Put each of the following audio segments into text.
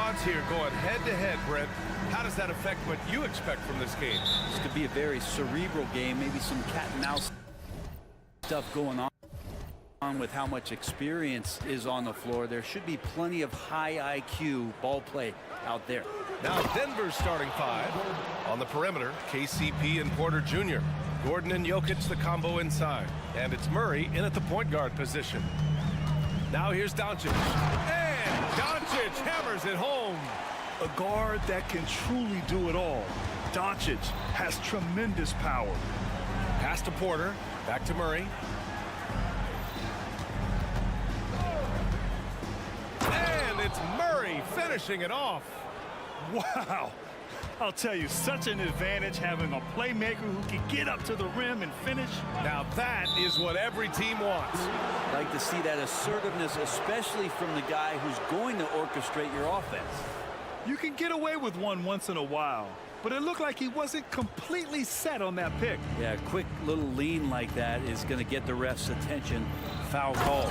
squads here going head-to-head, Brent. How does that affect what you expect from this game? This could be a very cerebral game, maybe some cat-and-mouse stuff going on with how much experience is on the floor. There should be plenty of high IQ ball play out there. Now Denver's starting five. On the perimeter, KCP and Porter Jr. Gordon and Jokic the combo inside. And it's Murray in at the point guard position. Now here's Doncic. And Doncic hammers it home. A guard that can truly do it all. Doncic has tremendous power. Pass to Porter. Back to Murray. And it's Murray finishing it off. Wow. I'll tell you, such an advantage having a playmaker who can get up to the rim and finish. Now that is what every team wants. Like to see that assertiveness, especially from the guy who's going to orchestrate your offense. You can get away with one once in a while, but it looked like he wasn't completely set on that pick. Yeah, a quick little lean like that is going to get the ref's attention. Foul call.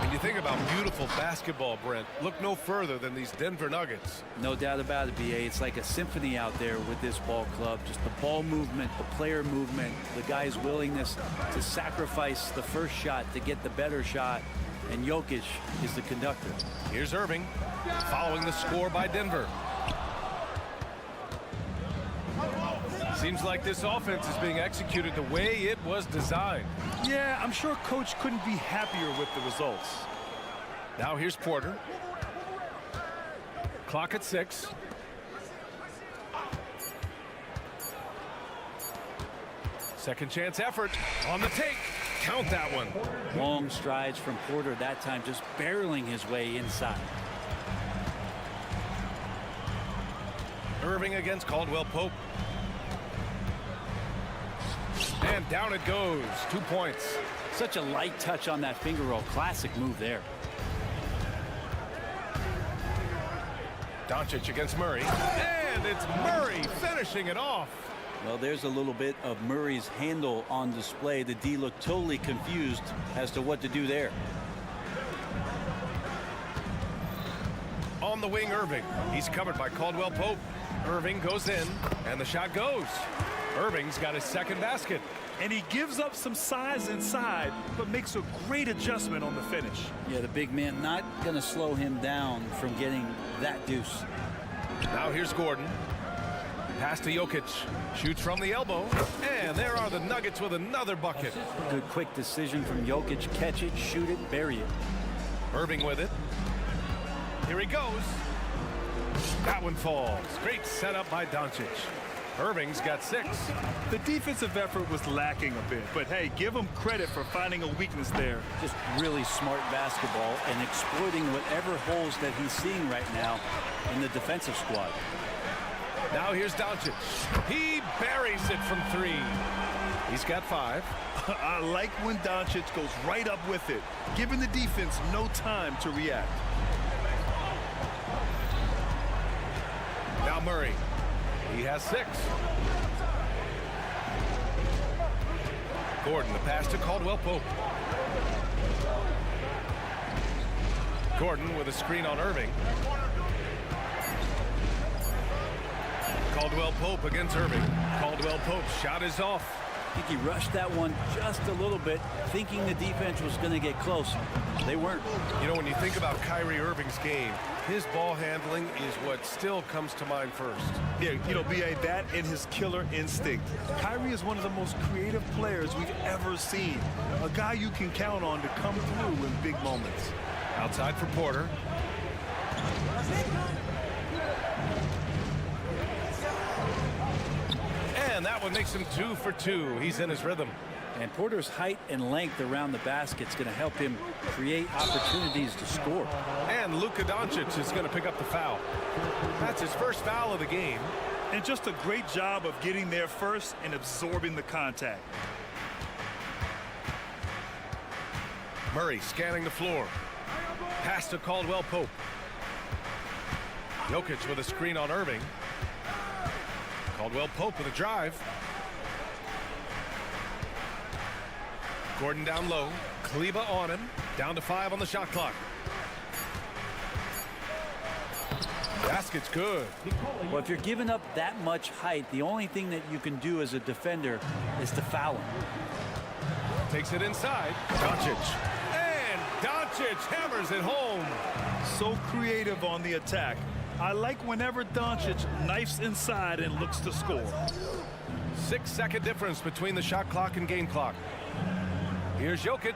When you think about beautiful basketball, Brent, look no further than these Denver Nuggets. No doubt about it, BA. It's like a symphony out there with this ball club. Just the ball movement, the player movement, the guy's willingness to sacrifice the first shot to get the better shot. And Jokic is the conductor. Here's Irving, following the score by Denver. Seems like this offense is being executed the way it was designed. Yeah, I'm sure Coach couldn't be happier with the results. Now here's Porter. Clock at 6. Second chance effort on the take. Count that one. Long strides from Porter that time, just barreling his way inside. Irving against Caldwell Pope. And down it goes. 2 points. Such a light touch on that finger roll. Classic move there. Doncic against Murray. And it's Murray finishing it off. Well, there's a little bit of Murray's handle on display. The D looked totally confused as to what to do there. On the wing, Irving. He's covered by Caldwell Pope. Irving goes in, and the shot goes. Irving's got his second basket. And he gives up some size inside, but makes a great adjustment on the finish. Yeah, the big man not going to slow him down from getting that deuce. Now here's Gordon. Pass to Jokic. Shoots from the elbow. And there are the Nuggets with another bucket. Good quick decision from Jokic. Catch it, shoot it, bury it. Irving with it. Here he goes. That one falls. Great setup by Doncic. Irving's got 6. The defensive effort was lacking a bit, but hey, give him credit for finding a weakness there. Just really smart basketball and exploiting whatever holes that he's seeing right now in the defensive squad. Now here's Doncic. He buries it from 3. He's got 5. I like when Doncic goes right up with it, giving the defense no time to react. Now Murray. He has 6. Gordon, the pass to Caldwell Pope. Gordon with a screen on Irving. Caldwell Pope against Irving. Caldwell Pope's shot is off. I think he rushed that one just a little bit, thinking the defense was going to get close. They weren't. You know, when you think about Kyrie Irving's game, his ball handling is what still comes to mind first. Yeah, you know, B.A., that and his killer instinct. Kyrie is one of the most creative players we've ever seen. A guy you can count on to come through in big moments. Outside for Porter. And that one makes him 2 for 2. He's in his rhythm. And Porter's height and length around the basket is going to help him create opportunities to score. And Luka Doncic is going to pick up the foul. That's his first foul of the game. And just a great job of getting there first and absorbing the contact. Murray scanning the floor. Pass to Caldwell Pope. Jokic with a screen on Irving. Caldwell Pope with a drive. Gordon down low. Kleba on him. Down to 5 on the shot clock. Basket's good. Well, if you're giving up that much height, the only thing that you can do as a defender is to foul him. Takes it inside. Doncic. And Doncic hammers it home. So creative on the attack. I like whenever Doncic knifes inside and looks to score. 6-second difference between the shot clock and game clock. Here's Jokic.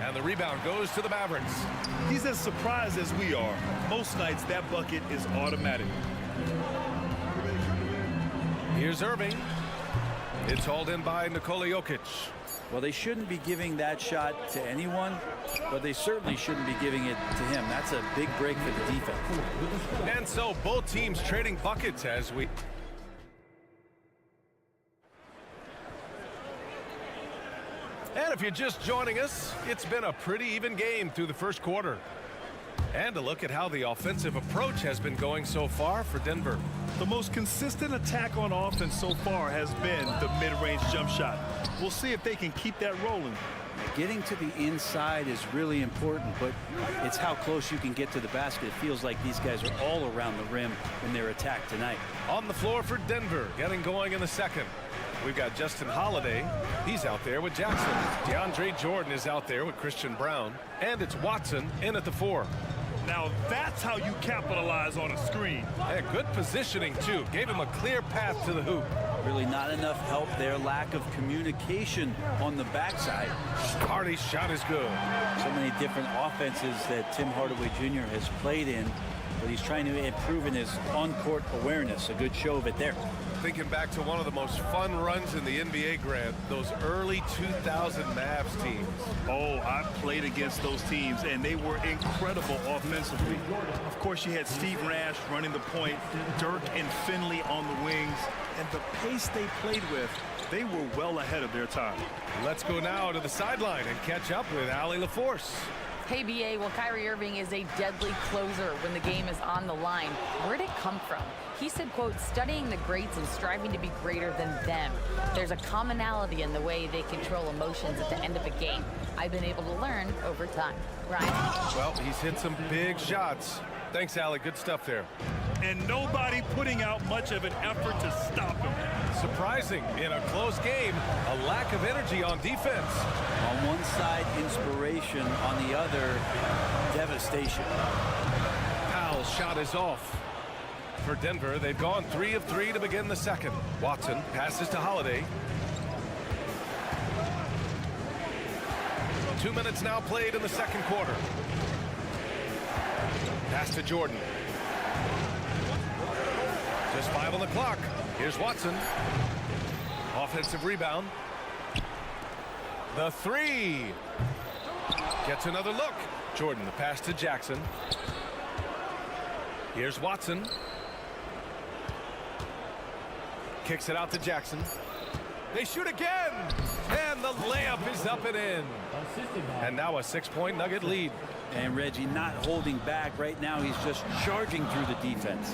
And the rebound goes to the Mavericks. He's as surprised as we are. Most nights that bucket is automatic. Here's Irving. It's hauled in by Nikola Jokic. Well, they shouldn't be giving that shot to anyone, but they certainly shouldn't be giving it to him. That's a big break for the defense. And so both teams trading buckets as we... And if you're just joining us, it's been a pretty even game through the first quarter. And a look at how the offensive approach has been going so far for Denver. The most consistent attack on offense so far has been the mid-range jump shot. We'll see if they can keep that rolling. Getting to the inside is really important, but it's how close you can get to the basket. It feels like these guys are all around the rim in their attack tonight. On the floor for Denver, getting going in the second. We've got Justin Holiday. He's out there with Jackson. DeAndre Jordan is out there with Christian Brown. And it's Watson in at the 4. Now that's how you capitalize on a screen. And good positioning, too. Gave him a clear path to the hoop. Really not enough help there. Lack of communication on the backside. Hardy's shot is good. So many different offenses that Tim Hardaway Jr. has played in, but he's trying to improve in his on-court awareness. A good show of it there. Thinking back to one of the most fun runs in the NBA, Grant, those early 2000 Mavs teams. Oh, I played against those teams, and they were incredible offensively. Of course, you had Steve Nash running the point, Dirk and Finley on the wings, and the pace they played with, they were well ahead of their time. Let's go now to the sideline and catch up with Allie LaForce. Hey, BA, well, Kyrie Irving is a deadly closer when the game is on the line. Where'd it come from? He said, quote, studying the greats and striving to be greater than them. There's a commonality in the way they control emotions at the end of a game. I've been able to learn over time. Ryan? Well, he's hit some big shots. Thanks, Allie. Good stuff there. And nobody putting out much of an effort to stop him. Surprising in a close game, a lack of energy on defense. On one side, inspiration. On the other, devastation. Powell's shot is off. For Denver, they've gone 3 of 3 to begin the second. Watson passes to Holiday. 2 minutes now played in the second quarter. Pass to Jordan. Just 5 on the clock. Here's Watson. Offensive rebound. The 3. Gets another look. Jordan, the pass to Jackson. Here's Watson. Kicks it out to Jackson. They shoot again. And the layup is up and in. And now a 6-point Nugget lead. And Reggie not holding back right now. He's just charging through the defense.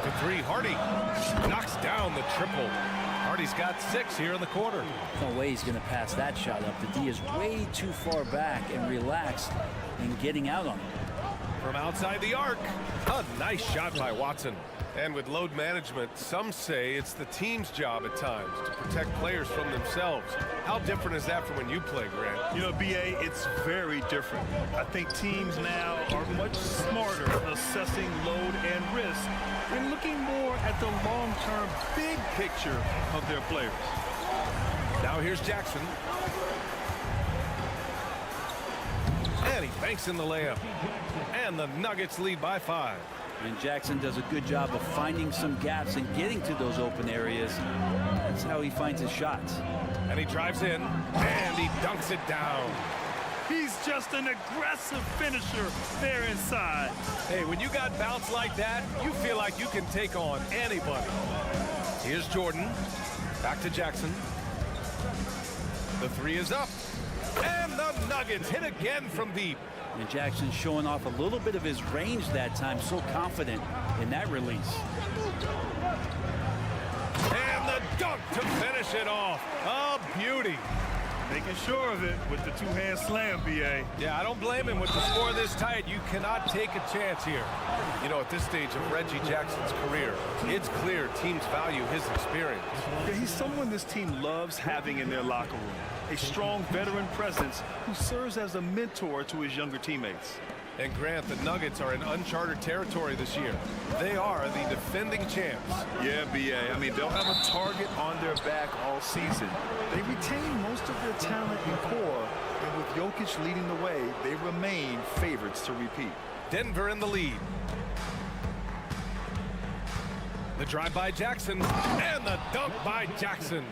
To 3, Hardy knocks down the triple. Hardy's got 6 here in the quarter. No way he's going to pass that shot up. The D is way too far back and relaxed in getting out on it. From outside the arc, a nice shot by Watson. And with load management, some say it's the team's job at times to protect players from themselves. How different is that from when you play, Grant? You know, BA, it's very different. I think teams now are much smarter assessing load and risk and looking more at the long-term big picture of their players. Now here's Jackson. And he banks in the layup. And the Nuggets lead by 5. And Jackson does a good job of finding some gaps and getting to those open areas. That's how he finds his shots. And he drives in, and he dunks it down. He's just an aggressive finisher there inside. Hey, when you got bounce like that, you feel like you can take on anybody. Here's Jordan. Back to Jackson. The 3 is up. And the Nuggets hit again from deep. And Jackson showing off a little bit of his range that time. So confident in that release. And the dunk to finish it off. A beauty. Making sure of it with the two-hand slam, B.A. Yeah, I don't blame him. With the score this tight, you cannot take a chance here. You know, at this stage of Reggie Jackson's career, it's clear teams value his experience. Yeah, he's someone this team loves having in their locker room. A strong veteran presence who serves as a mentor to his younger teammates. And Grant, the Nuggets are in uncharted territory this year. They are the defending champs. Yeah, B.A. I mean, they'll have a target on their back all season. They retain most of their talent and core, and with Jokic leading the way, they remain favorites to repeat. Denver in the lead. The drive by Jackson, and the dunk by Jackson.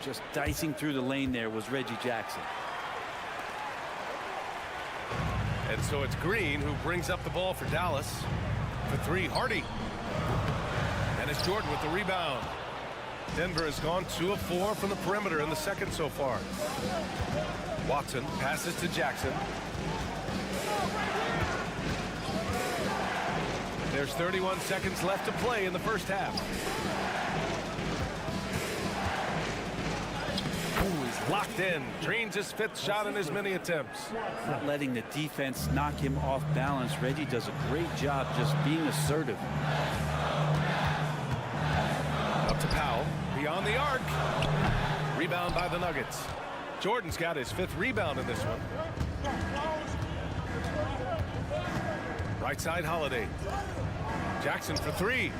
Just dicing through the lane there was Reggie Jackson. And so it's Green who brings up the ball for Dallas. For three, Hardy. And it's Jordan with the rebound. Denver has gone 2 of 4 from the perimeter in the second so far. Watson passes to Jackson. There's 31 seconds left to play in the first half. Ooh, he's locked in. Drains his 5th shot in as many attempts. Not letting the defense knock him off balance. Reggie does a great job just being assertive. Up to Powell. Beyond the arc. Rebound by the Nuggets. Jordan's got his 5th rebound in this one. Right side, Holiday. Jackson for 3.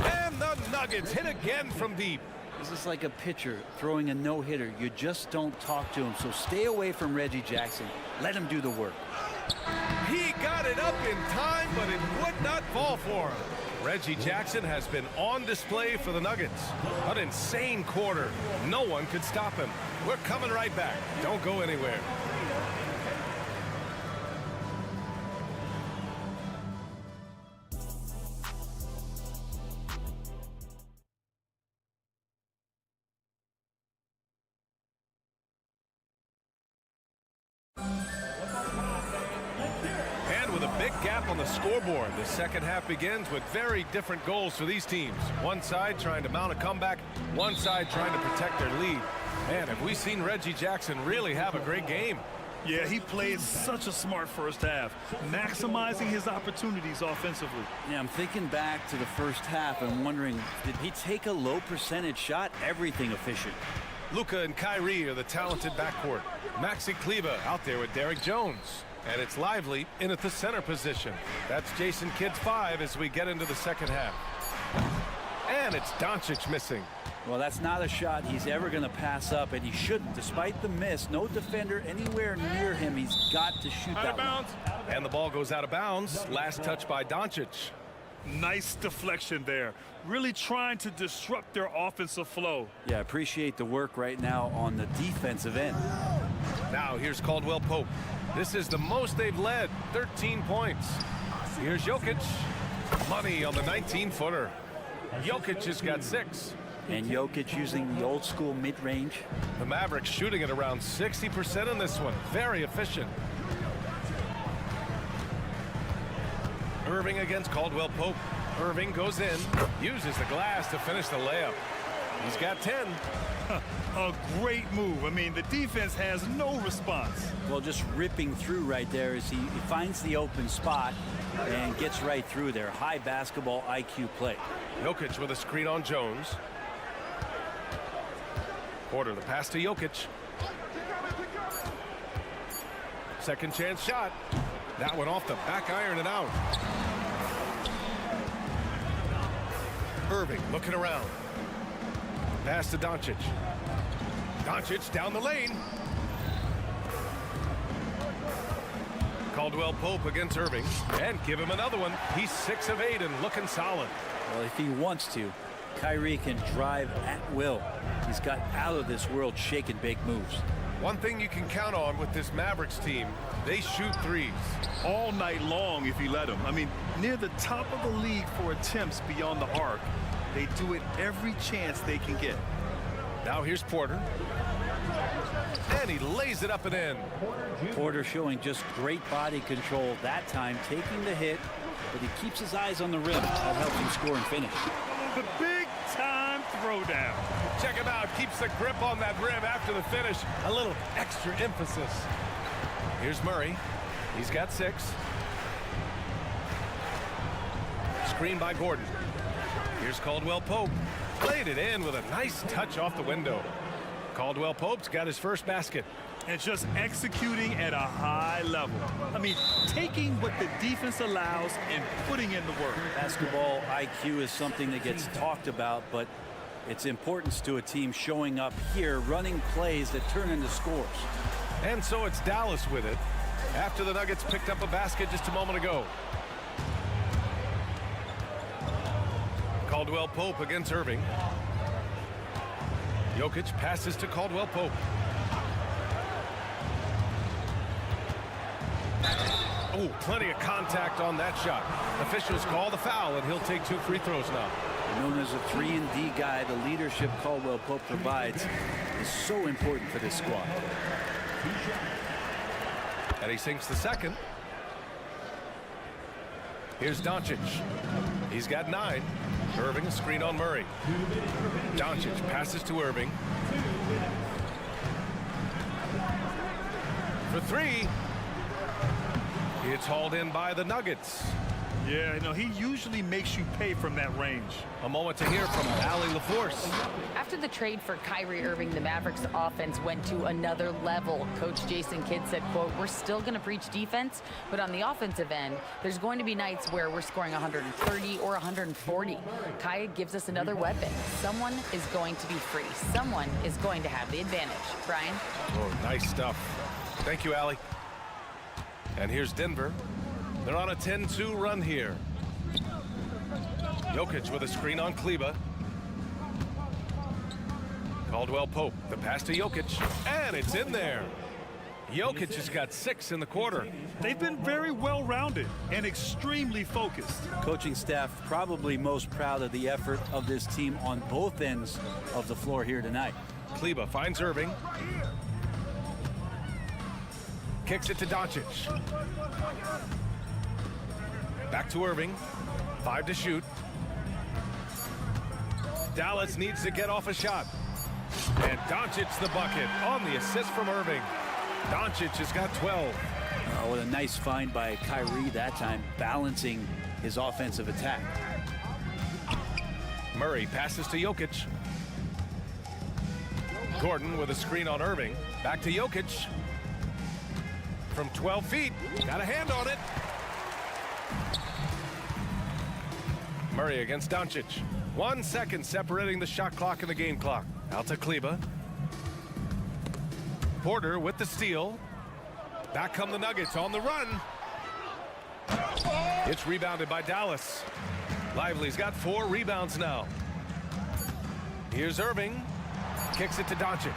And the Nuggets hit again from deep. This is like a pitcher throwing a no-hitter. You just don't talk to him, so stay away from Reggie Jackson. Let him do the work. He got it up in time, but it would not fall for him. Reggie Jackson has been on display for the Nuggets. An insane quarter. No one could stop him. We're coming right back. Don't go anywhere. Gap on the scoreboard. The second half begins with very different goals for these teams. One side trying to mount a comeback, one side trying to protect their lead. Man, have we seen Reggie Jackson really have a great game? Yeah, he played such a smart first half, maximizing his opportunities offensively. Yeah, I'm thinking back to the first half and wondering, did he take a low percentage shot? Everything efficient. Luka and Kyrie are the talented backcourt. Maxi Kleba out there with Derrick Jones. And it's Lively in at the center position. That's Jason Kidd's 5 as we get into the second half. And it's Doncic missing. Well, that's not a shot he's ever going to pass up, and he shouldn't. Despite the miss, no defender anywhere near him. He's got to shoot that one. And the ball goes out of bounds. Last touch by Doncic. Nice deflection there. Really trying to disrupt their offensive flow. Yeah, appreciate the work right now on the defensive end. Now here's Caldwell Pope. This is the most they've led, 13 points. Here's Jokic. Money on the 19-footer. Jokic has got 6. And Jokic using the old school mid-range. The Mavericks shooting at around 60% in this one. Very efficient. Irving against Caldwell Pope. Irving goes in, uses the glass to finish the layup. He's got 10. A great move. I mean, the defense has no response. Well, just ripping through right there as he finds the open spot and gets right through there. High basketball IQ play. Jokic with a screen on Jones. Porter, the pass to Jokic. Second chance shot. That one off the back iron and out. Irving looking around. Pass to Doncic. Doncic down the lane. Caldwell Pope against Irving. And give him another one. He's 6 of 8 and looking solid. Well, if he wants to, Kyrie can drive at will. He's got out of this world shake and bake moves. One thing you can count on with this Mavericks team, they shoot threes. All night long if you let them. I mean, near the top of the league for attempts beyond the arc. They do it every chance they can get. Now here's Porter. And he lays it up and in. Porter showing just great body control that time, taking the hit, but he keeps his eyes on the rim. That helps him score and finish. The big time throwdown. Check him out. Keeps the grip on that rim after the finish. A little extra emphasis. Here's Murray. He's got 6. Screen by Gordon. Here's Caldwell Pope. Played it in with a nice touch off the window. Caldwell Pope's got his first basket. And just executing at a high level. I mean, taking what the defense allows and putting in the work. Basketball IQ is something that gets talked about, but its importance to a team showing up here, running plays that turn into scores. And so it's Dallas with it after the Nuggets picked up a basket just a moment ago. Caldwell Pope against Irving. Jokic passes to Caldwell Pope. Oh, plenty of contact on that shot. Officials call the foul, and he'll take 2 free throws now. Known as a 3-and-D guy, the leadership Caldwell Pope provides is so important for this squad. And he sinks the second. Here's Doncic. He's got 9. Irving, a screen on Murray. Doncic passes to Irving. For 3. It's hauled in by the Nuggets. Yeah, you know, he usually makes you pay from that range. A moment to hear from Allie LaForce. After the trade for Kyrie Irving, the Mavericks offense went to another level. Coach Jason Kidd said, quote, "We're still going to preach defense, but on the offensive end, there's going to be nights where we're scoring 130 or 140. Kaya gives us another weapon. Someone is going to be free. Someone is going to have the advantage." Brian? Oh, nice stuff. Thank you, Allie. And here's Denver. They're on a 10-2 run here. Jokic with a screen on Kleba. Caldwell Pope, the pass to Jokic, and it's in there. Jokic has got 6 in the quarter. They've been very well-rounded and extremely focused. Coaching staff probably most proud of the effort of this team on both ends of the floor here tonight. Kleba finds Irving. Kicks it to Doncic. Back to Irving. 5 to shoot. Dallas needs to get off a shot. And Doncic's the bucket on the assist from Irving. Doncic has got 12. Oh, what a nice find by Kyrie that time, balancing his offensive attack. Murray passes to Jokic. Gordon with a screen on Irving. Back to Jokic. From 12 feet. Got a hand on it. Murray against Doncic. 1 second separating the shot clock and the game clock. Out to Kleba. Porter with the steal. Back come the Nuggets on the run. It's rebounded by Dallas. Lively's got 4 rebounds now. Here's Irving. Kicks it to Doncic.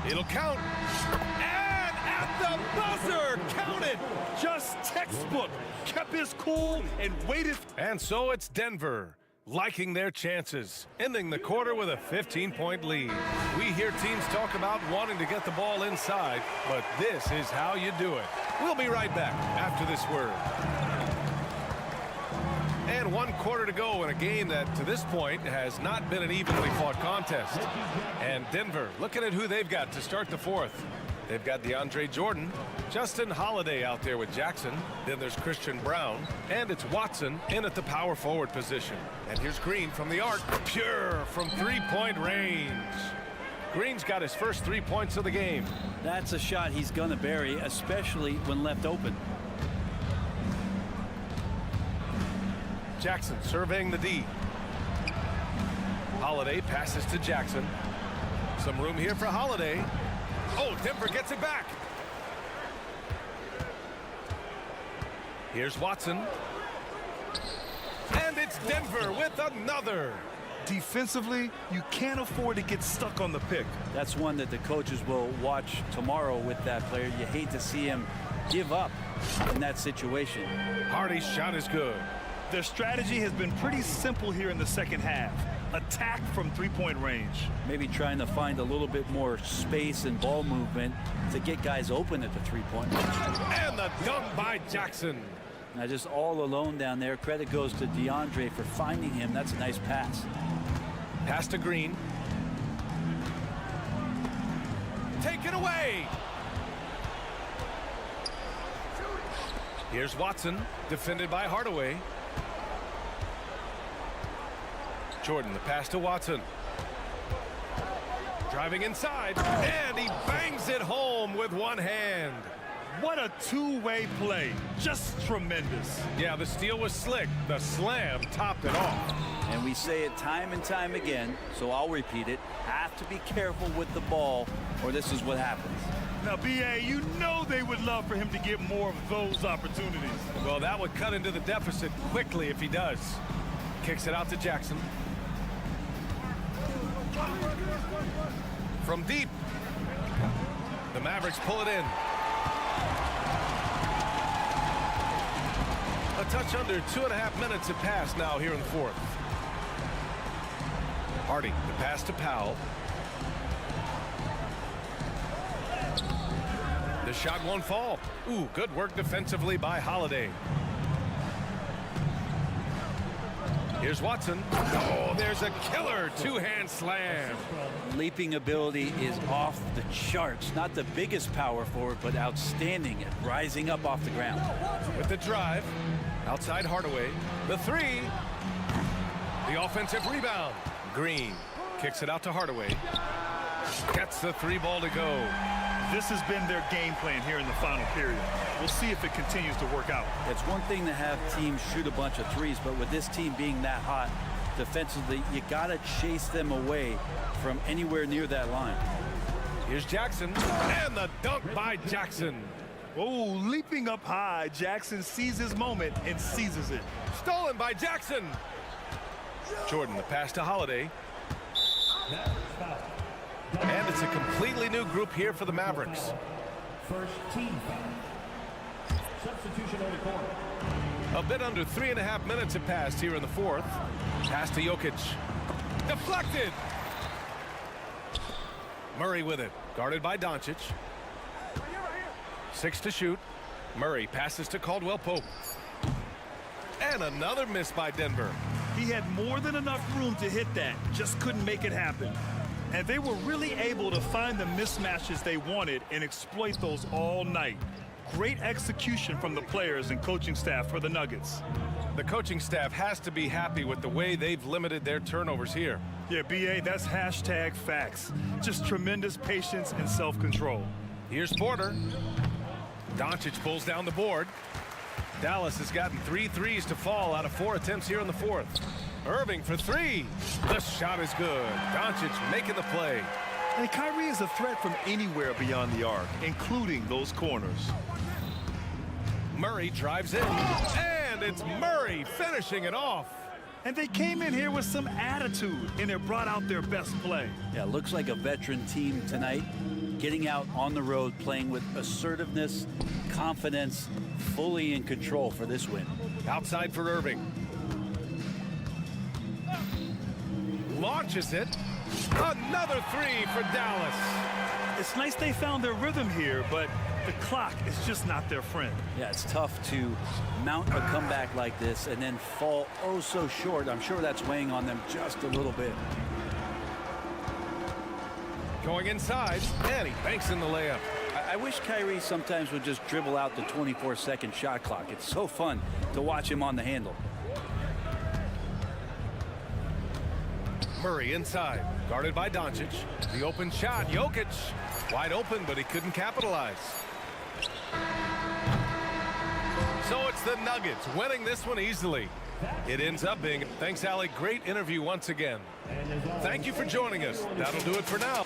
It'll count. And at the buzzer, counted. Just textbook. Kept his cool and waited. And so it's Denver liking their chances, ending the quarter with a 15-point lead. We hear teams talk about wanting to get the ball inside, but this is how you do it. We'll be right back after this word. And 1 quarter to go in a game that, to this point, has not been an evenly fought contest. And Denver looking at who they've got to start the 4th. They've got DeAndre Jordan, Justin Holiday out there with Jackson. Then there's Christian Brown, and it's Watson in at the power forward position. And here's Green from the arc, pure from 3-point range. Green's got his first 3 points of the game. That's a shot he's going to bury, especially when left open. Jackson surveying the D. Holiday passes to Jackson. Some room here for Holiday. Oh, Denver gets it back. Here's Watson. And it's Denver with another. Defensively, you can't afford to get stuck on the pick. That's one that the coaches will watch tomorrow with that player. You hate to see him give up in that situation. Hardy's shot is good. Their strategy has been pretty simple here in the second half. Attack from 3-point range. Maybe trying to find a little bit more space and ball movement to get guys open at the 3-point range. And the dunk by Jackson. Now just all alone down there. Credit goes to DeAndre for finding him. That's a nice pass. Pass to Green. taken away. Here's Watson, defended by Hardaway. Jordan, the pass to Watson. Driving inside, and he bangs it home with one hand. What a two-way play. Just tremendous. Yeah, the steal was slick. The slam topped it off. And we say it time and time again, so I'll repeat it. Have to be careful with the ball, or this is what happens. Now, B.A., you know they would love for him to get more of those opportunities. Well, that would cut into the deficit quickly if he does. Kicks it out to Jackson. From deep. The Mavericks pull it in. A touch under 2.5 minutes have passed now here in the fourth. Hardy, the pass to Powell. The shot won't fall. Ooh, good work defensively by Holiday. Here's Watson. Oh, there's a killer two-hand slam. Leaping ability is off the charts. Not the biggest power forward, but outstanding at rising up off the ground. With the drive, outside Hardaway. The three. The offensive rebound. Green kicks it out to Hardaway. Gets the three ball to go. This has been their game plan here in the final period. We'll see if it continues to work out. It's one thing to have teams shoot a bunch of threes, but with this team being that hot defensively, you got to chase them away from anywhere near that line. Here's Jackson, and the dunk by Jackson. Oh, leaping up high, Jackson sees his moment and seizes it. Stolen by Jackson. Jordan, the pass to Holiday. And it's a completely new group here for the Mavericks. First team foul. Substitution on the court. A bit under 3.5 minutes have passed here in the fourth. Pass to Jokic. Deflected. Murray with it. Guarded by Doncic. 6 to shoot. Murray passes to Caldwell Pope. And another miss by Denver. He had more than enough room to hit that. Just couldn't make it happen. And they were really able to find the mismatches they wanted and exploit those all night. Great execution from the players and coaching staff for the Nuggets. The coaching staff has to be happy with the way they've limited their turnovers here. Yeah, B.A., that's hashtag facts. Just tremendous patience and self-control. Here's Porter. Doncic pulls down the board. Dallas has gotten 3 threes to fall out of 4 attempts here in the fourth. Irving for 3. The shot is good. Doncic making the play. And Kyrie is a threat from anywhere beyond the arc, including those corners. Murray drives in. And it's Murray finishing it off. And they came in here with some attitude, and it brought out their best play. Yeah, looks like a veteran team tonight, getting out on the road, playing with assertiveness, confidence, fully in control for this win. Outside for Irving. Launches it. Another 3 for Dallas. It's nice they found their rhythm here, but the clock is just not their friend. Yeah, it's tough to mount a comeback like this and then fall oh so short. I'm sure that's weighing on them just a little bit. Going inside, and he banks in the layup. I wish Kyrie sometimes would just dribble out the 24-second shot clock. It's so fun to watch him on the handle. Murray inside, guarded by Doncic. The open shot, Jokic. Wide open, but he couldn't capitalize. So it's the Nuggets winning this one easily. It ends up being. Thanks, Allie. Great interview once again. Thank you for joining us. That'll do it for now.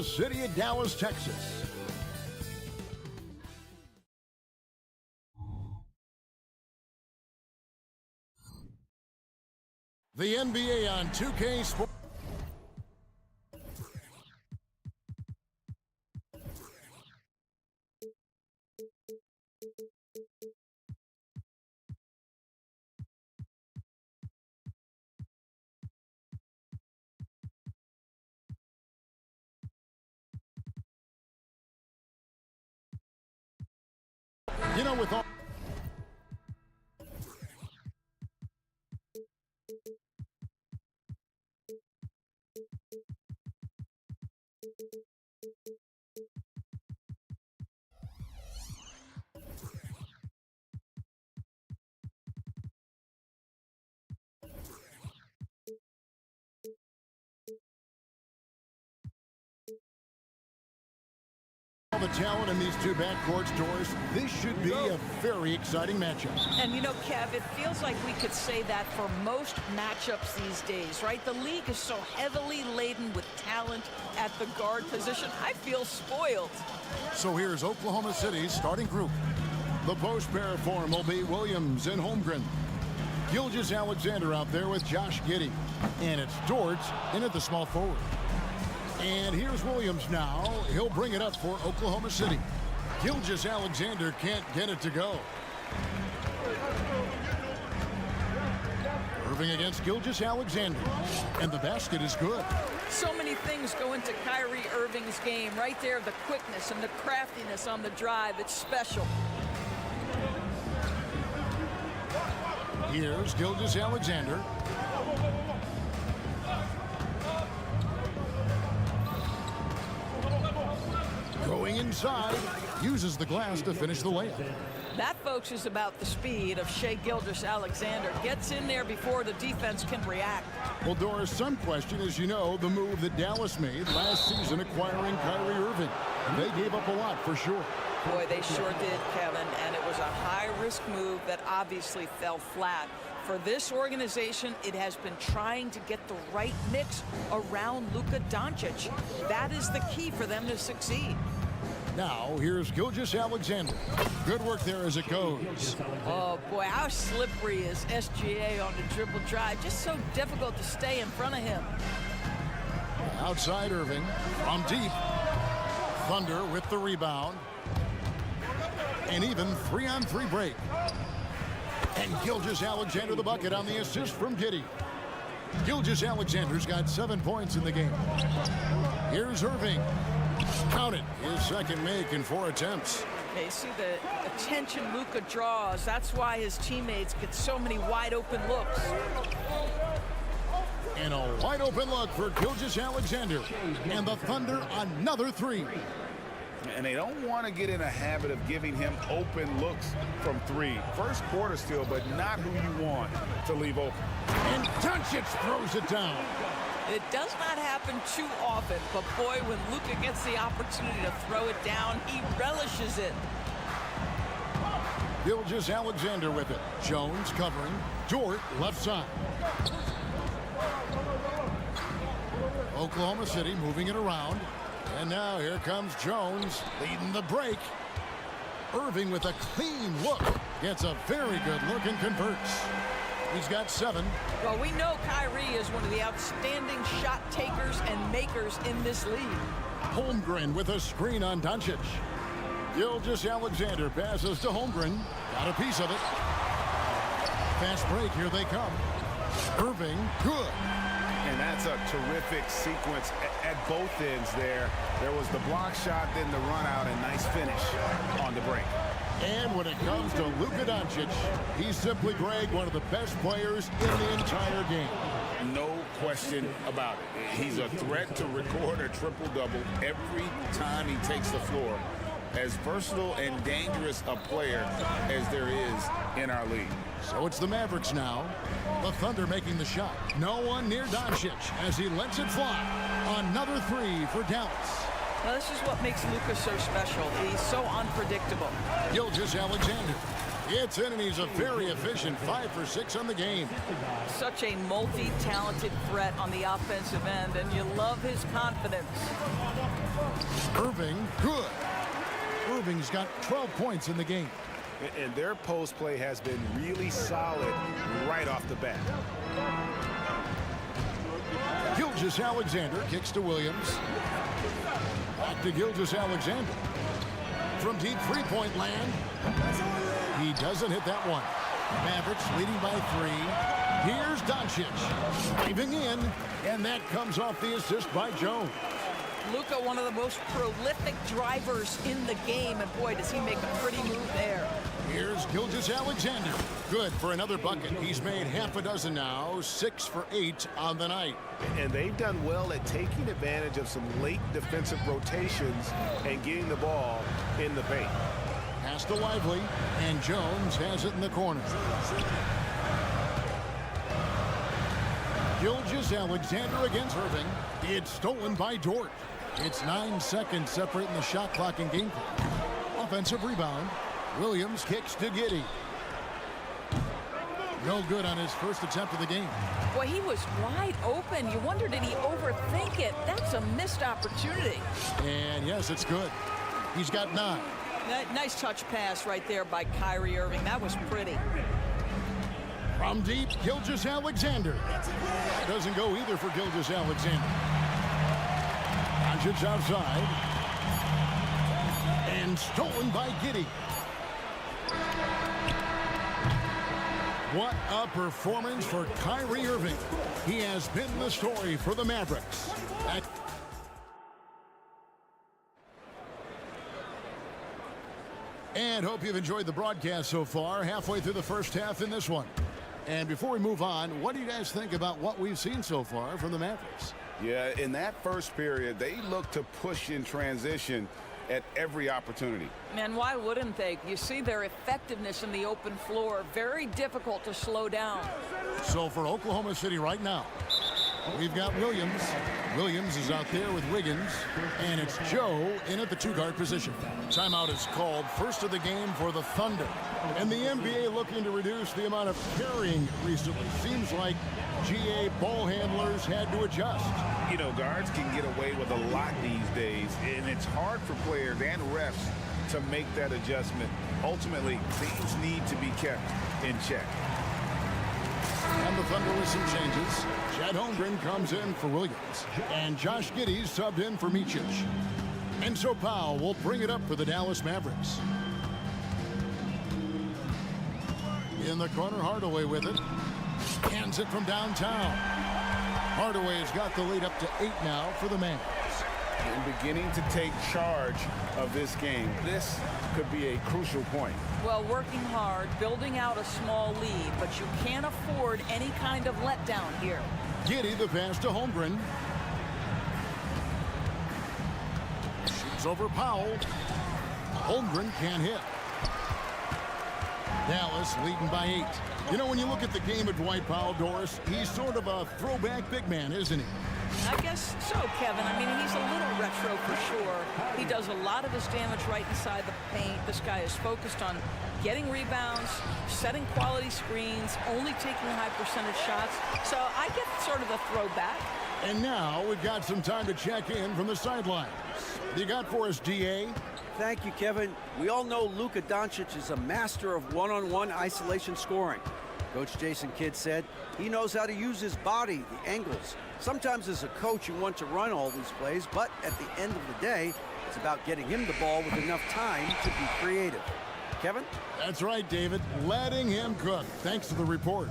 the city of Dallas, Texas. The NBA on 2K Sports. You know, with all the talent in these two backcourts, Doris, this should be a very exciting matchup. And you know, Kev, it feels like we could say that for most matchups these days, right? The league is so heavily laden with talent at the guard position. I feel spoiled. So here's Oklahoma City's starting group. The post pair form will be Williams and Holmgren. Gilgeous-Alexander out there with Josh Giddey. And it's Dort in at the small forward. And here's Williams now. He'll bring it up for Oklahoma City. Gilgeous-Alexander can't get it to go. Irving against Gilgeous-Alexander. And the basket is good. So many things go into Kyrie Irving's game. Right there, the quickness and the craftiness on the drive. It's special. Here's Gilgeous-Alexander. Going inside, uses the glass to finish the layup. That, folks, is about the speed of Shai Gilgeous-Alexander. Gets in there before the defense can react. Well, Doris, some question, as you know, the move that Dallas made last season acquiring Kyrie Irving. They gave up a lot for sure. Boy, they sure did, Kevin, and it was a high-risk move that obviously fell flat. For this organization, it has been trying to get the right mix around Luka Doncic. That is the key for them to succeed. Now, here's Gilgeous-Alexander. Good work there as it goes. Oh, boy, how slippery is SGA on the dribble drive. Just so difficult to stay in front of him. Outside Irving from deep. Thunder with the rebound. And even 3-on-3 break. And Gilgeous-Alexander the bucket on the assist from Giddey. Gilgeous-Alexander's got 7 points in the game. Here's Irving. Count it. His second make in 4 attempts. They see the attention Luka draws. That's why his teammates get so many wide open looks. And a wide open look for Gilgeous-Alexander. And the Thunder another 3. And they don't want to get in a habit of giving him open looks from 3. First quarter still, but not who you want to leave open. And Doncic throws it down. It does not happen too often, but boy, when Luka gets the opportunity to throw it down, he relishes it. Gilgeous-Alexander with it. Jones covering. Dort left side. Oklahoma City moving it around. And now here comes Jones leading the break. Irving with a clean look. Gets a very good look and converts. He's got 7. Well, we know Kyrie is one of the outstanding shot takers and makers in this league. Holmgren with a screen on Doncic. Gilgeous-Alexander passes to Holmgren. Got a piece of it. Fast break, here they come. Irving, good. And that's a terrific sequence at both ends there. There was the block shot, then the run out, and nice finish on the break. And when it comes to Luka Doncic, he's simply, Greg, one of the best players in the entire game. No question about it. He's a threat to record a triple-double every time he takes the floor. As versatile and dangerous a player as there is in our league. So it's the Mavericks now. The Thunder making the shot. No one near Doncic as he lets it fly. Another 3 for Dallas. Now, this is what makes Luka so special. He's so unpredictable. Gilgeous-Alexander. It's in, and he's a very efficient 5 for 6 on the game. Such a multi-talented threat on the offensive end, and you love his confidence. Irving, good. Irving's got 12 points in the game. And their post play has been really solid right off the bat. Gilgeous-Alexander kicks to Williams. Back to Gilgeous-Alexander. From deep three-point land. He doesn't hit that one. Mavericks leading by 3. Here's Doncic diving in, and that comes off the assist by Jones. Luka, one of the most prolific drivers in the game, and boy, does he make a pretty move there. Here's Gilgeous-Alexander. Good for another bucket. He's made half a dozen now, 6 for 8 on the night. And they've done well at taking advantage of some late defensive rotations and getting the ball in the paint. Pass to Lively, and Jones has it in the corner. Gilgeous-Alexander against Irving. It's stolen by Dort. It's 9 seconds separating the shot clock and game clock. Offensive rebound. Williams kicks to Giddey. No good on his first attempt of the game. Boy, he was wide open. You wonder, did he overthink it? That's a missed opportunity. And yes, it's good. He's got 9. Nice touch pass right there by Kyrie Irving. That was pretty. From deep, Gilgeous-Alexander. That doesn't go either for Gilgeous-Alexander. Doncic outside. And stolen by Giddey. What a performance for Kyrie Irving. He has been the story for the Mavericks. And hope you've enjoyed the broadcast so far. Halfway through the first half in this one. And before we move on, what do you guys think about what we've seen so far from the Mavericks? Yeah, in that first period, they looked to push in transition at every opportunity. And why wouldn't they? You see their effectiveness in the open floor. Very difficult to slow down. So for Oklahoma City right now, we've got Williams. Williams is out there with Wiggins. And it's Joe in at the 2-guard position. Timeout is called, first of the game for the Thunder. And the NBA looking to reduce the amount of carrying recently. Seems like GA ball handlers had to adjust. You know, guards can get away with a lot these days, and it's hard for players and refs to make that adjustment. Ultimately, things need to be kept in check. And the Thunder with some changes. Chet Holmgren comes in for Williams. And Josh Giddey subbed in for Micic. And so Powell will bring it up for the Dallas Mavericks. In the corner, Hardaway with it. Hands it from downtown. Hardaway's got the lead up to 8 now for the Mavs. And beginning to take charge of this game. This could be a crucial point. Well, working hard, building out a small lead, but you can't afford any kind of letdown here. Giddey the pass to Holmgren. Shoots over Powell. Holmgren can't hit. Dallas leading by 8. You know, when you look at the game of Dwight Powell, Doris, he's sort of a throwback big man, isn't he? I guess so, Kevin. I mean, he's a little retro for sure. He does a lot of his damage right inside the paint. This guy is focused on getting rebounds, setting quality screens, only taking high percentage shots. So I get sort of the throwback. And now we've got some time to check in from the sidelines. What do you got for us, DA? Thank you, Kevin. We all know Luka Doncic is a master of one-on-one isolation scoring. Coach Jason Kidd said he knows how to use his body, the angles. Sometimes as a coach you want to run all these plays, but at the end of the day, it's about getting him the ball with enough time to be creative. Kevin? That's right, David. Letting him cook. Thanks to the report.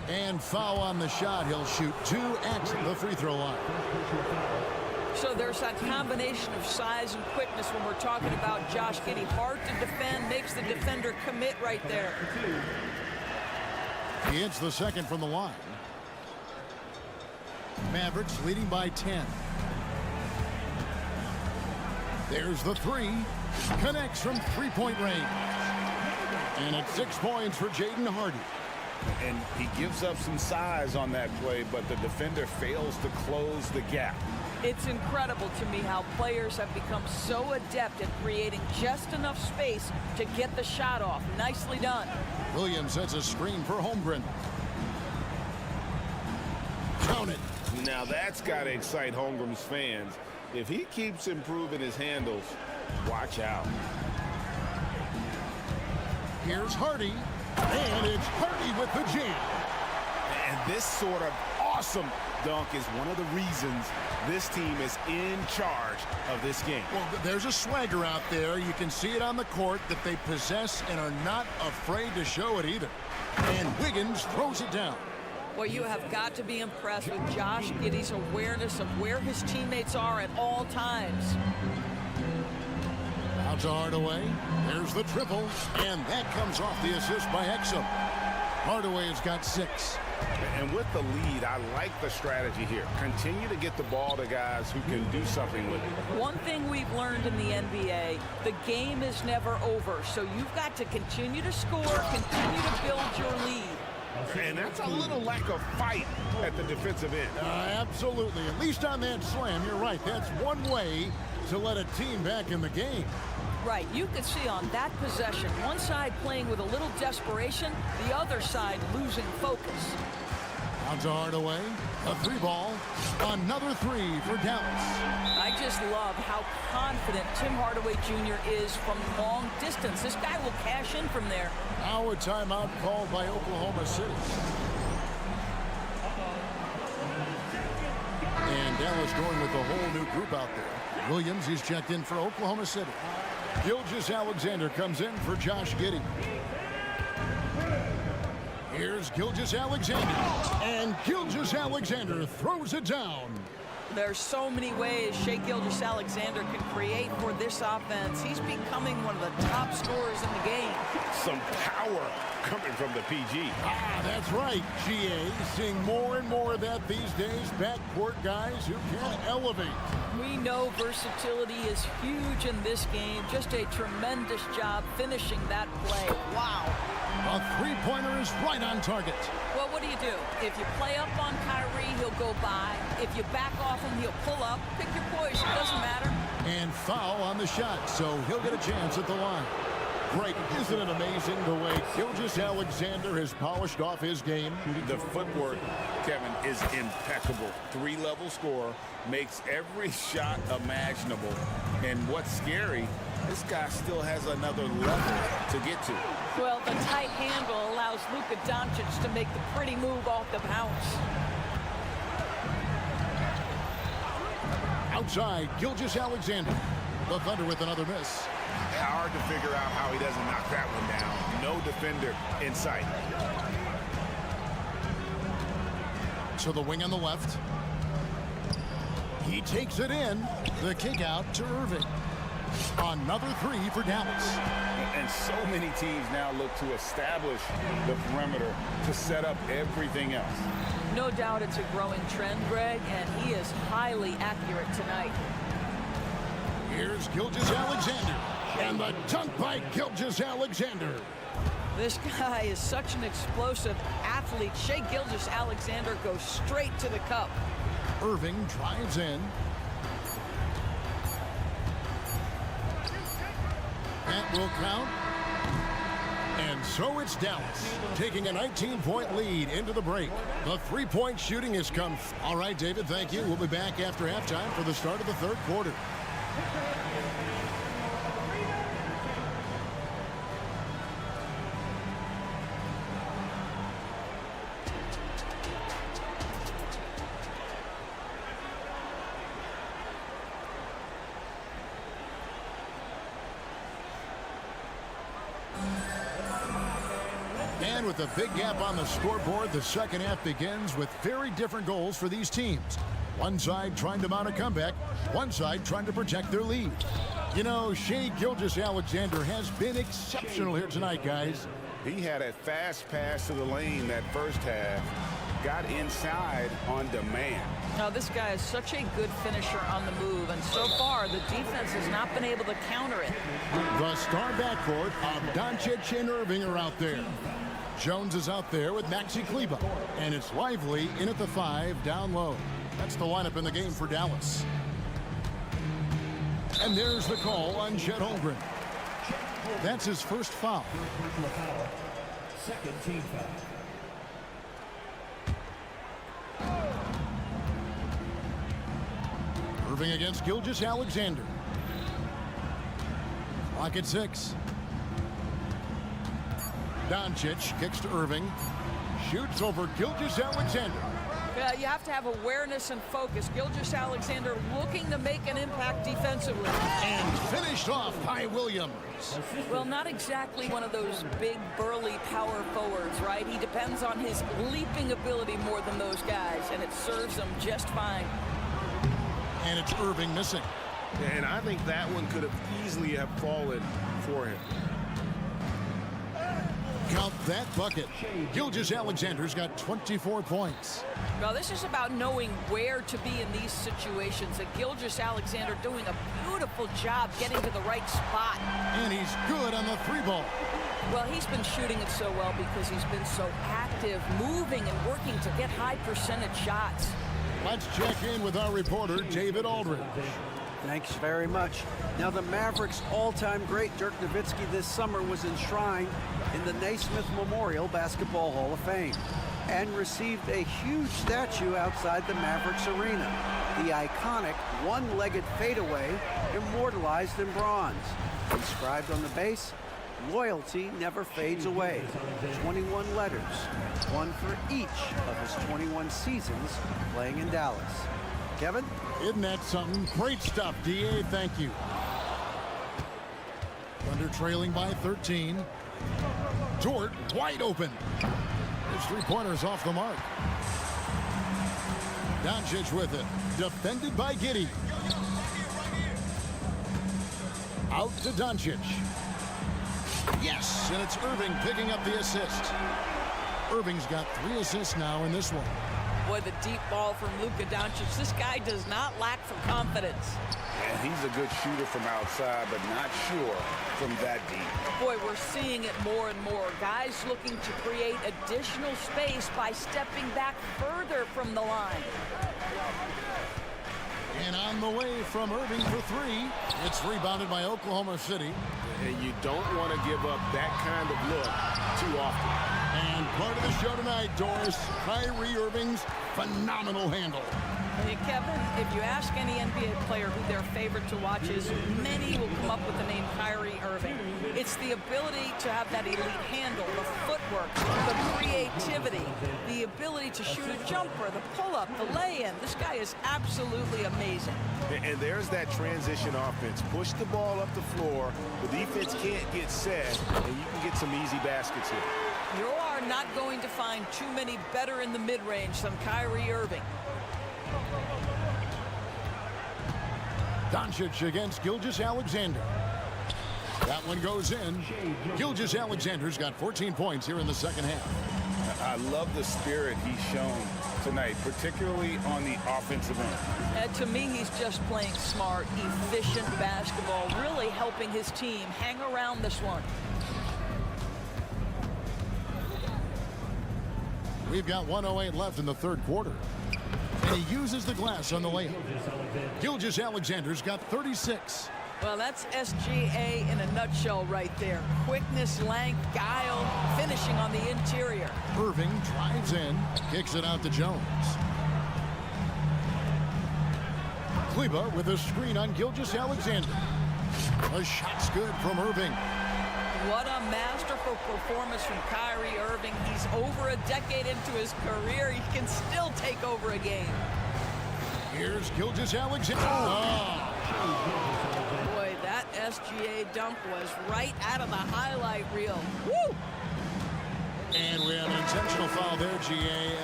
And foul on the shot. He'll shoot 2 at the free throw line. So there's that combination of size and quickness when we're talking about Josh Giddey. Hard to defend, makes the defender commit right there. He hits the second from the line. Mavericks leading by 10. There's the 3. Connects from three-point range. And it's 6 points for Jaden Hardy. And he gives up some size on that play, but the defender fails to close the gap. It's incredible to me how players have become so adept at creating just enough space to get the shot off. Nicely done. Williams sets a screen for Holmgren. Count it. Now that's got to excite Holmgren's fans. If he keeps improving his handles, watch out. Here's Hardy, and it's Hardy with the jam. And this sort of awesome dunk is one of the reasons this team is in charge of this game. Well, there's a swagger out there. You can see it on the court that they possess and are not afraid to show it either. And Wiggins throws it down. Well, you have got to be impressed with Josh Giddey's awareness of where his teammates are at all times. Out to Hardaway. There's the triple, and that comes off the assist by Exum. Hardaway has got 6. And with the lead, I like the strategy here. Continue to get the ball to guys who can do something with it. One thing we've learned in the NBA, the game is never over. So you've got to continue to score, continue to build your lead. And that's a little lack of fight at the defensive end. Absolutely. At least on that slam, you're right. That's one way to let a team back in the game. Right, you could see on that possession, one side playing with a little desperation, the other side losing focus. Out to Hardaway, a 3-ball, another 3 for Dallas. I just love how confident Tim Hardaway Jr. is from long distance. This guy will cash in from there. Now a timeout called by Oklahoma City. And Dallas going with a whole new group out there. Williams, he's checked in for Oklahoma City. Gilgeous-Alexander comes in for Josh Giddey. Here's Gilgeous-Alexander. And Gilgeous-Alexander throws it down. There's so many ways Shai Gilgeous-Alexander can create for this offense. He's becoming one of the top scorers in the game. Some power coming from the PG. That's right, GA. Seeing more and more of that these days. Backcourt guys who can elevate. We know versatility is huge in this game. Just a tremendous job finishing that play. Wow. A 3-pointer is right on target. Well, what do? If you play up on Kyrie, he'll go by. If you back off him, he'll pull up. Pick your poison. Doesn't matter. And foul on the shot, so he'll get a chance at the line. Great. Isn't it amazing the way Gilgeous-Alexander has polished off his game? The footwork, Kevin, is impeccable. 3-level scorer, makes every shot imaginable. And what's scary, this guy still has another level to get to. Well, the tight handle allows Luka Doncic to make the pretty move off the bounce. Outside, Gilgeous-Alexander. The Thunder with another miss. Hard to figure out how he doesn't knock that one down. No defender in sight. To the wing on the left. He takes it in. The kick out to Irving. Another 3 for Dallas. And so many teams now look to establish the perimeter to set up everything else. No doubt it's a growing trend, Greg, and he is highly accurate tonight. Here's Gilgeous-Alexander. And the dunk by Gilgeous-Alexander. This guy is such an explosive athlete. Shai Gilgeous-Alexander goes straight to the cup. Irving drives in. That will count. And so it's Dallas taking a 19-point lead into the break. The 3-point shooting has come. All right, David, thank you. We'll be back after halftime for the start of the third quarter. And with a big gap on the scoreboard, the second half begins with very different goals for these teams. One side trying to mount a comeback, one side trying to protect their lead. You know, Shai Gilgeous-Alexander has been exceptional here tonight, guys. He had a fast pass to the lane that first half. Got inside on demand. Now, this guy is such a good finisher on the move, and so far, the defense has not been able to counter it. The star backcourt of Doncic and Irving are out there. Jones is out there with Maxi Kleber, and it's Lively in at the 5 down low. That's the lineup in the game for Dallas. And there's the call on Chet Holmgren. That's his first foul. Second team foul. Irving against Gilgeous-Alexander. Clock at 6. Doncic kicks to Irving. Shoots over Gilgeous-Alexander. Yeah, you have to have awareness and focus. Gilgeous-Alexander looking to make an impact defensively. And finished off by Williams. Well, not exactly one of those big, burly power forwards, right? He depends on his leaping ability more than those guys, and it serves him just fine. And it's Irving missing. And I think that one could have easily have fallen for him. Count that bucket. Gilgeous-Alexander's got 24 points. Now, this is about knowing where to be in these situations. And Gilgeous-Alexander doing a beautiful job getting to the right spot. And he's good on the 3-ball. Well, he's been shooting it so well because he's been so active, moving and working to get high percentage shots. Let's check in with our reporter, David Aldridge. Thanks very much. Now, the Mavericks' all-time great Dirk Nowitzki this summer was enshrined in the Naismith Memorial Basketball Hall of Fame and received a huge statue outside the Mavericks arena. The iconic one-legged fadeaway immortalized in bronze. Inscribed on the base, loyalty never fades away. 21 letters, one for each of his 21 seasons playing in Dallas. Kevin? Isn't that something? Great stuff, D.A. Thank you. Thunder trailing by 13. Dort wide open. His 3-pointer's off the mark. Doncic with it. Defended by Giddey. Out to Doncic. Yes, and it's Irving picking up the assist. Irving's got 3 assists now in this one. Boy, the deep ball from Luka Doncic. This guy does not lack for confidence. And he's a good shooter from outside, but not sure from that deep. Boy, we're seeing it more and more. Guys looking to create additional space by stepping back further from the line. And on the way from Irving for 3. It's rebounded by Oklahoma City. And you don't want to give up that kind of look too often. And part of the show tonight, Doris, Kyrie Irving's phenomenal handle. Hey, Kevin, if you ask any NBA player who their favorite to watch is, many will come up with the name Kyrie Irving. It's the ability to have that elite handle, the footwork, the creativity, the ability to shoot a jumper, the pull-up, the lay-in. This guy is absolutely amazing. And there's that transition offense. Push the ball up the floor. The defense can't get set, and you can get some easy baskets here. You are not going to find too many better in the mid-range than Kyrie Irving. Doncic against Gilgeous-Alexander. That one goes in. Gilgeous-Alexander's got 14 points here in the second half. I love the spirit he's shown tonight, particularly on the offensive end. And to me, he's just playing smart, efficient basketball, really helping his team hang around this one. We've got 1:08 left in the third quarter. And he uses the glass on the layup. Gilgeous-Alexander's got 36. Well, that's SGA in a nutshell right there. Quickness, length, guile, finishing on the interior. Irving drives in, kicks it out to Jones. Kleba with a screen on Gilgeous-Alexander. A shot's good from Irving. What a masterful performance from Kyrie Irving. He's over a decade into his career. He can still take over a game. Here's Gilgeous-Alexander. Oh. Boy, that SGA dunk was right out of the highlight reel. Woo! And we have an intentional foul there, GA.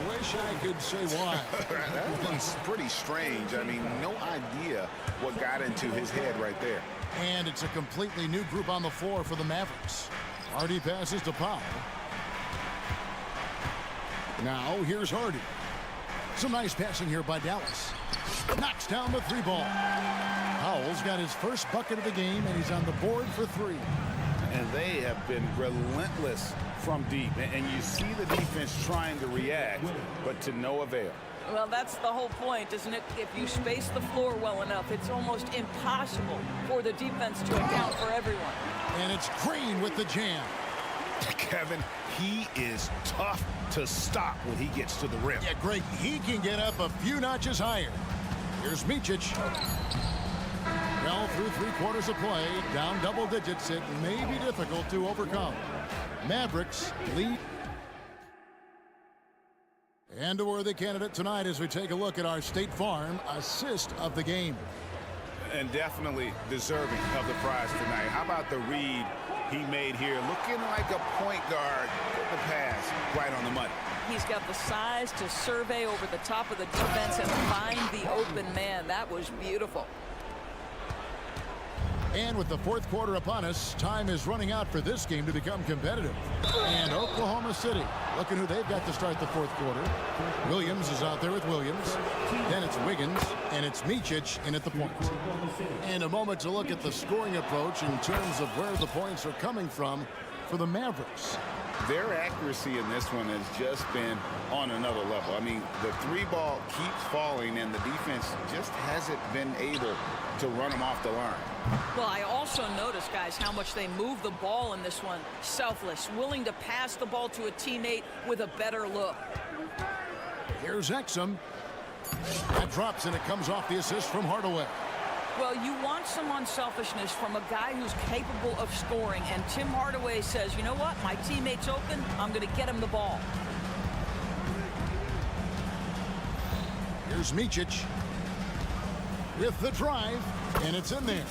Wish I could say why. That one's pretty strange. I mean, no idea what got into his head right there. And it's a completely new group on the floor for the Mavericks. Hardy passes to Powell. Now here's Hardy. Some nice passing here by Dallas. Knocks down the 3-ball. Powell's got his first bucket of the game, and he's on the board for 3. And they have been relentless from deep. And you see the defense trying to react, but to no avail. Well, that's the whole point, isn't it? If you space the floor well enough, it's almost impossible for the defense to account for everyone. And it's Green with the jam. Kevin, he is tough to stop when he gets to the rim. Yeah, Greg, he can get up a few notches higher. Here's Micic. Well, through 3/4 of play, down double digits, it may be difficult to overcome. Mavericks lead. And a worthy candidate tonight as we take a look at our State Farm assist of the game. And definitely deserving of the prize tonight. How about the read he made here? Looking like a point guard. Put the pass right on the money. He's got the size to survey over the top of the defense and find the open man. That was beautiful. And with the 4th quarter upon us, time is running out for this game to become competitive. And Oklahoma City, looking who they've got to start the 4th quarter. Williams is out there with Williams. Then it's Wiggins, and it's Micic in at the point. And a moment to look at the scoring approach in terms of where the points are coming from for the Mavericks. Their accuracy in this one has just been on another level. I mean, the 3-ball keeps falling, and the defense just hasn't been able to run them off the line. Well, I also noticed, guys, how much they move the ball in this one. Selfless, willing to pass the ball to a teammate with a better look. Here's Exum. That drops, and it comes off the assist from Hardaway. Well, you want some unselfishness from a guy who's capable of scoring, and Tim Hardaway says, you know what, my teammate's open, I'm going to get him the ball. Here's Micic with the drive, and it's in there.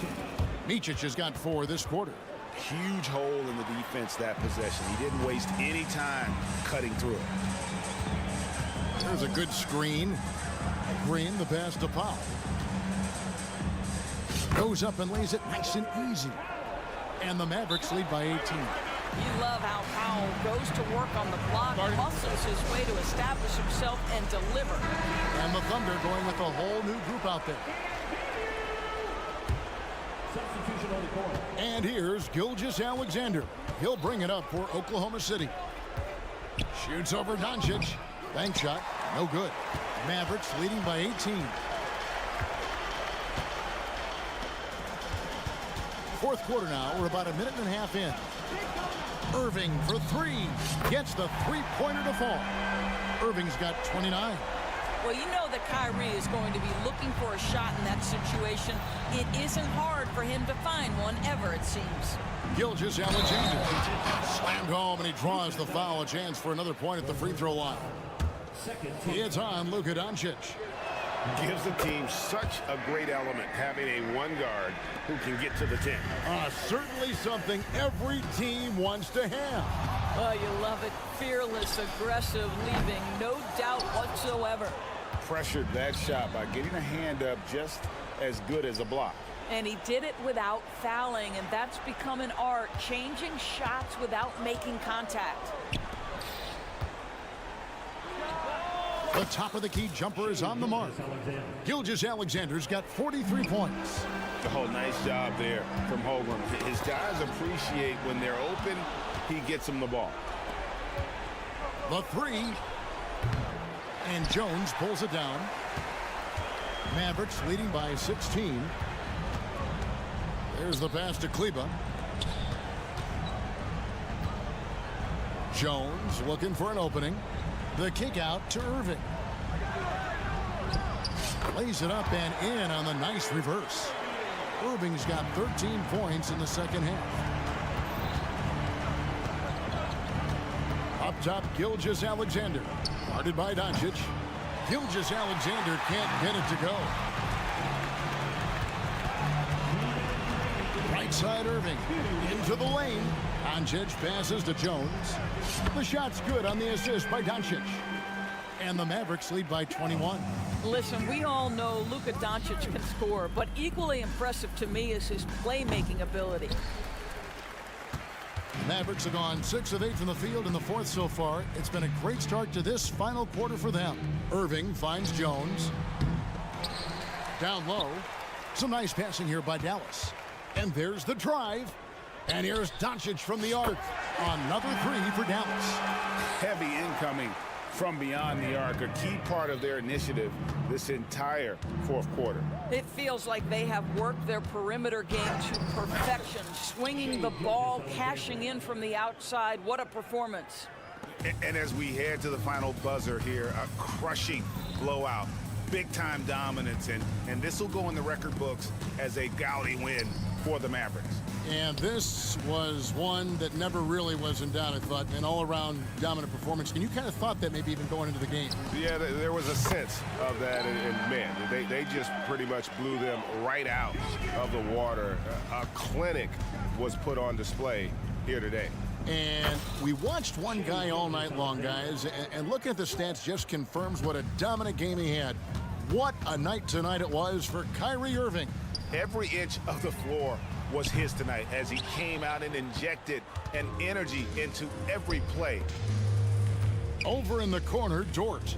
Micic has got 4 this quarter. Huge hole in the defense that possession. He didn't waste any time cutting through it. There's a good screen. Green, the pass to Powell. Goes up and lays it nice and easy. And the Mavericks lead by 18. You love how Powell goes to work on the block, muscles his way to establish himself and deliver. And the Thunder going with a whole new group out there. Substitution on the court. And here's Gilgeous-Alexander. He'll bring it up for Oklahoma City. Shoots over Doncic. Bank shot, no good. Mavericks leading by 18. 4th quarter now. We're about a minute and a half in. Irving for 3. Gets the 3-pointer to fall. Irving's got 29. Well, you know that Kyrie is going to be looking for a shot in that situation. It isn't hard for him to find one ever, it seems. Gilgeous-Alexander slammed home, and he draws the foul. A chance for another point at the free throw line. It's on Luka Doncic. Gives the team such a great element having a 1 guard who can get to the 10. Certainly something every team wants to have. Oh, you love it. Fearless, aggressive, leaving no doubt whatsoever. Pressured that shot by getting a hand up just as good as a block. And he did it without fouling, and that's become an art, changing shots without making contact. The top of the key jumper is on the mark. Gilgeous-Alexander's got 43 points. Oh, nice job there from Holmgren. His guys appreciate when they're open, he gets them the ball. The 3. And Jones pulls it down. Mavericks leading by 16. There's the pass to Kleba. Jones looking for an opening. The kick out to Irving. Lays it up and in on the nice reverse. Irving's got 13 points in the second half. Up top, Gilgeous-Alexander. Guarded by Doncic. Gilgeous-Alexander can't get it to go. Right side Irving. Into the lane. Doncic passes to Jones. The shot's good on the assist by Doncic. And the Mavericks lead by 21. Listen, we all know Luka Doncic can score, but equally impressive to me is his playmaking ability. Mavericks have gone 6 of 8 from the field in the 4th so far. It's been a great start to this final quarter for them. Irving finds Jones. Down low. Some nice passing here by Dallas. And there's the drive. And here's Doncic from the arc. Another 3 for Dallas. Heavy incoming from beyond the arc, a key part of their initiative this entire 4th quarter. It feels like they have worked their perimeter game to perfection, swinging the ball, cashing in from the outside. What a performance. And as we head to the final buzzer here, a crushing blowout big-time dominance, and this will go in the record books as a gaudy win for the Mavericks. And this was one that never really was in doubt, I thought, an all-around dominant performance. And you kind of thought that maybe even going into the game. Yeah, there was a sense of that, and man, they just pretty much blew them right out of the water. A clinic was put on display here today. And we watched one guy all night long, guys, and looking at the stats just confirms what a dominant game he had. What a night tonight it was for Kyrie Irving. Every inch of the floor was his tonight as he came out and injected an energy into every play. Over in the corner, Dort.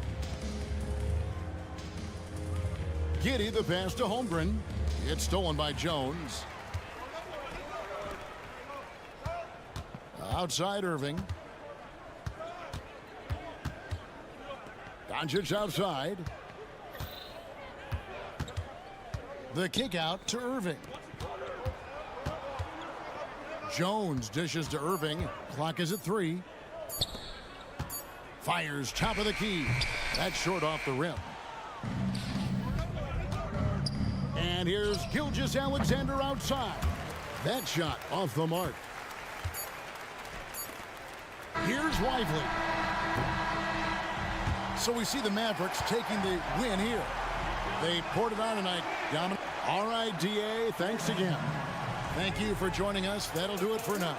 Giddey the pass to Holmgren. It's stolen by Jones. Outside Irving. Doncic outside. The kick out to Irving. Jones dishes to Irving. Clock is at 3. Fires top of the key. That's short off the rim. And here's Gilgeous-Alexander outside. That shot off the mark. Here's Lively. So we see the Mavericks taking the win here. They poured it on tonight. All right, DA, thanks again. Thank you for joining us. That'll do it for now.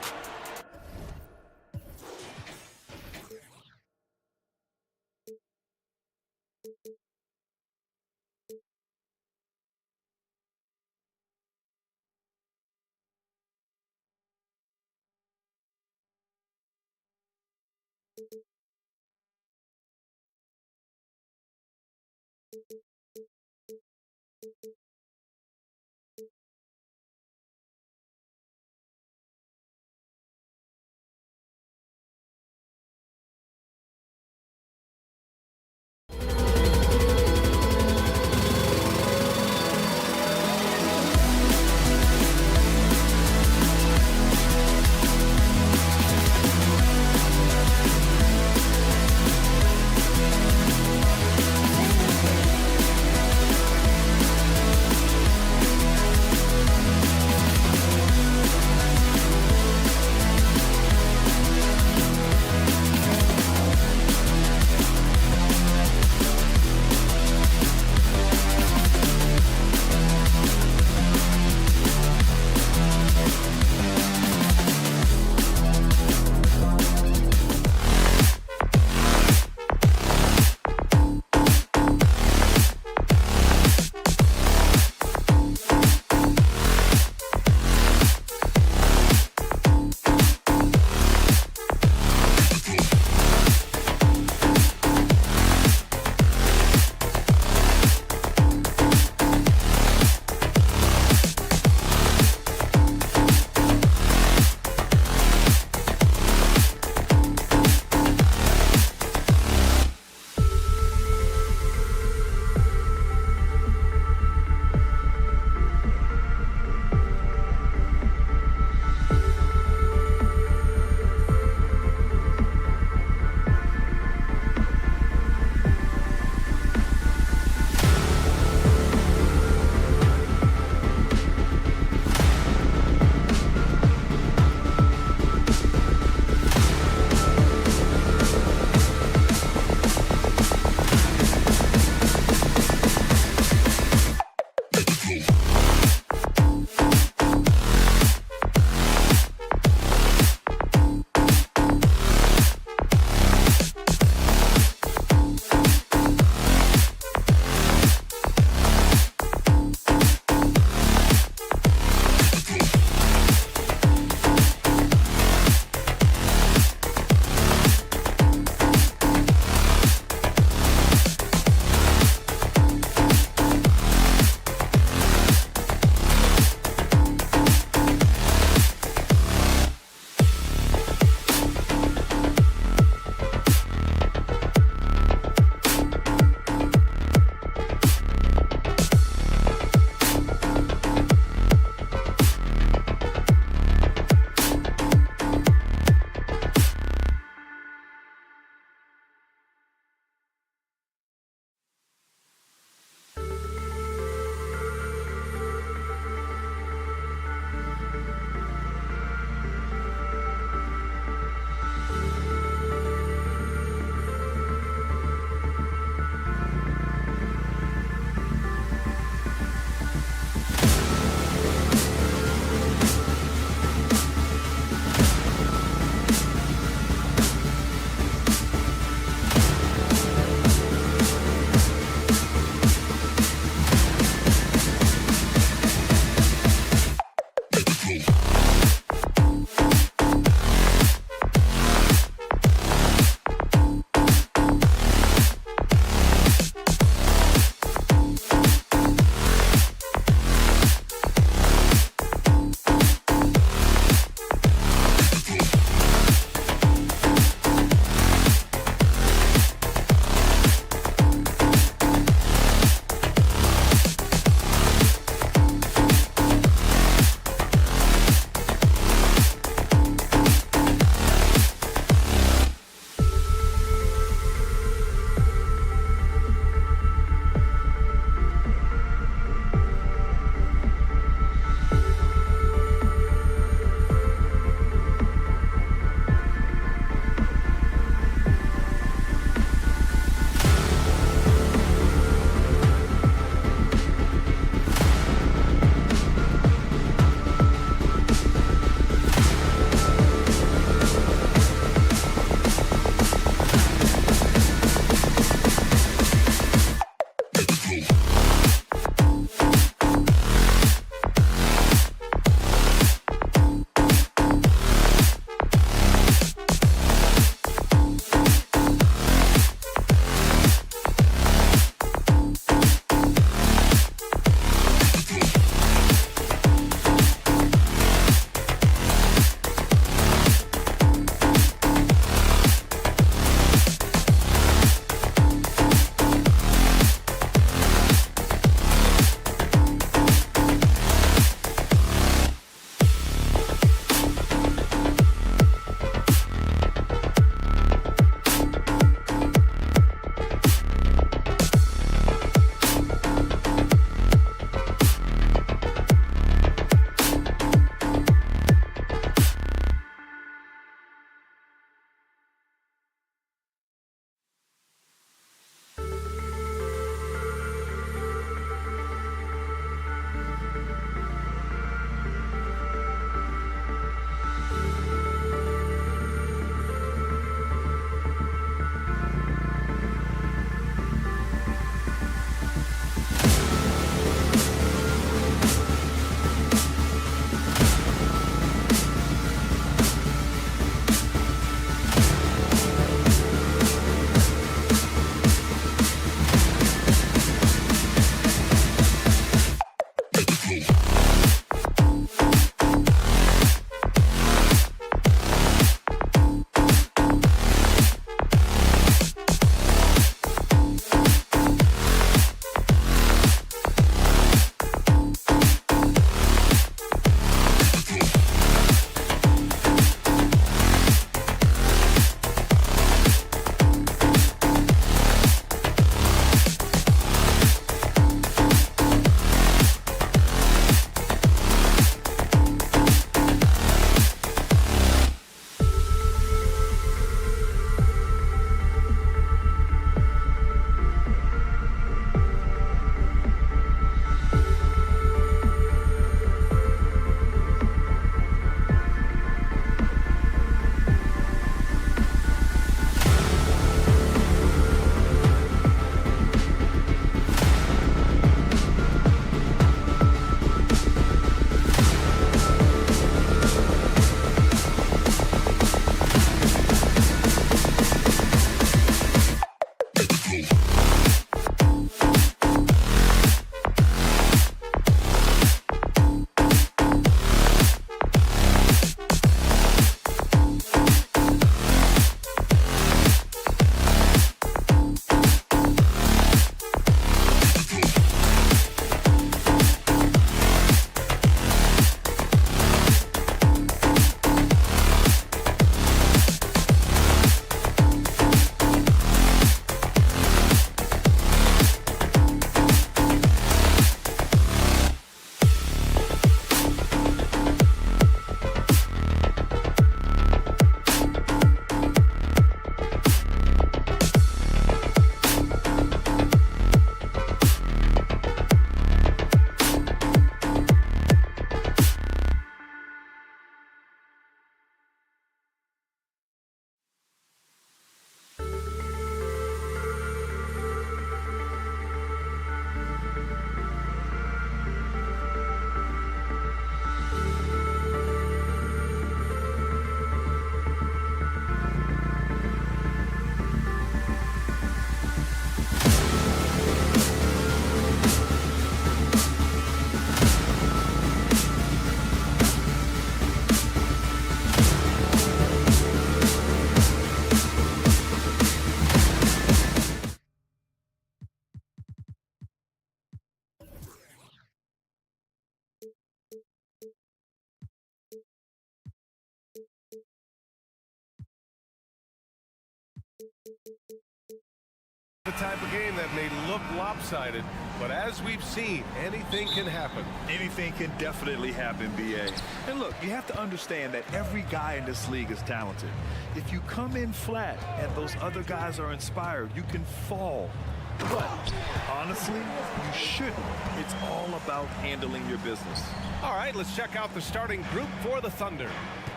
The type of game that may look lopsided, but as we've seen, anything can happen. Anything can definitely happen, BA. And look, you have to understand that every guy in this league is talented. If you come in flat and those other guys are inspired, you can fall. But honestly, you shouldn't. It's all about handling your business. All right, let's check out the starting group for the Thunder.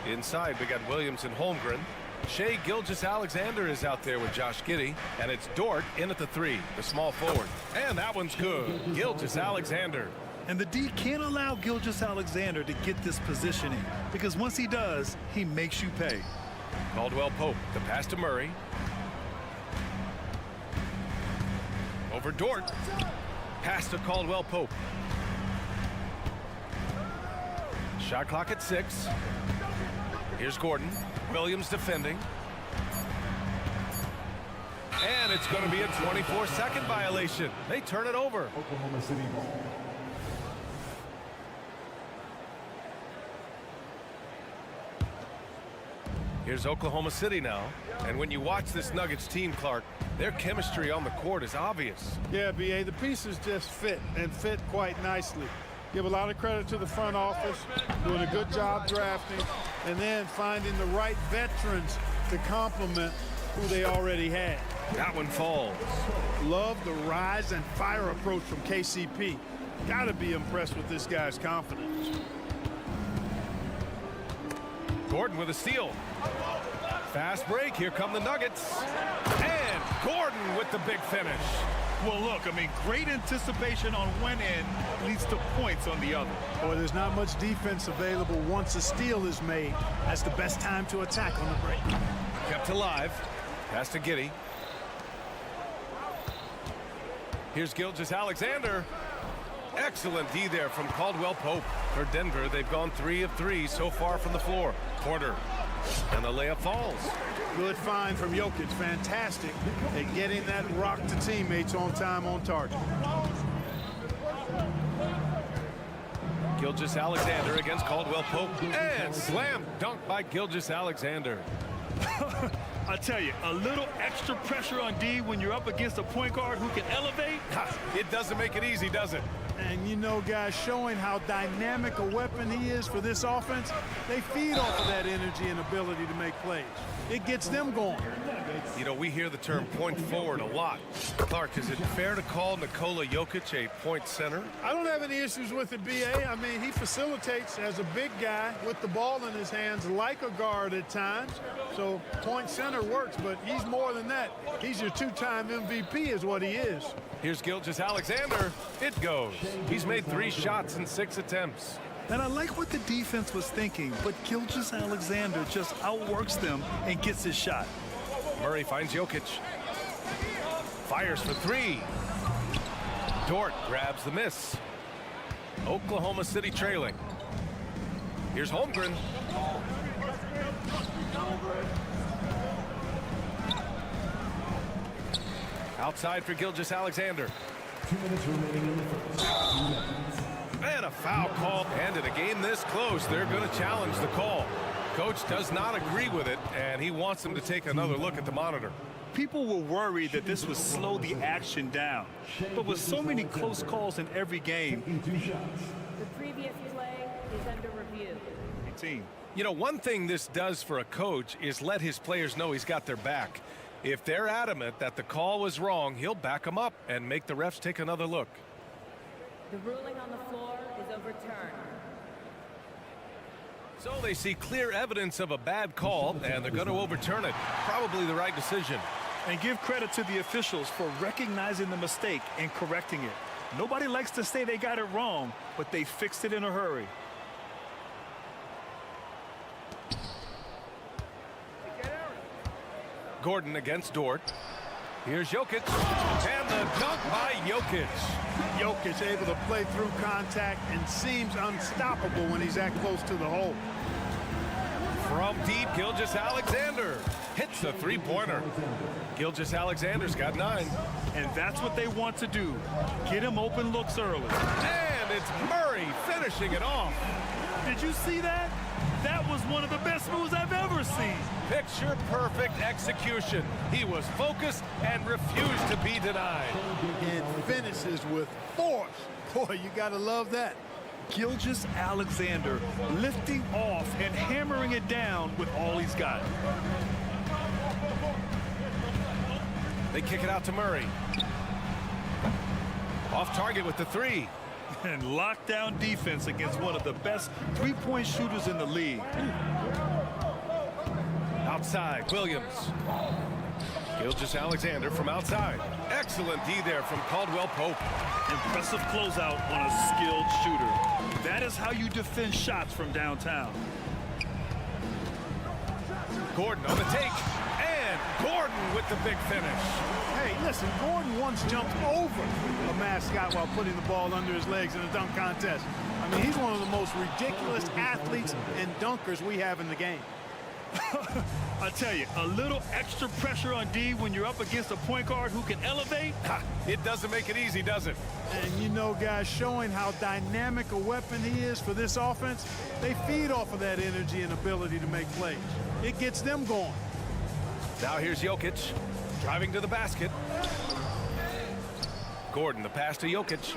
Inside, we got Williams and Holmgren. Shai Gilgeous-Alexander is out there with Josh Giddey, and it's Dort in at the 3, the small forward. And that one's good. Gilgeous-Alexander. And the D can't allow Gilgeous-Alexander to get this positioning, because once he does, he makes you pay. Caldwell Pope, the pass to Murray. Over Dort. Pass to Caldwell Pope. Shot clock at 6. Here's Gordon. Williams defending. And it's going to be a 24-second violation. They turn it over. Oklahoma City ball. Here's Oklahoma City now. And when you watch this Nuggets team, Clark, their chemistry on the court is obvious. Yeah, BA, the pieces just fit and fit quite nicely. Give a lot of credit to the front office, doing a good job drafting, and then finding the right veterans to complement who they already had. That one falls. Love the rise and fire approach from KCP. Got to be impressed with this guy's confidence. Gordon with a steal. Fast break. Here come the Nuggets. And Gordon with the big finish. Well, look, I mean, great anticipation on one end leads to points on the other. Boy, there's not much defense available once a steal is made. That's the best time to attack on the break. Kept alive. Pass to Giddey. Here's Gilgeous-Alexander. Excellent D there from Caldwell Pope. For Denver, they've gone 3 of 3 so far from the floor. Porter. And the layup falls. Good find from Jokic. Fantastic at getting that rock to teammates on time, on target. Gilgeous-Alexander against Caldwell Pope. And slam dunk by Gilgeous-Alexander. I tell you, a little extra pressure on D when you're up against a point guard who can elevate. It doesn't make it easy, does it? And you know, guys, showing how dynamic a weapon he is for this offense, they feed off of that energy and ability to make plays. It gets them going. You know, we hear the term point forward a lot. Clark, is it fair to call Nikola Jokic a point center? I don't have any issues with it, BA. I mean, he facilitates as a big guy with the ball in his hands like a guard at times. So point center works, but he's more than that. He's your 2-time MVP is what he is. Here's Gilgeous-Alexander. It goes. He's made 3 shots in 6 attempts. And I like what the defense was thinking, but Gilgeous-Alexander just outworks them and gets his shot. Murray finds Jokic. Fires for 3. Dort grabs the miss. Oklahoma City trailing. Here's Holmgren. Outside for Gilgeous-Alexander. 2 minutes remaining in the first. And a foul call. And in a game this close, they're going to challenge the call. Coach does not agree with it, and he wants them to take another look at the monitor. People were worried that this would slow the action down. But with so many close calls in every game, 2 shots. The previous play is under review. team. You know, one thing this does for a coach is let his players know he's got their back. If they're adamant that the call was wrong, he'll back them up and make the refs take another look. The ruling on the floor is overturned. So they see clear evidence of a bad call, and they're going to overturn it. Probably the right decision. And give credit to the officials for recognizing the mistake and correcting it. Nobody likes to say they got it wrong, but they fixed it in a hurry. Gordon against Dort. Here's Jokic, and the dunk by Jokic. Jokic able to play through contact and seems unstoppable when he's that close to the hole. From deep, Gilgeous-Alexander hits the three-pointer. Gilgeous-Alexander's got 9. And that's what they want to do. Get him open looks early. And it's Murray finishing it off. did you see that? That was one of the best moves I've ever seen. Picture perfect execution. He was focused and refused to be denied. And finishes with force. Boy, you gotta love that. Gilgeous-Alexander lifting off and hammering it down with all he's got. They kick it out to Murray. Off target with the three. And lockdown defense against one of the best three-point shooters in the league. Outside, Williams. Gilgeous-Alexander from outside. Excellent D there from Caldwell Pope. Impressive closeout on a skilled shooter. That is how you defend shots from downtown. Gordon on the take. And Gordon with the big finish. Hey, listen, Gordon once jumped over a mascot while putting the ball under his legs in a dunk contest. I mean, he's one of the most ridiculous athletes and dunkers we have in the game. I tell you, a little extra pressure on D when you're up against a point guard who can elevate. It doesn't make it easy, does it? And you know, guys, showing how dynamic a weapon he is for this offense, they feed off of that energy and ability to make plays. It gets them going. Now here's Jokic, driving to the basket. Gordon, the pass to Jokic.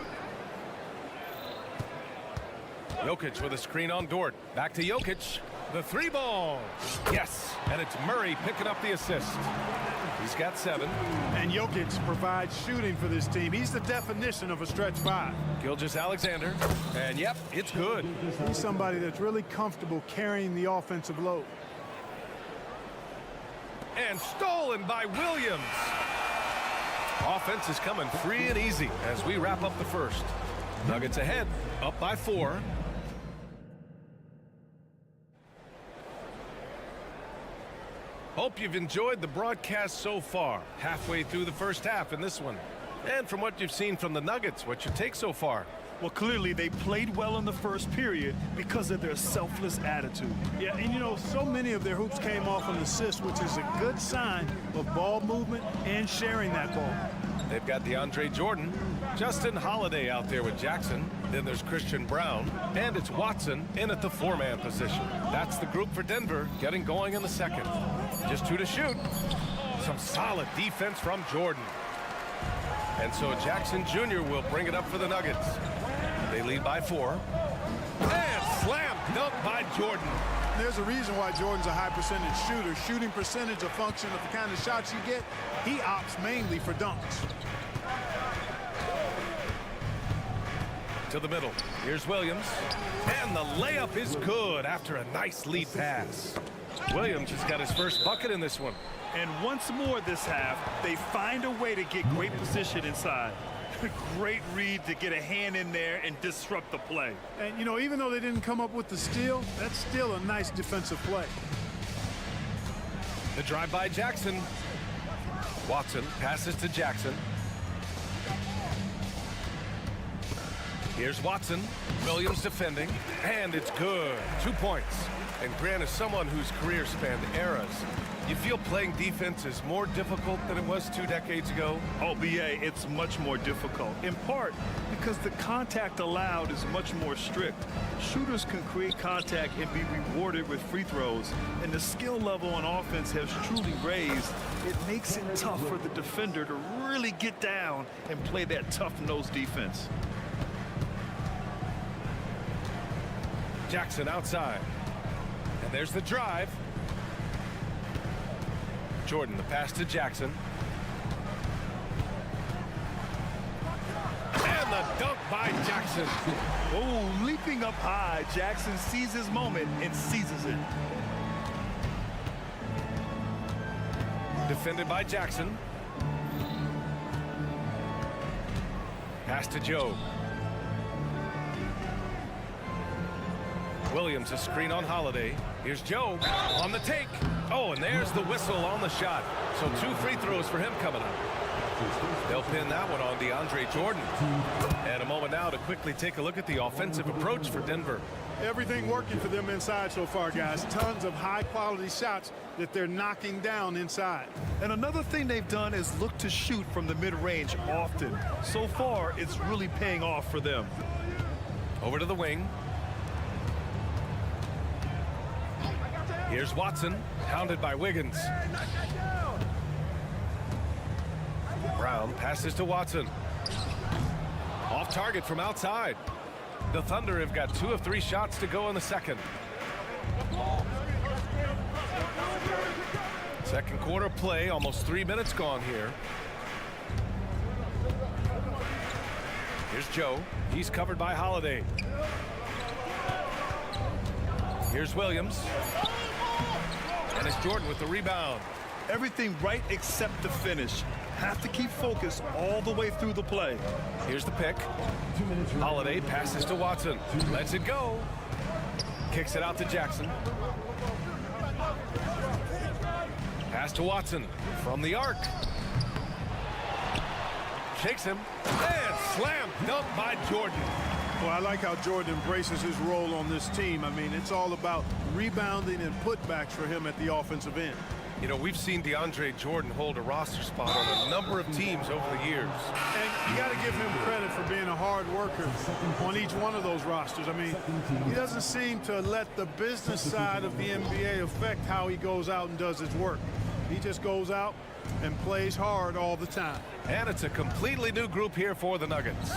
Jokic with a screen on Dort. Back to Jokic. The three ball. Yes, and it's Murray picking up the assist. He's got 7. And Jokic provides shooting for this team. He's the definition of a stretch 5. Gilgeous-Alexander. And yep, it's good. He's somebody that's really comfortable carrying the offensive load. And stolen by Williams. Offense is coming free and easy as we wrap up the first. Nuggets ahead, up by 4. Hope you've enjoyed the broadcast so far. Halfway through the first half in this one. And from what you've seen from the Nuggets, what's your take so far? Well, clearly they played well in the first period because of their selfless attitude. Yeah, and you know, so many of their hoops came off an assist, which is a good sign of ball movement and sharing that ball. They've got DeAndre Jordan, Justin Holiday out there with Jackson. Then there's Christian Brown, and it's Watson in at the 4-man position. That's the group for Denver getting going in the second. Just 2 to shoot. Some solid defense from Jordan. And so Jackson Jr. will bring it up for the Nuggets. They lead by 4. And slam dunk by Jordan. There's a reason why Jordan's a high percentage shooter. Shooting percentage a function of the kind of shots you get. He opts mainly for dunks. To the middle. Here's Williams. And the layup is good after a nice lead pass. Williams has got his first bucket in this one. And once more this half, they find a way to get great position inside. Great read to get a hand in there and disrupt the play. And, you know, even though they didn't come up with the steal, that's still a nice defensive play. The drive by Jackson. Watson passes to Jackson. Here's Watson. Williams defending. And it's good. 2 points. And Grant is someone whose career spanned eras. You feel playing defense is more difficult than it was 2 decades ago? Oh, BA, it's much more difficult. In part because the contact allowed is much more strict. Shooters can create contact and be rewarded with free throws. And the skill level on offense has truly raised. It makes it tough for the defender to really get down and play that tough-nosed defense. Jackson outside. And there's the drive. Jordan, the pass to Jackson. And the dunk by Jackson. Oh, leaping up high, Jackson sees his moment and seizes it. Defended by Jackson. Pass to Joe. Williams, a screen on Holiday. Here's Joe on the take. Oh, and there's the whistle on the shot. So 2 free throws for him coming up. They'll pin that one on DeAndre Jordan. And a moment now to quickly take a look at the offensive approach for Denver. Everything working for them inside so far, guys. Tons of high-quality shots that they're knocking down inside. And another thing they've done is look to shoot from the mid-range often. So far, it's really paying off for them. Over to the wing. Here's Watson, hounded by Wiggins. Brown passes to Watson. Off target from outside. The Thunder have got 2 of 3 shots to go in the second. Second quarter play, almost 3 minutes gone here. Here's Joe. He's covered by Holiday. Here's Williams. And it's Jordan with the rebound. Everything right except the finish. Have to keep focused all the way through the play. Here's the pick. Holiday passes to Watson. Lets it go. Kicks it out to Jackson. Pass to Watson from the arc. Shakes him. And slam dunk by Jordan. Well, I like how Jordan embraces his role on this team. I mean, it's all about rebounding and putbacks for him at the offensive end. You know, we've seen DeAndre Jordan hold a roster spot on a number of teams over the years. And you got to give him credit for being a hard worker on each one of those rosters. I mean, he doesn't seem to let the business side of the NBA affect how he goes out and does his work. He just goes out and plays hard all the time. And it's a completely new group here for the Nuggets.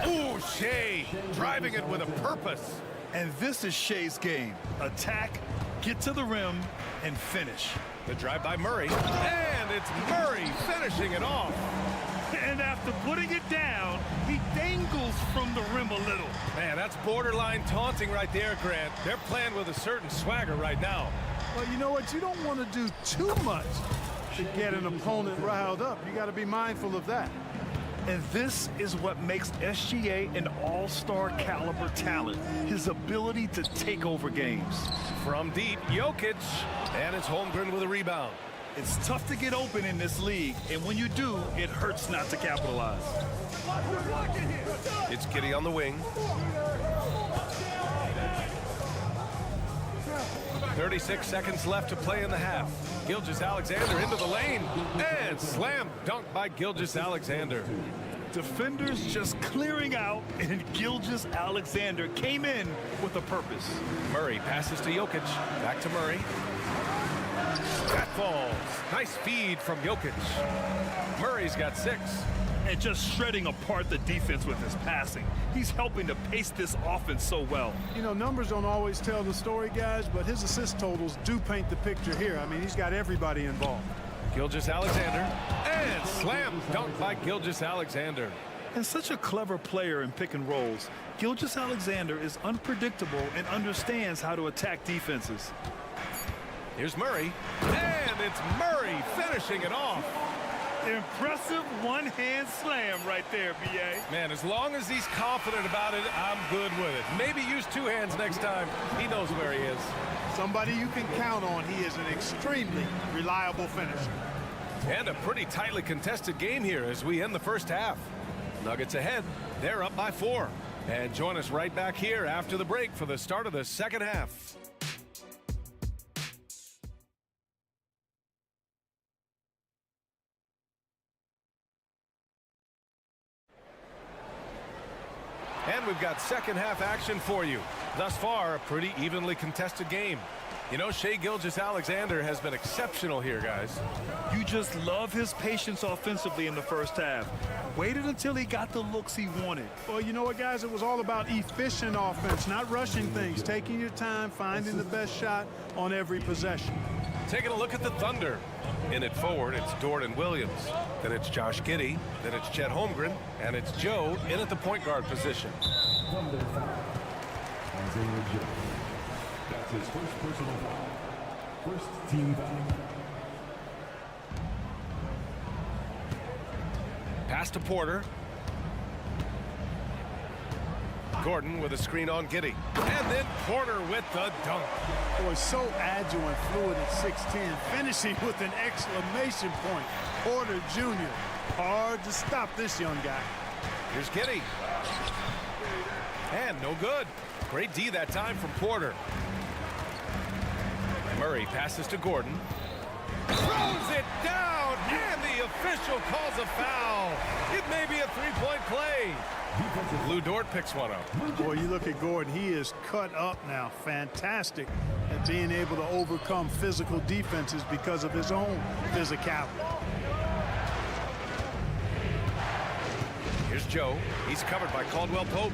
Ooh, Shea driving it with a purpose. And this is Shea's game. Attack, get to the rim, and finish. The drive by Murray. And it's Murray finishing it off. And after putting it down, he dangles from the rim a little. Man, that's borderline taunting right there, Grant. They're playing with a certain swagger right now. Well, you know what? You don't want to do too much to get an opponent riled up. You got to be mindful of that. And this is what makes SGA an all-star caliber talent, his ability to take over games. From deep, Jokic, and it's Holmgren with a rebound. It's tough to get open in this league, and when you do, it hurts not to capitalize. It's Giddey on the wing. 36 seconds left to play in the half. Gilgeous-Alexander into the lane, and slam dunk by Gilgeous-Alexander. Defenders just clearing out, and Gilgeous-Alexander came in with a purpose. Murray passes to Jokic. Back to Murray. That falls. Nice feed from Jokic. Murray's got 6. And just shredding apart the defense with his passing. He's helping to pace this offense so well. You know, numbers don't always tell the story, guys, but his assist totals do paint the picture here. I mean, he's got everybody involved. Gilgeous-Alexander, and slam dunk by Gilgeous-Alexander. And such a clever player in pick and rolls, Gilgeous-Alexander is unpredictable and understands how to attack defenses. Here's Murray, and it's Murray finishing it off. Impressive one-hand slam right there, B.A. Man, as long as he's confident about it, I'm good with it. Maybe use 2 hands next time. He knows where he is. Somebody you can count on. He is an extremely reliable finisher. And a pretty tightly contested game here as we end the first half. Nuggets ahead. They're up by 4. And join us right back here after the break for the start of the second half. And we've got second half action for you. Thus far, a pretty evenly contested game. You know, Shai Gilgeous-Alexander has been exceptional here, guys. You just love his patience offensively in the first half. Waited until he got the looks he wanted. Well, you know what, guys? It was all about efficient offense, not rushing things, taking your time, finding the best shot on every possession. Taking a look at the Thunder. In it forward, it's Dort and Williams. Then it's Josh Giddey. Then it's Chet Holmgren. And it's Joe in at the point guard position. Thunder foul. Isaiah Joe. That's his first personal foul. First team foul. Pass to Porter. Gordon with a screen on Giddey. And then Porter with the dunk. Boy, so agile and fluid at 6'10", finishing with an exclamation point. Porter Jr. Hard to stop this young guy. Here's Giddey. And no good. Great D that time from Porter. Murray passes to Gordon. Throws it down, and the official calls a foul. It may be a three-point play. Lou Dort picks one up. Boy, you look at Gordon, he is cut up now. Fantastic at being able to overcome physical defenses because of his own physicality. Here's Joe. He's covered by Caldwell Pope.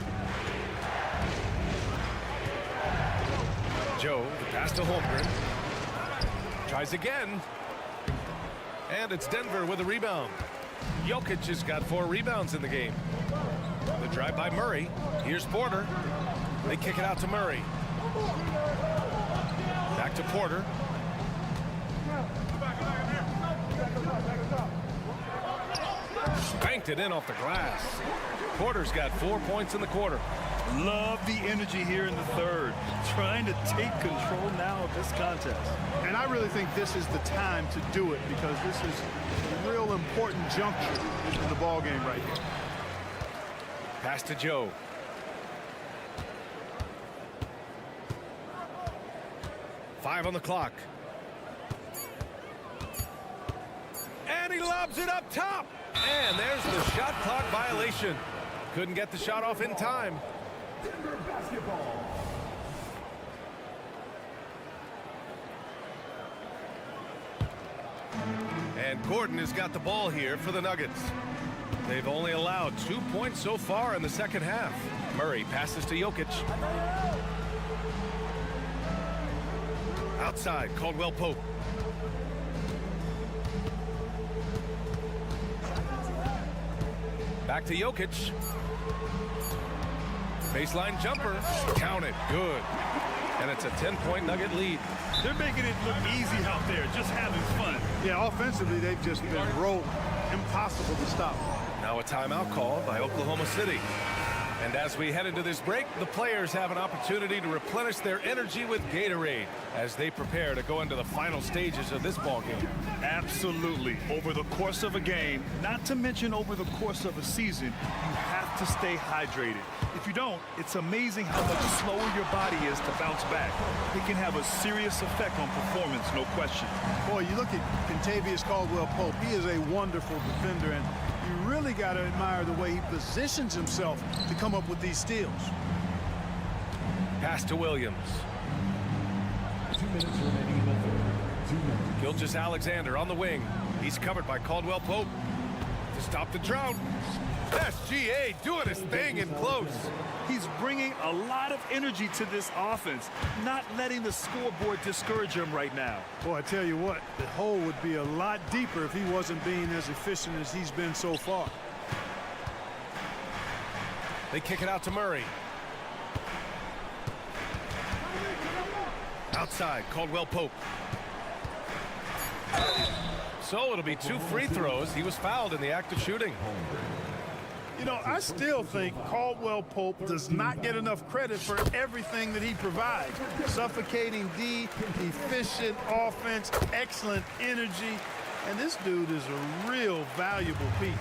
Joe, the pass to Holmgren. Tries again. And it's Denver with a rebound. Jokic has got 4 rebounds in the game. The drive by Murray. Here's Porter. They kick it out to Murray. Back to Porter. Spanked it in off the glass. Porter's got 4 points in the quarter. Love the energy here in the third. Trying to take control now of this contest. And I really think this is the time to do it because this is a real important juncture in the ball game right here. Pass to Joe. Five on the clock. And he lobs it up top. And there's the shot clock violation. Couldn't get the shot off in time. Denver basketball. And Gordon has got the ball here for the Nuggets. They've only allowed 2 points so far in the second half. Murray passes to Jokic. Outside, Caldwell Pope. Back to Jokic. Baseline jumper. Count it. Good. And it's a 10-point Nugget lead. They're making it look easy out there, just having fun. Yeah, offensively, they've just been rolling. Impossible to stop. Now a timeout called by Oklahoma City. And as we head into this break, the players have an opportunity to replenish their energy with Gatorade as they prepare to go into the final stages of this ball game. Absolutely. Over the course of a game, not to mention over the course of a season, you have to stay hydrated. If you don't, it's amazing how much slower your body is to bounce back. It can have a serious effect on performance, no question. Boy, you look at Kentavious Caldwell-Pope. He is a wonderful defender, and you really got to admire the way he positions himself to come up with these steals. Pass to Williams. 2 minutes remaining in the third. 2 minutes. Gilgeous-Alexander on the wing. He's covered by Caldwell Pope. To stop the drought. SGA doing his thing in close. He's bringing a lot of energy to this offense, not letting the scoreboard discourage him right now. Boy, I tell you what, the hole would be a lot deeper if he wasn't being as efficient as he's been so far. They kick it out to Murray. Outside, Caldwell Pope. So it'll be 2 free throws. He was fouled in the act of shooting. You know, I still think Caldwell Pope does not get enough credit for everything that he provides. Suffocating D, efficient offense, excellent energy, and this dude is a real valuable piece.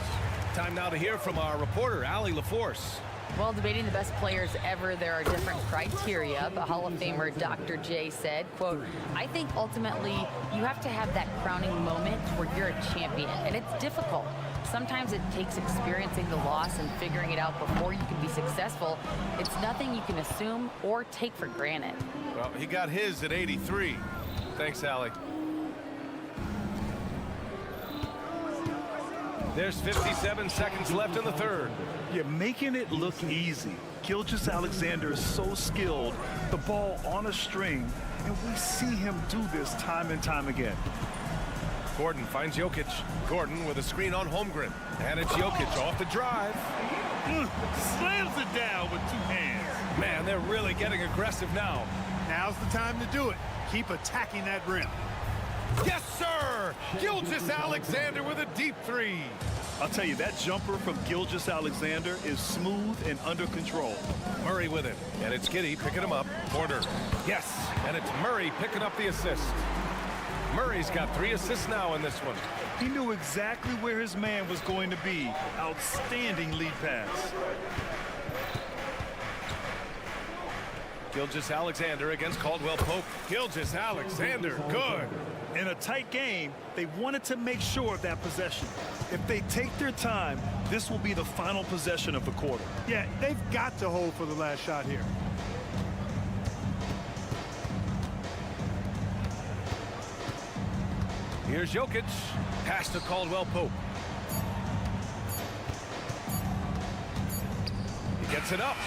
Time now to hear from our reporter, Allie LaForce. Well, debating the best players ever, there are different criteria, but Hall of Famer Dr. J said, quote, I think ultimately you have to have that crowning moment where you're a champion, and it's difficult. Sometimes it takes experiencing the loss and figuring it out before you can be successful. It's nothing you can assume or take for granted. Well, he got his at 83. Thanks, Allie. There's 57 seconds left in the third. You're making it look easy. Gilgeous-Alexander is so skilled, the ball on a string, and we see him do this time and time again. Gordon finds Jokic. Gordon with a screen on Holmgren. And it's Jokic off the drive. Slams it down with 2 hands. Man, they're really getting aggressive now. Now's the time to do it. Keep attacking that rim. Yes, sir! Gilgeous-Alexander with a deep 3. I'll tell you, that jumper from Gilgeous-Alexander is smooth and under control. Murray with it. And it's Giddey picking him up. Porter. Yes. And it's Murray picking up the assist. Murray's got 3 assists now in this one. He knew exactly where his man was going to be. Outstanding lead pass. Gilgeous-Alexander against Caldwell Pope. Gilgeous-Alexander, good. In a tight game, they wanted to make sure of that possession. If they take their time, this will be the final possession of the quarter. Yeah, they've got to hold for the last shot here. Here's Jokic. Pass to Caldwell Pope. He gets it up.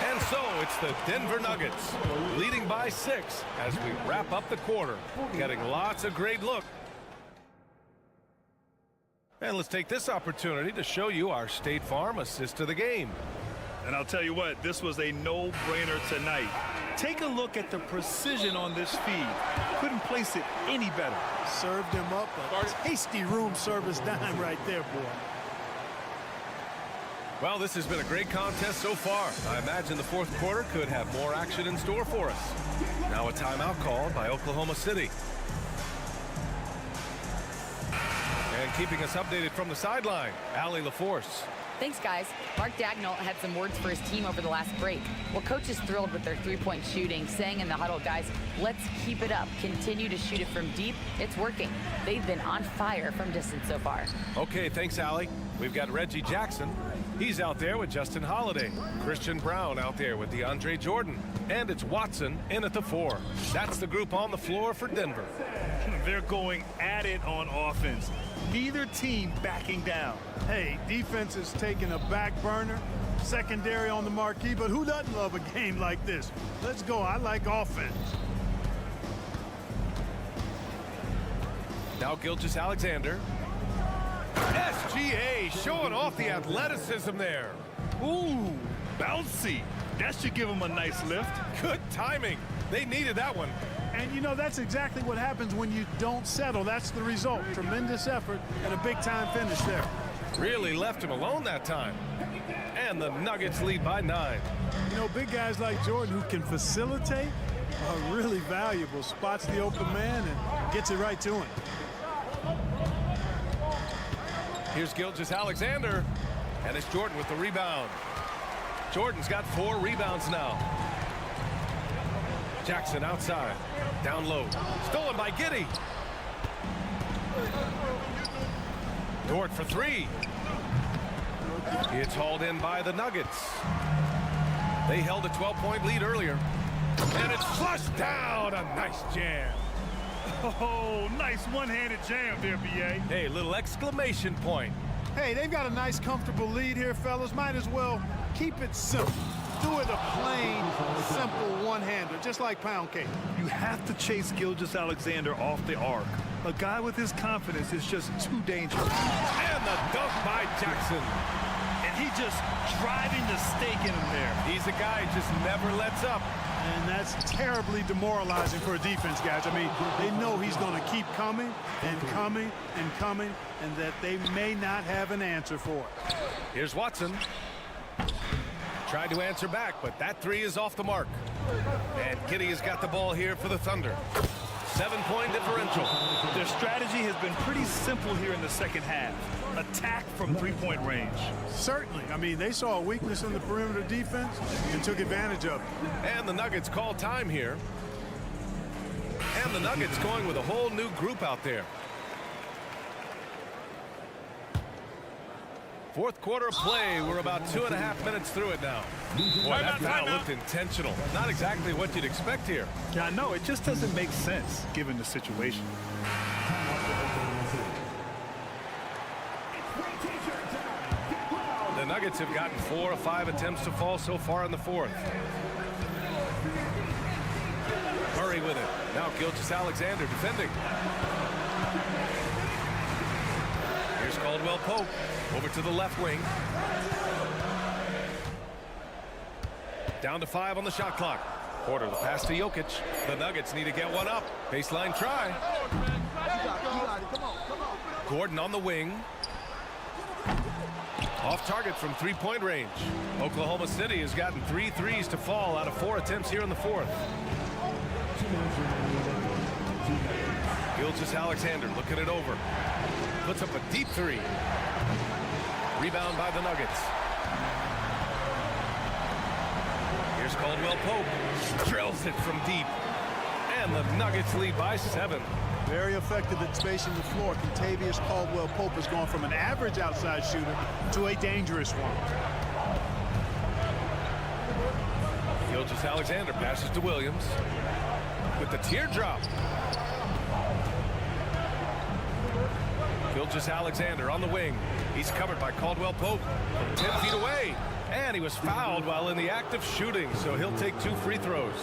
And so it's the Denver Nuggets leading by 6 as we wrap up the quarter. Getting lots of great look. And let's take this opportunity to show you our State Farm assist to the game. And I'll tell you what, this was a no-brainer tonight. Take a look at the precision on this feed. Couldn't place it any better. Served him up a tasty room service dime right there, boy. Well, this has been a great contest so far. I imagine the fourth quarter could have more action in store for us. Now a timeout called by Oklahoma City. And keeping us updated from the sideline, Allie LaForce. Thanks, guys. Mark Dagnall had some words for his team over the last break. Well, coach is thrilled with their three-point shooting, saying in the huddle, guys, let's keep it up. Continue to shoot it from deep. It's working. They've been on fire from distance so far. Okay, thanks, Allie. We've got Reggie Jackson. He's out there with Justin Holiday. Christian Brown out there with DeAndre Jordan. And it's Watson in at the 4. That's the group on the floor for Denver. They're going at it on offense. Neither team backing down. Hey, defense is taking a back burner, secondary on the marquee, but who doesn't love a game like this? Let's go. I like offense. Now Gilgeous-Alexander. SGA showing off the athleticism there. Ooh, bouncy. That should give him a nice lift. Good timing. They needed that one. And, you know, that's exactly what happens when you don't settle. That's the result. Tremendous effort and a big-time finish there. Really left him alone that time. And the Nuggets lead by 9. You know, big guys like Jordan who can facilitate are really valuable. Spots the open man and gets it right to him. Here's Gilgeous-Alexander. And it's Jordan with the rebound. Jordan's got 4 rebounds now. Jackson outside. Down low. Stolen by Giddey. Dort for 3. It's hauled in by the Nuggets. They held a 12-point lead earlier. And it's flushed down. A nice jam. Oh, nice one-handed jam there, B.A. Hey, little exclamation point. Hey, they've got a nice, comfortable lead here, fellas. Might as well keep it simple. Do it a plain, simple one-hander, just like pound cake. You have to chase Gilgeous-Alexander off the arc. A guy with his confidence is just too dangerous. And the dunk by Jackson. And he just driving the stake in him there. He's a guy who just never lets up. And that's terribly demoralizing for a defense, guys. I mean, they know he's going to keep coming and coming and coming, and that they may not have an answer for it. Here's Watson. Tried to answer back, but that 3 is off the mark. And Giddey has got the ball here for the Thunder. 7-point differential. Their strategy has been pretty simple here in the second half. Attack from 3-point range. Certainly. I mean, they saw a weakness in the perimeter defense and took advantage of it. And the Nuggets call time here. And the Nuggets going with a whole new group out there. Fourth quarter of play. We're about 2.5 minutes through it now. Boy, that foul looked intentional. Not exactly what you'd expect here. Yeah, I know. It just doesn't make sense given the situation. The Nuggets have gotten 4 of 5 attempts to fall so far in the fourth. Murray with it. Now Gilgeous-Alexander defending. Here's Caldwell Pope. Over to the left wing. Down to 5 on the shot clock. Porter the pass to Jokic. The Nuggets need to get one up. Baseline try. Gordon on the wing. Off target from 3-point range. Oklahoma City has gotten 3 threes to fall out of 4 attempts here in the fourth. Gilgeous-Alexander looking it over. Puts up a deep 3. Rebound by the Nuggets. Here's Caldwell Pope. Drills it from deep. And the Nuggets lead by 7. Very effective at spacing the floor. Contavious Caldwell Pope has gone from an average outside shooter to a dangerous one. Gilgeous-Alexander passes to Williams with the teardrop. Gilgeous-Alexander on the wing. He's covered by Caldwell Pope from 10 feet away. And he was fouled while in the act of shooting, so he'll take 2 free throws.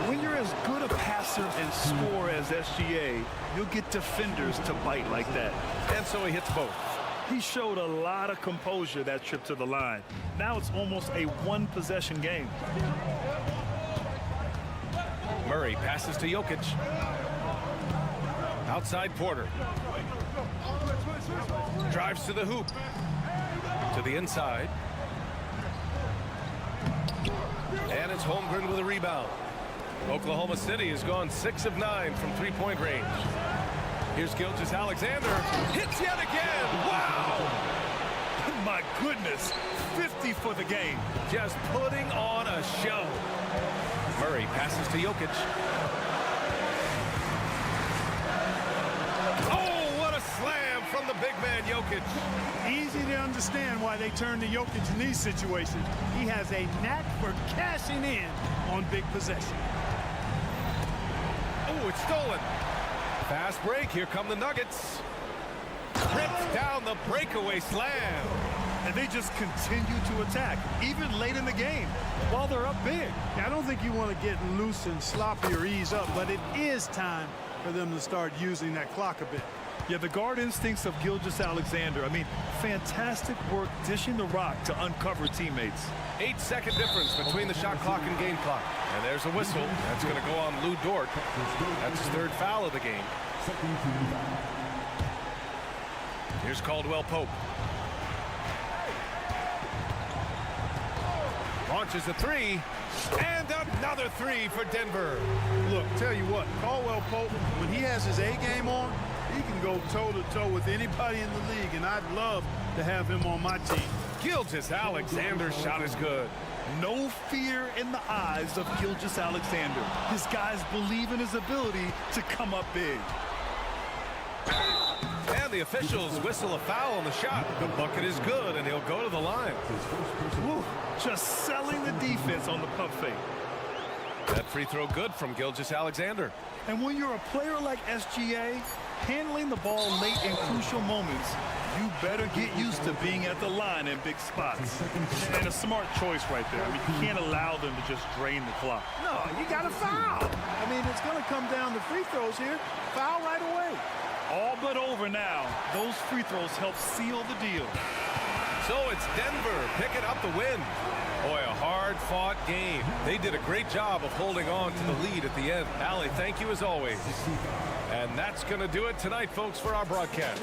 When you're as good a passer and scorer as SGA, you'll get defenders to bite like that. And so he hits both. He showed a lot of composure that trip to the line. Now it's almost a one-possession game. Murray passes to Jokic. Outside Porter. Drives to the hoop. To the inside. And it's Holmgren with a rebound. Oklahoma City has gone 6 of 9 from three-point range. Here's Gilgeous-Alexander. Hits yet again. Wow! My goodness. 50 for the game. Just putting on a show. Murray passes to Jokic. Oh, what a slam from the big man Jokic. Easy to understand why they turn to Jokic in these situations. He has a knack for cashing in on big possession. Oh, it's stolen. Fast break. Here come the Nuggets. Rips down the breakaway slam. And they just continue to attack, even late in the game, while they're up big. I don't think you want to get loose and sloppy or ease up, but it is time for them to start using that clock a bit. Yeah, the guard instincts of Gilgeous-Alexander. I mean, fantastic work dishing the rock to uncover teammates. 8-second difference between the shot clock and game clock. And there's a whistle. That's going to go on Lou Dort. That's his 3rd foul of the game. Here's Caldwell Pope. Launches a 3. And another 3 for Denver. Look, tell you what, Caldwell Pope, when he has his A game on, he can go toe-to-toe with anybody in the league, and I'd love to have him on my team. Gilgeous-Alexander's shot is good. No fear in the eyes of Gilgeous-Alexander. His guys believe in his ability to come up big. And the officials whistle a foul on the shot. The bucket is good, and he'll go to the line. Woo, just selling the defense on the pump fake. That free throw good from Gilgeous-Alexander. And when you're a player like SGA, handling the ball late in crucial moments, you better get used to being at the line in big spots. And a smart choice right there. I mean, you can't allow them to just drain the clock. No, you got to foul. I mean, it's going to come down to free throws here. Foul right away. All but over now. Those free throws help seal the deal. So it's Denver picking up the win. Boy, a hard-fought game. They did a great job of holding on to the lead at the end. Allie, thank you as always. And that's going to do it tonight, folks, for our broadcast.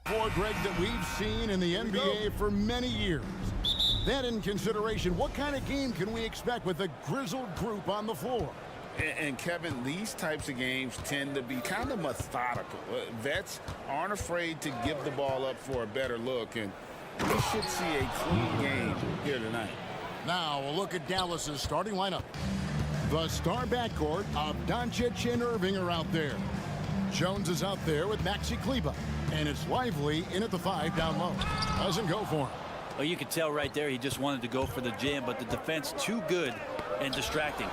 Board, Greg, that we've seen in the NBA for many years. That in consideration, what kind of game can we expect with a grizzled group on the floor? And Kevin, these types of games tend to be kind of methodical. Vets aren't afraid to give the ball up for a better look, and we should see a clean game here tonight. Now a look at Dallas's starting lineup. The star backcourt of Doncic and Irving are out there. Jones is out there with Maxi Kleber, and it's Lively in at the 5 down low. Doesn't go for him. Well, you could tell right there he just wanted to go for the jam, but the defense too good and distracting.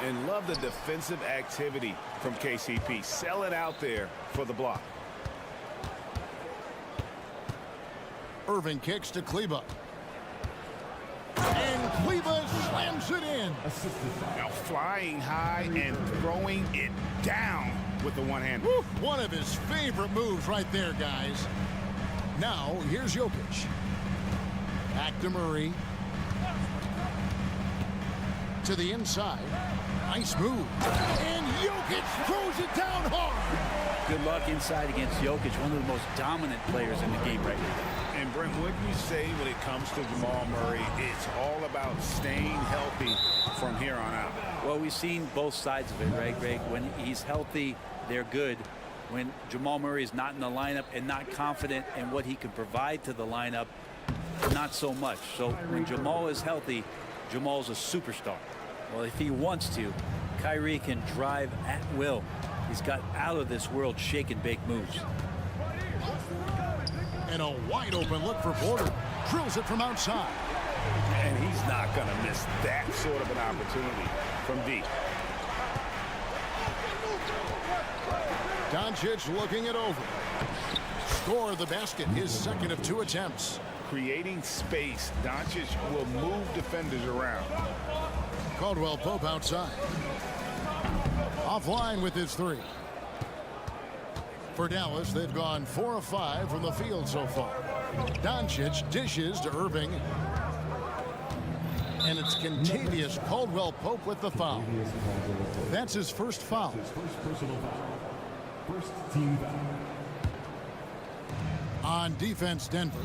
And love the defensive activity from KCP. Sell it out there for the block. Irving kicks to Kleber. And Kleber slams it in. Now flying high and throwing it down with the one-hand. One of his favorite moves right there, guys. Now, here's Jokic. Back to Murray. To the inside. Nice move. And Jokic throws it down hard. Good luck inside against Jokic, one of the most dominant players in the game right now. And Brent, what you say when it comes to Jamal Murray, it's all about staying healthy from here on out. Well, we've seen both sides of it, right, Greg? When he's healthy, they're good. When Jamal Murray is not in the lineup and not confident in what he can provide to the lineup, not so much. So when Jamal is healthy, Jamal's a superstar. Well, if he wants to, Kyrie can drive at will. He's got out of this world shake and bake moves. And a wide open look for Porter. Drills it from outside. And he's not going to miss that sort of an opportunity from deep. Doncic looking it over. Score the basket, his second of 2 attempts. Creating space, Doncic will move defenders around. Caldwell Pope outside. Offline with his 3. For Dallas, they've gone 4 of 5 from the field so far. Doncic dishes to Irving. And it's contagious. Caldwell Pope with the foul. That's his first foul. His first personal foul. First team foul. On defense, Denver.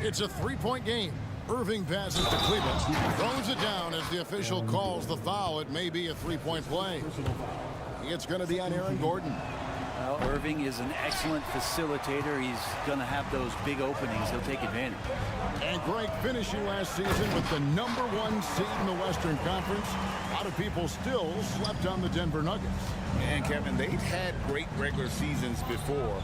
It's a 3-point game. Irving passes to Kleber. Throws it down as the official calls the foul. It may be a 3-point play. It's going to be on Aaron Gordon. Well, Irving is an excellent facilitator. He's going to have those big openings. He'll take advantage. And Greg, finishing last season with the #1 seed in the Western Conference. A lot of people still slept on the Denver Nuggets. And Kevin, they've had great regular seasons before,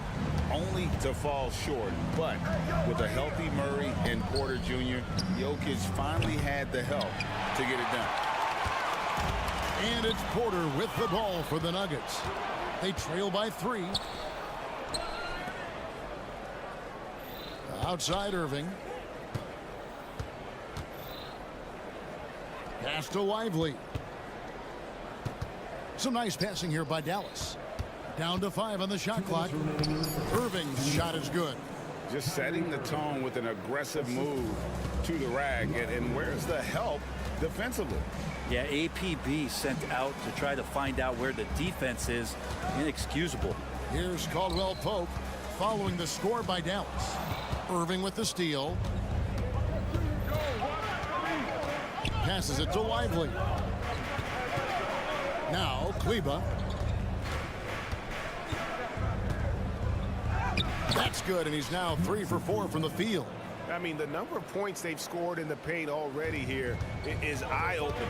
only to fall short. But with a healthy Murray and Porter Jr., Jokic finally had the help to get it done. And it's Porter with the ball for the Nuggets. They trail by 3. Outside Irving. Pass to Lively. Some nice passing here by Dallas. Down to 5 on the shot clock. Irving's shot is good. Just setting the tone with an aggressive move to the rack. And where's the help defensively? Yeah, APB sent out to try to find out where the defense is. Inexcusable. Here's Caldwell Pope following the score by Dallas. Irving with the steal. Passes it to Lively. Now Kleber. That's good, and he's now 3 for 4 from the field. I mean, the number of points they've scored in the paint already here is eye-opening.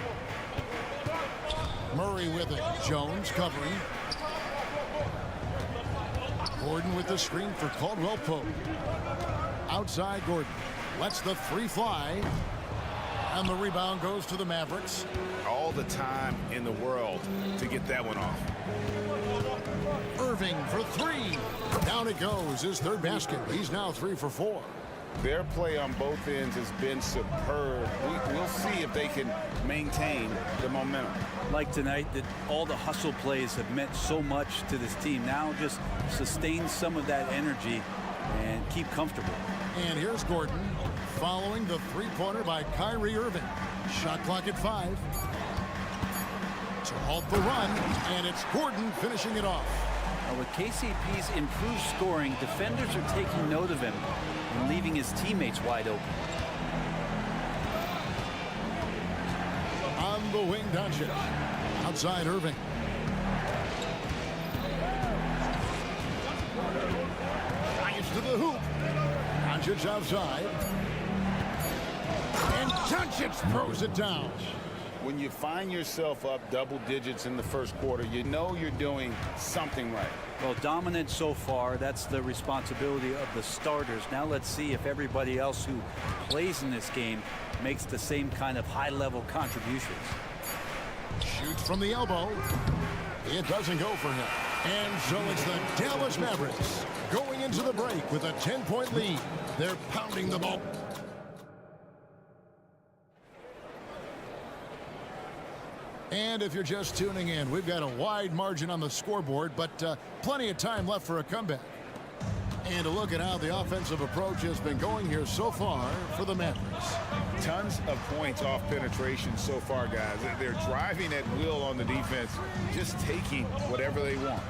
Murray with it. Jones covering. Gordon with the screen for Caldwell Pope. Outside Gordon. Lets the 3 fly. And the rebound goes to the Mavericks. All the time in the world to get that one off. Irving for 3. Down it goes. His 3rd basket. He's now 3 for 4. Their play on both ends has been superb. We'll see if they can maintain the momentum. Like tonight, that all the hustle plays have meant so much to this team. Now just sustain some of that energy and keep comfortable. And here's Gordon following the 3-pointer by Kyrie Irving. Shot clock at 5. To halt the run, and it's Gordon finishing it off. With KCP's improved scoring, defenders are taking note of him and leaving his teammates wide open. On the wing, Doncic. Outside, Irving. Drives to the hoop. Doncic outside. And Doncic throws it down. When you find yourself up double digits in the first quarter, you know you're doing something right. Well, dominant so far. That's the responsibility of the starters. Now let's see if everybody else who plays in this game makes the same kind of high-level contributions. Shoots from the elbow. It doesn't go for him. And so it's the Dallas Mavericks going into the break with a 10-point lead. They're pounding the ball. And if you're just tuning in, we've got a wide margin on the scoreboard, but plenty of time left for a comeback. And a look at how the offensive approach has been going here so far for the Mavericks. Tons of points off penetration so far, guys. They're driving at will on the defense, just taking whatever they want.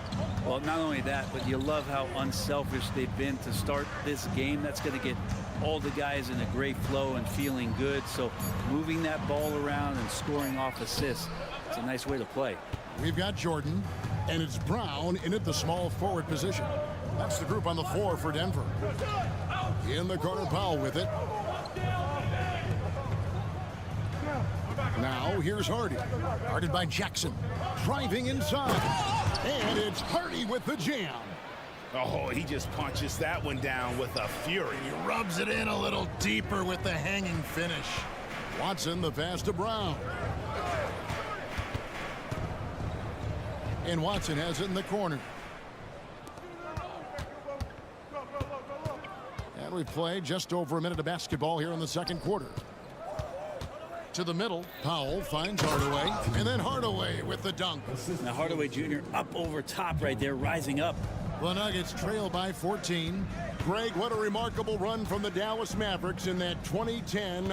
Well, not only that, but you love how unselfish they've been to start this game. That's going to get all the guys in a great flow and feeling good. So moving that ball around and scoring off assists, it's a nice way to play. We've got Jordan, and it's Brown in at the small forward position. That's the group on the floor for Denver. In the corner, Powell with it. Now here's Hardy. Guarded by Jackson. Driving inside. And it's Hardy with the jam. Oh, he just punches that one down with a fury. He rubs it in a little deeper with the hanging finish. Watson the pass to Brown. And Watson has it in the corner. And we've played just over a minute of basketball here in the second quarter. To the middle, Powell finds Hardaway, and then Hardaway with the dunk. Now Hardaway Jr. up over top right there, rising up. The Nuggets trail by 14. Greg, what a remarkable run from the Dallas Mavericks in that 2010-11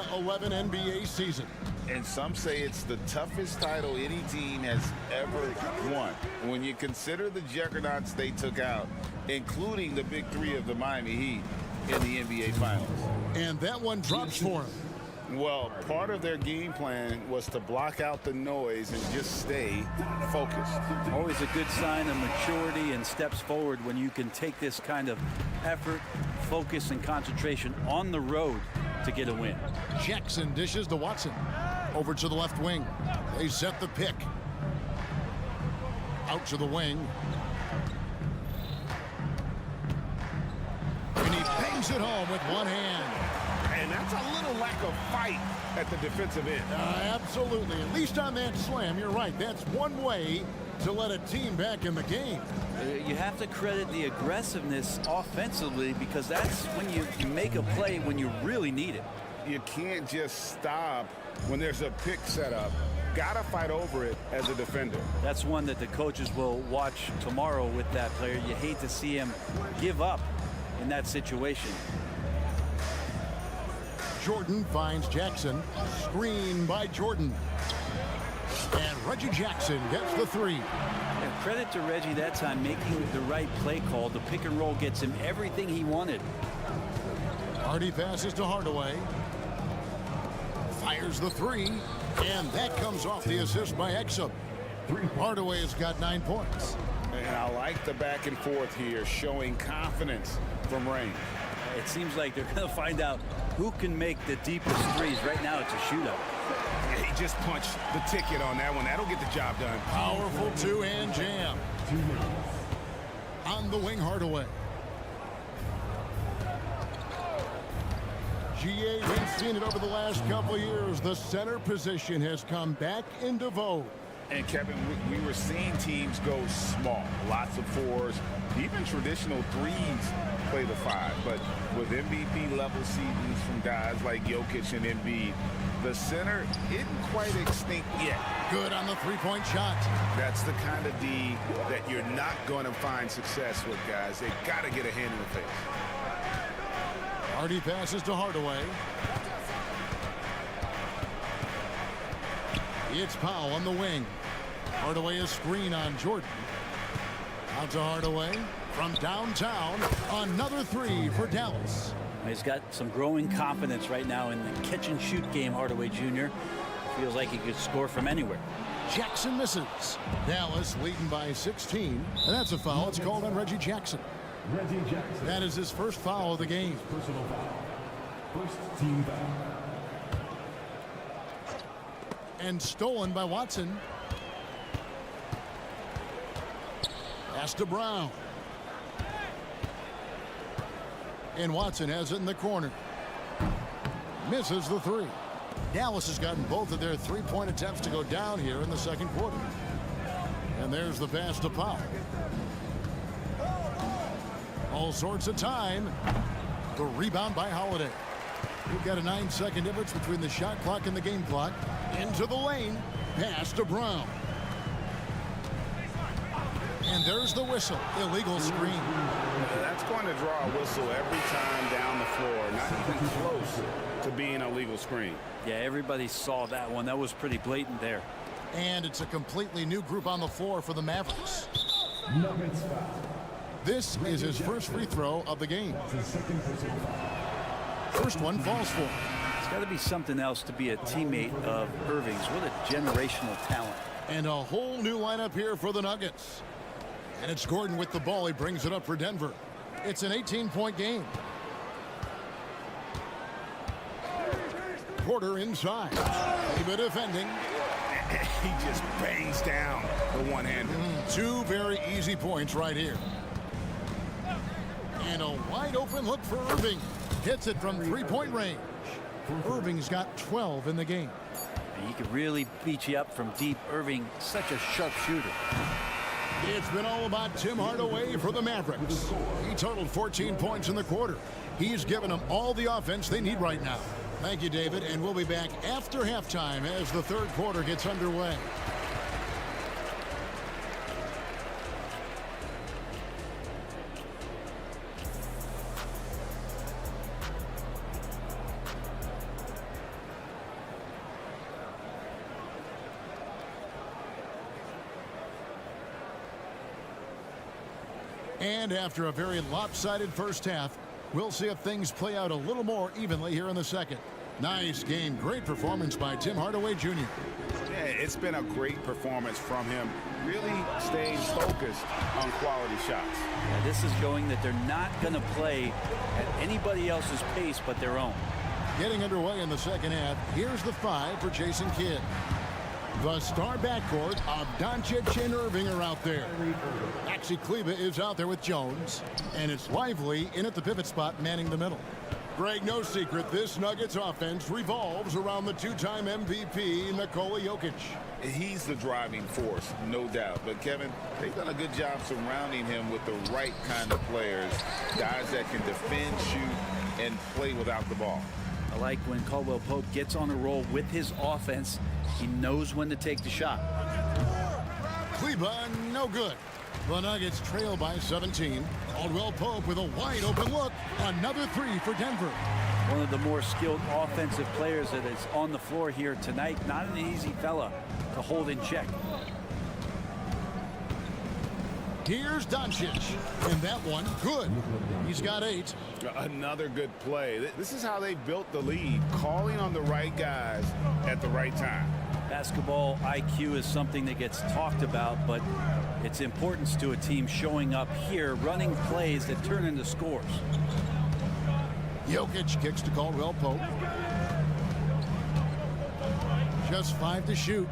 NBA season. And some say it's the toughest title any team has ever won. When you consider the juggernauts they took out, including the big three of the Miami Heat in the NBA Finals. And that one drops for him. Well, part of their game plan was to block out the noise and just stay focused. Always a good sign of maturity and steps forward when you can take this kind of effort, focus, and concentration on the road to get a win. Jackson dishes to Watson. Over to the left wing. They set the pick. Out to the wing. And he bangs it home with one hand. And that's a little lack of fight at the defensive end. Absolutely. At least on that slam, you're right. That's one way to let a team back in the game. You have to credit the aggressiveness offensively because that's when you make a play when you really need it. You can't just stop when there's a pick set up. Gotta fight over it as a defender. That's one that the coaches will watch tomorrow with that player. You hate to see him give up in that situation. Jordan finds Jackson. Screen by Jordan. And Reggie Jackson gets the three. And credit to Reggie that time making the right play call. The pick and roll gets him everything he wanted. Hardy passes to Hardaway. Fires the three. And that comes off the assist by Exum. Hardaway has got 9 points. And I like the back and forth here, showing confidence from Rain. It seems like they're going to find out who can make the deepest threes. Right now, it's a shootout. He just punched the ticket on that one. That'll get the job done. Powerful two-hand jam. On the wing, Hardaway. GA, we've seen it over the last couple of years. The center position has come back into vogue. And Kevin, we were seeing teams go small, lots of fours, even traditional threes play the five. But with MVP level seasons from guys like Jokic and Embiid, the center isn't quite extinct yet. Good on the three-point shot. That's the kind of D that you're not going to find success with, guys. They got to get a hand in the face. Hardy passes to Hardaway. It's Powell on the wing. Hardaway is screen on Jordan. Out to Hardaway from downtown. Another three for Dallas. He's got some growing confidence right now in the catch-and-shoot game, Hardaway Jr. Feels like he could score from anywhere. Jackson misses. Dallas leading by 16. And that's a foul. It's called on Reggie Jackson. Reggie Jackson. That is his first foul of the game. Personal foul. First team foul. And stolen by Watson. Pass to Brown. And Watson has it in the corner. Misses the three. Dallas has gotten both of their three-point attempts to go down here in the second quarter. And there's the pass to Pop. All sorts of time. The rebound by Holiday. We've got a 9-second difference between the shot clock and the game clock. Into the lane. Pass to Brown. And there's the whistle. Illegal screen. That's going to draw a whistle every time down the floor. Not even close to being a legal screen. Yeah, everybody saw that one. That was pretty blatant there. And it's a completely new group on the floor for the Mavericks. Nuggets foul. This is his first free throw of the game. His second personal foul. First one falls for him. It's got to be something else to be a teammate of Irving's. What a generational talent. And a whole new lineup here for the Nuggets. And it's Gordon with the ball. He brings it up for Denver. It's an 18-point game. Porter inside. Kleber defending. He just bangs down the one-hander. Two very easy points right here. And a wide open look for Irving. Hits it from three-point range. Irving's got 12 in the game. And he could really beat you up from deep. Irving, such a sharp shooter. It's been all about Tim Hardaway for the Mavericks. He totaled 14 points in the quarter. He's given them all the offense they need right now. Thank you, David, and we'll be back after halftime as the third quarter gets underway. And after a very lopsided first half, we'll see if things play out a little more evenly here in the second. Nice game. Great performance by Tim Hardaway Jr. Yeah, it's been a great performance from him. Really staying focused on quality shots. Yeah, this is showing that they're not going to play at anybody else's pace but their own. Getting underway in the second half. Here's the five for Jason Kidd. The star backcourt of Doncic and Irving are out there. Maxi Kleber is out there with Jones. And it's Lively in at the pivot spot, manning the middle. Greg, no secret, this Nuggets offense revolves around the two-time MVP, Nikola Jokic. He's the driving force, no doubt. But, Kevin, they've done a good job surrounding him with the right kind of players. Guys that can defend, shoot, and play without the ball. I like when Caldwell Pope gets on a roll with his offense. He knows when to take the shot. Kleber, no good. The Nuggets trail by 17. Caldwell Pope with a wide open look. Another three for Denver. One of the more skilled offensive players that is on the floor here tonight. Not an easy fella to hold in check. Here's Doncic. And that one, good. He's got 8. Another good play. This is how they built the lead, calling on the right guys at the right time. Basketball IQ is something that gets talked about, but its importance to a team showing up here, running plays that turn into scores. Jokic kicks to Caldwell Pope. Just 5 to shoot.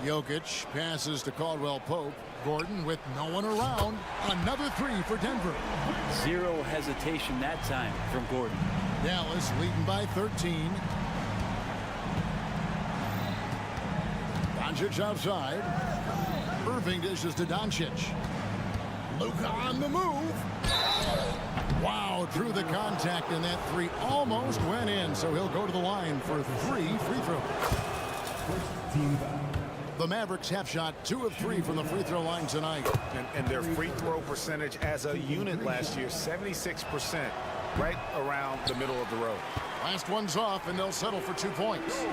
Jokic passes to Caldwell Pope. Gordon with no one around. Another three for Denver. Zero hesitation that time from Gordon. Dallas leading by 13. Doncic outside. Irving dishes to Doncic. Luka on the move. Wow, through the contact, and that three almost went in, so he'll go to the line for 3 free throws. First team foul. The Mavericks have shot 2 of 3 from the free throw line tonight. And their free throw percentage as a unit last year, 76%, right around the middle of the road. Last one's off, and they'll settle for 2 points.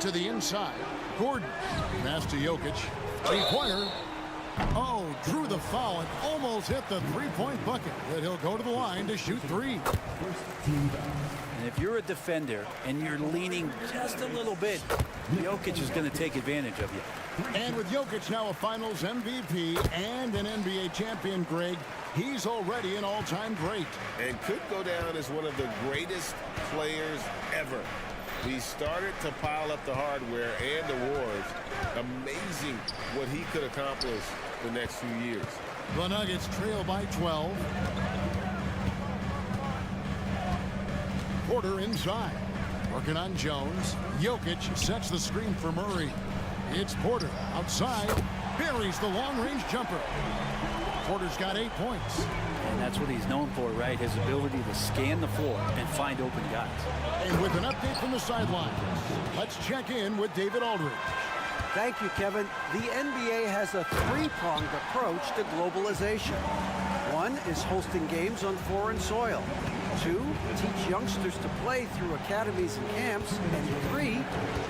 to the inside. Gordon. Pass to Jokic. Three-pointer. Oh, drew the foul and almost hit the three-point bucket. But he'll go to the line to shoot three. And if you're a defender and you're leaning just a little bit, Jokic is going to take advantage of you. And with Jokic now a Finals MVP and an NBA champion, Greg, he's already an all-time great. And could go down as one of the greatest players ever. He started to pile up the hardware and awards. Amazing what he could accomplish the next few years. The Nuggets trail by 12. Porter inside. Working on Jones. Jokic sets the screen for Murray. It's Porter outside. Buries the long-range jumper. Porter's got 8 points. And that's what he's known for, right? His ability to scan the floor and find open guys. And with an update from the sidelines, let's check in with David Aldridge. Thank you, Kevin. The NBA has a three-pronged approach to globalization. One is hosting games on foreign soil. 2, teach youngsters to play through academies and camps. And 3,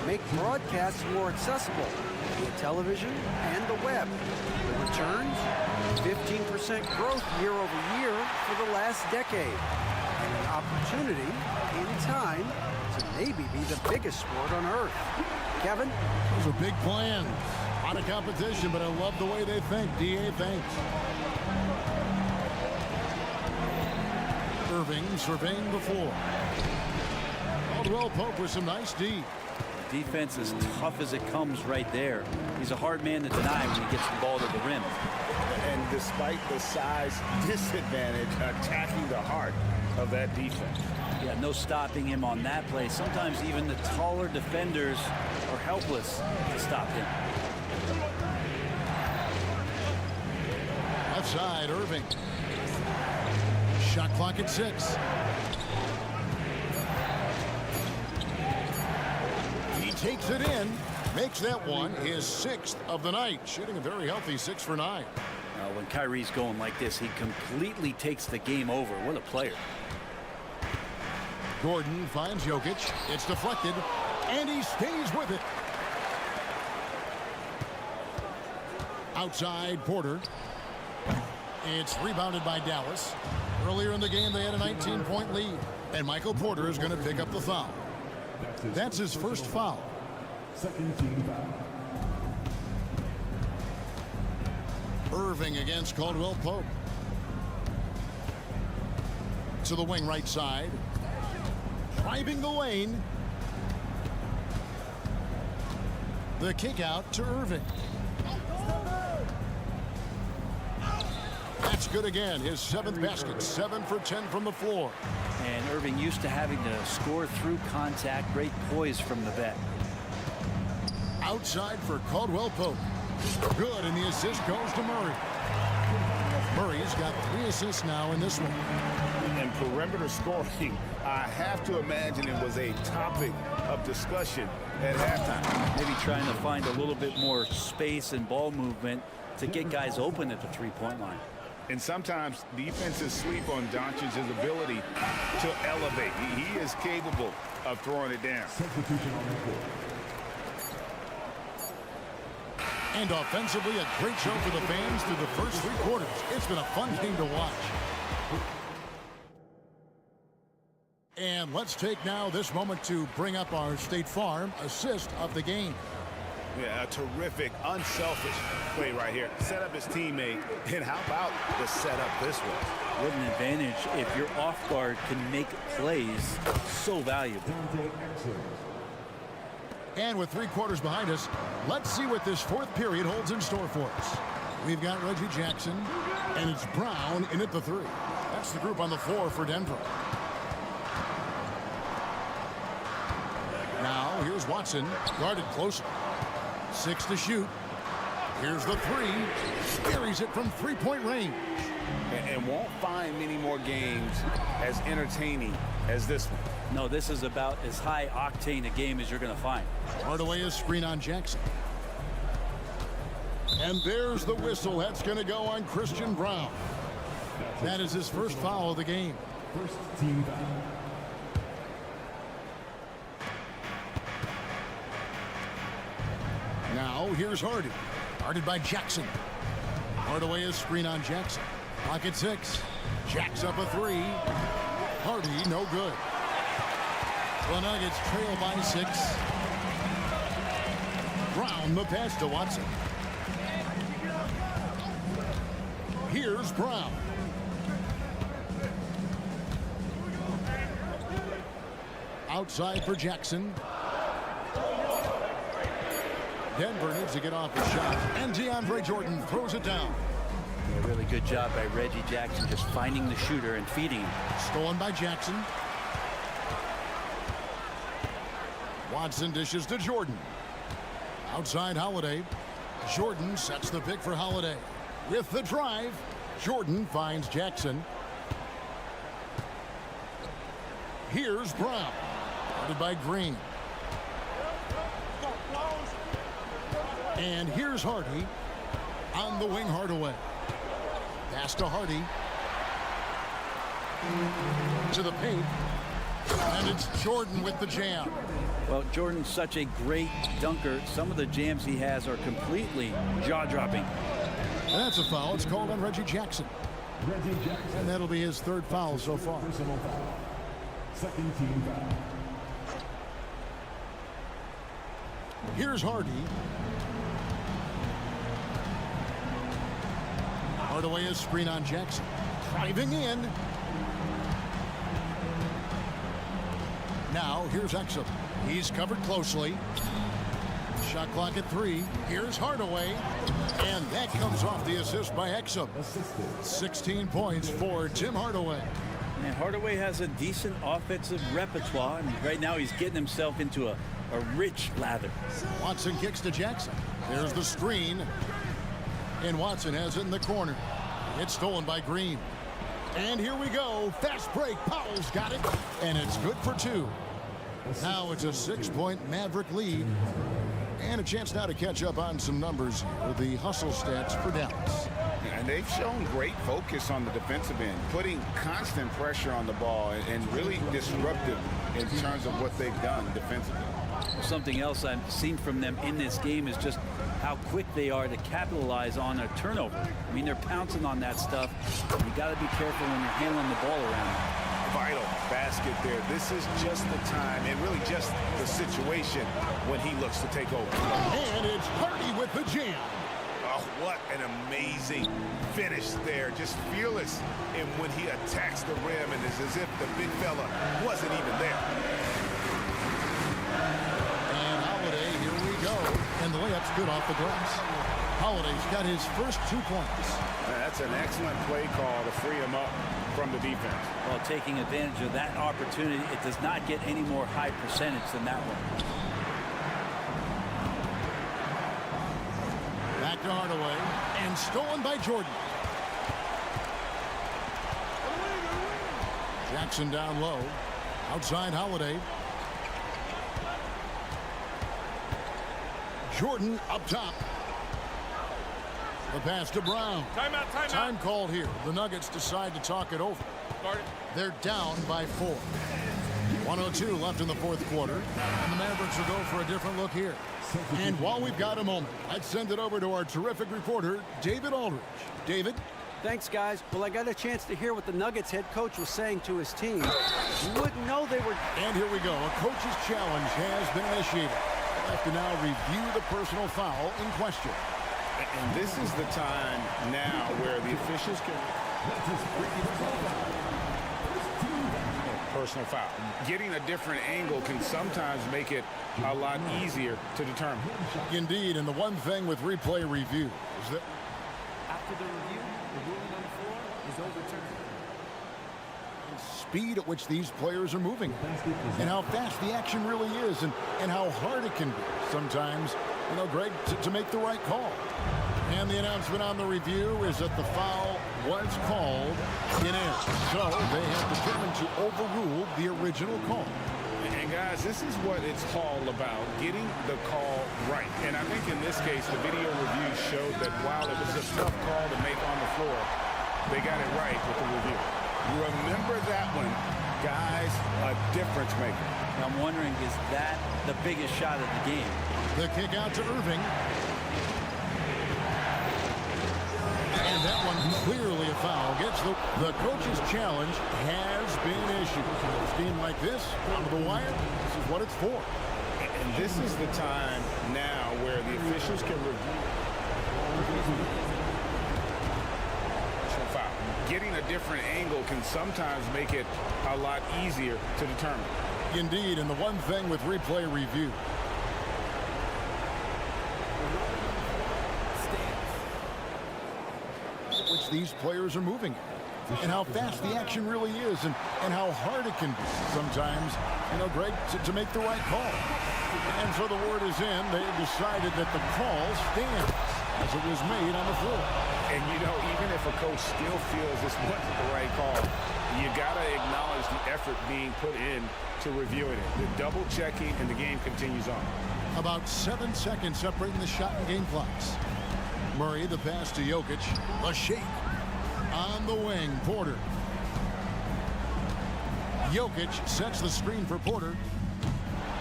make broadcasts more accessible via television and the web. The returns? 15% growth year over year for the last decade. And an opportunity, in time, to maybe be the biggest sport on earth. Kevin? Those are big plans. A lot of competition, but I love the way they think. D.A. thanks. Irving surveying the floor. Caldwell Pope with some nice D. Defense is tough as it comes right there. He's a hard man to deny when he gets the ball to the rim. And despite the size disadvantage, attacking the heart of that defense. Yeah, no stopping him on that play. Sometimes even the taller defenders are helpless to stop him. Left side, Irving. Shot clock at 6. He takes it in. Makes that one his 6th of the night. Shooting a very healthy 6 for 9. When Kyrie's going like this, he completely takes the game over. What a player. Gordon finds Jokic. It's deflected, and he stays with it. Outside, Porter. It's rebounded by Dallas. Earlier in the game, they had a 19-point lead. And Michael Porter is going to pick up the foul. That's his first foul. Second team foul. Irving against Caldwell Pope. To the wing right side. Driving the lane. The kick out to Irving. That's good again. His 7th basket. 7 for 10 from the floor. And Irving used to having to score through contact. Great poise from the vet. Outside for Caldwell Pope. Good, and the assist goes to Murray. Murray's got 3 assists now in this one. And perimeter scoring, I have to imagine it was a topic of discussion at halftime. Maybe trying to find a little bit more space and ball movement to get guys open at the three-point line. And sometimes defenses sleep on Doncic's ability to elevate. He is capable of throwing it down. Substitution on the court. And offensively, a great show for the fans through the first 3 quarters. It's been a fun game to watch. And let's take now this moment to bring up our State Farm assist of the game. Yeah, a terrific, unselfish play right here. Set up his teammate, and how about the setup this way? What an advantage if your off guard can make plays so valuable. And with 3 quarters behind us, let's see what this 4th period holds in store for us. We've got Reggie Jackson, and it's Brown in at the 3. That's the group on the floor for Denver. Now, here's Watson, guarded closer. 6 to shoot. Here's the 3. Buries it from 3-point range. And won't find many more games as entertaining as this one. No, this is about as high octane a game as you're going to find. Hardaway is screen on Jackson. And there's the whistle. That's going to go on Christian Brown. That is his first foul of the game. First team foul. here's Hardy. Guarded by Jackson. Hardaway is screen on Jackson. Pocket 6. Jacks up a 3. Hardy, no good. The Nuggets trail by 6. Brown, the pass to Watson. Here's Brown. Outside for Jackson. Denver needs to get off the shot. And DeAndre Jordan throws it down. A really good job by Reggie Jackson just finding the shooter and feeding him. Stolen by Jackson. Watson dishes to Jordan. Outside Holiday. Jordan sets the pick for Holiday. With the drive, Jordan finds Jackson. Here's Brown. Guarded by Green. And here's Hardy. On the wing, Hardaway. Pass to Hardy. To the paint. And it's Jordan with the jam. Well, Jordan's such a great dunker. Some of the jams he has are completely jaw-dropping. And that's a foul. It's called on Reggie Jackson. And that'll be his 3rd foul so far. Personal foul. Second team foul. Here's Hardy. Hardaway is screen on Jackson. Driving in. Now here's Exum. He's covered closely. Shot clock at 3. Here's Hardaway. And that comes off the assist by Exum. 16 points for Tim Hardaway. And Hardaway has a decent offensive repertoire. And right now he's getting himself into a rich lather. Watson kicks to Jackson. There's the screen. And Watson has it in the corner. It's stolen by Green. And here we go. Fast break. Powell's got it. And it's good for 2. Now it's a 6-point Maverick lead. And a chance now to catch up on some numbers here. The hustle stats for Dallas. And they've shown great focus on the defensive end, putting constant pressure on the ball and really disruptive in terms of what they've done defensively. Something else I've seen from them in this game is just how quick they are to capitalize on a turnover. I mean, they're pouncing on that stuff. You got to be careful when you're handling the ball around. Vital basket there. This is just the time and really just the situation when he looks to take over. And it's Hardy with the jam. Oh, what an amazing finish there. Just fearless. And when he attacks the rim, and it's as if the big fella wasn't even there. And Holiday, here we go. And the layup's good off the glass. Holiday's got his first 2 points. That's an excellent play call to free him up from the defense. Well, taking advantage of that opportunity, it does not get any more high percentage than that one. Back to Hardaway. And stolen by Jordan. Jackson down low. Outside Holiday. Jordan up top. The pass to Brown. Timeout. Time called here. The Nuggets decide to talk it over. They're down by 4. 1:02 left in the 4th quarter. And the Mavericks will go for a different look here. And while we've got a moment, let's send it over to our terrific reporter, David Aldridge. David? Thanks, guys. Well, I got a chance to hear what the Nuggets head coach was saying to his team. You wouldn't know they were... And here we go. A coach's challenge has been initiated. We'll have to now review the personal foul in question. And this is the time now where the officials can... Personal foul. Getting a different angle can sometimes make it a lot easier to determine. Indeed, and the one thing with replay review is that after the review, the ruling on the floor is overturned. Speed at which these players are moving and how fast the action really is and how hard it can be sometimes, Greg, to make the right call. And the announcement on the review is that the foul was called in error. So they have determined to overrule the original call. And guys, this is what it's all about, getting the call right. And I think in this case, the video review showed that while it was a tough call to make on the floor, they got it right with the review. Remember that one, guys, a difference maker. I'm wondering, is that the biggest shot of the game? The kick out to Irving. The coach's challenge has been issued. A game like this, down to the wire, this is what it's for. And this is the time now where the officials can review. Foul. Getting a different angle can sometimes make it a lot easier to determine. Indeed, and the one thing with replay review, which these players are moving at, and how fast the action really is, and how hard it can be sometimes, Greg, to make the right call. And so the word is in. They decided that the call stands as it was made on the floor. And, even if a coach still feels this wasn't the right call, you got to acknowledge the effort being put in to reviewing it. The double checking, and the game continues on. About 7 seconds separating the shot and game clocks. Murray, the pass to Jokic. A shake. On the wing, Porter. Jokic sets the screen for Porter.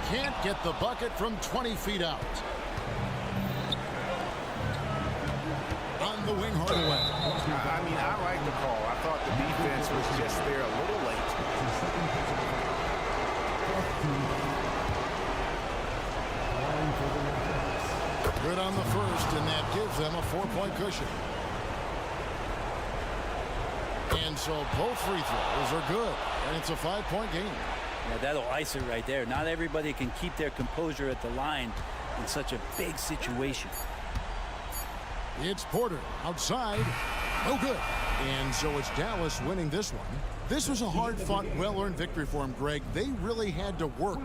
Can't get the bucket from 20 feet out. On the wing, Hardaway. I like the call. I thought the defense was just there a little late. Good on the first, and that gives them a 4-point cushion. And so both free throws are good, and it's a 5-point game. Yeah, that'll ice it right there. Not everybody can keep their composure at the line in such a big situation. It's Porter outside. No good. And so it's Dallas winning this one. This was a hard-fought, well-earned victory for him, Greg. They really had to work.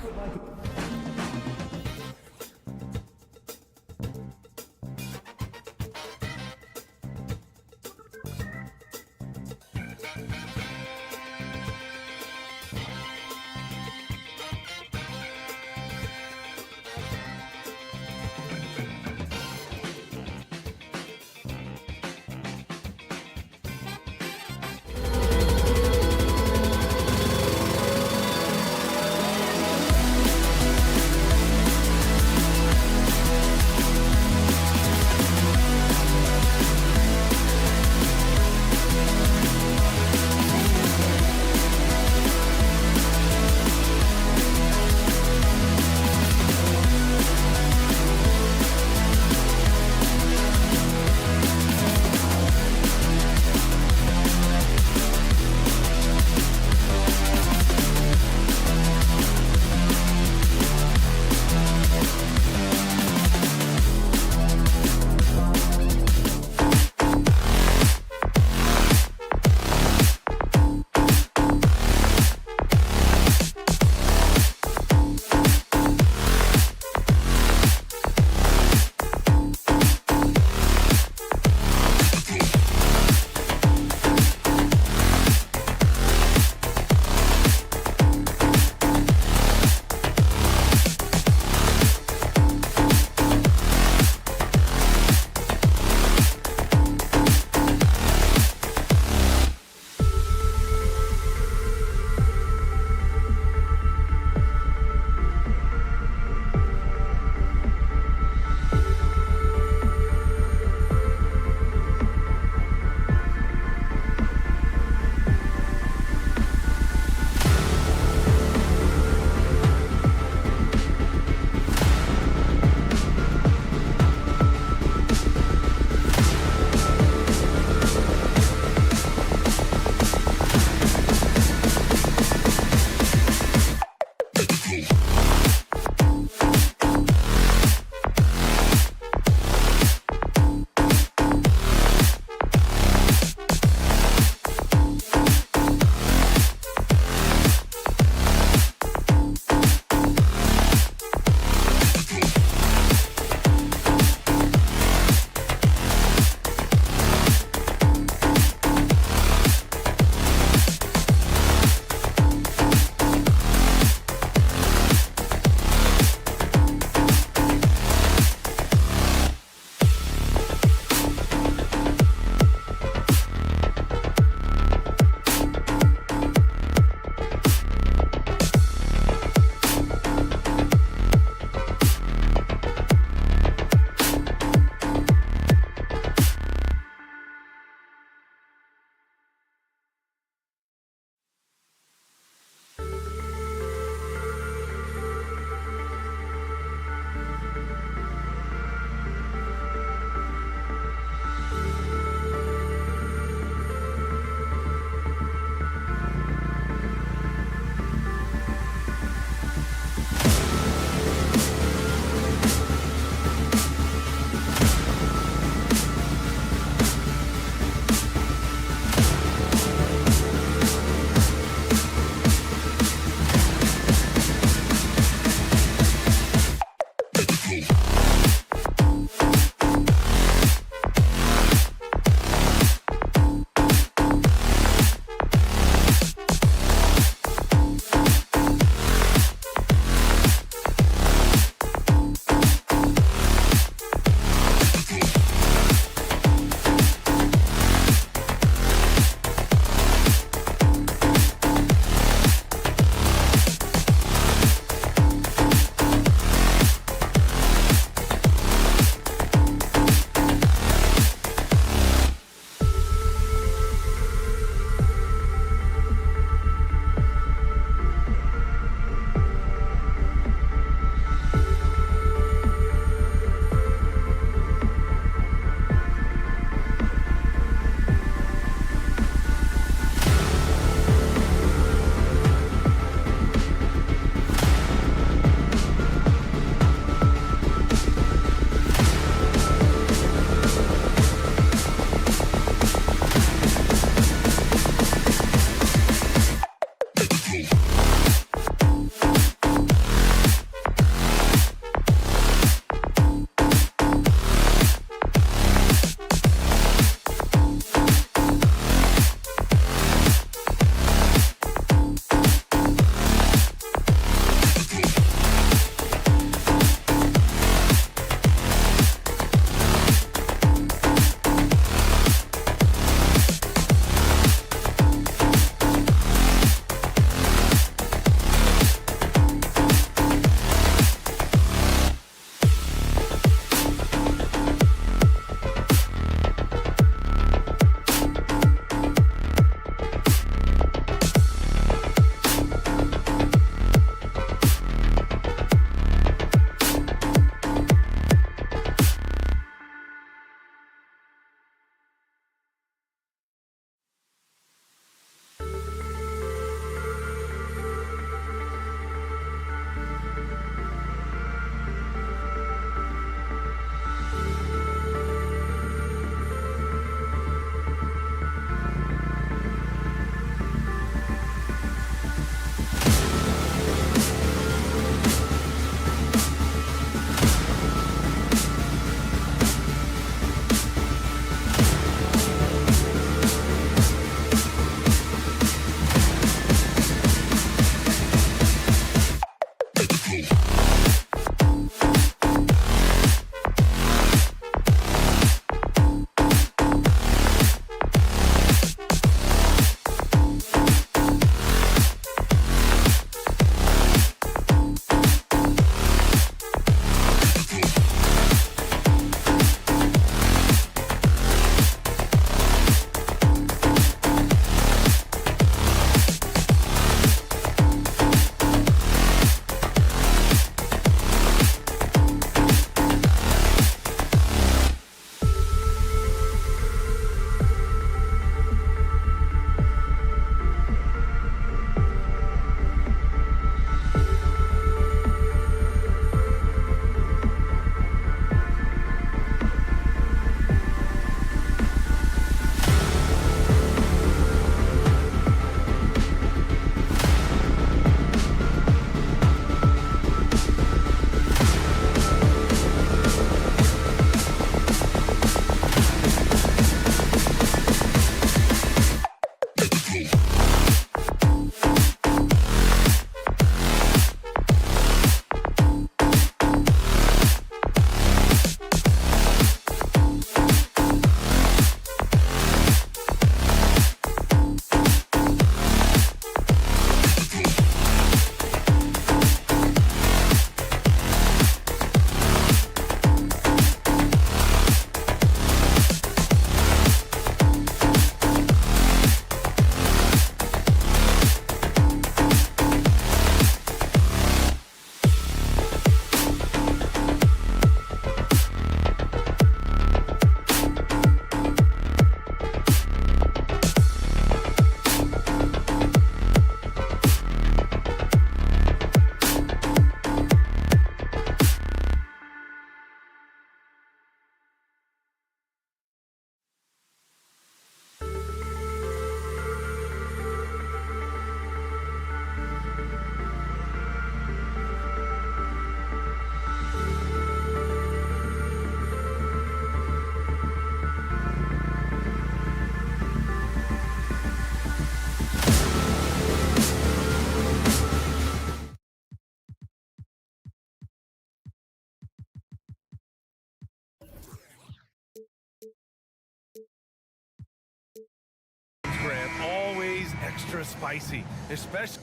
spicy, especially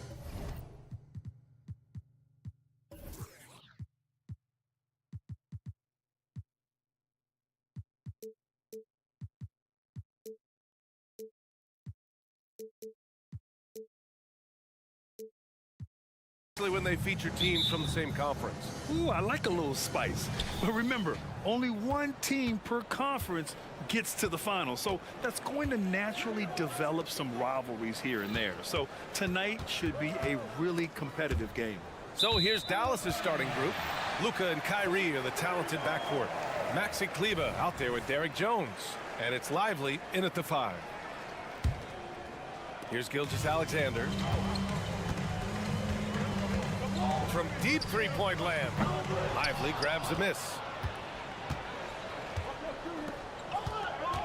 when they feature teams from the same conference. Ooh, I like a little spice. But remember, only one team per conference gets to the final. So that's going to naturally develop some rivalries here and there. So tonight should be a really competitive game. So here's Dallas's starting group. Luka and Kyrie are the talented backcourt. Maxi Kleber out there with Derek Jones. And it's Lively in at the 5. Here's Gilgeous-Alexander. From deep three-point land. Lively grabs a miss.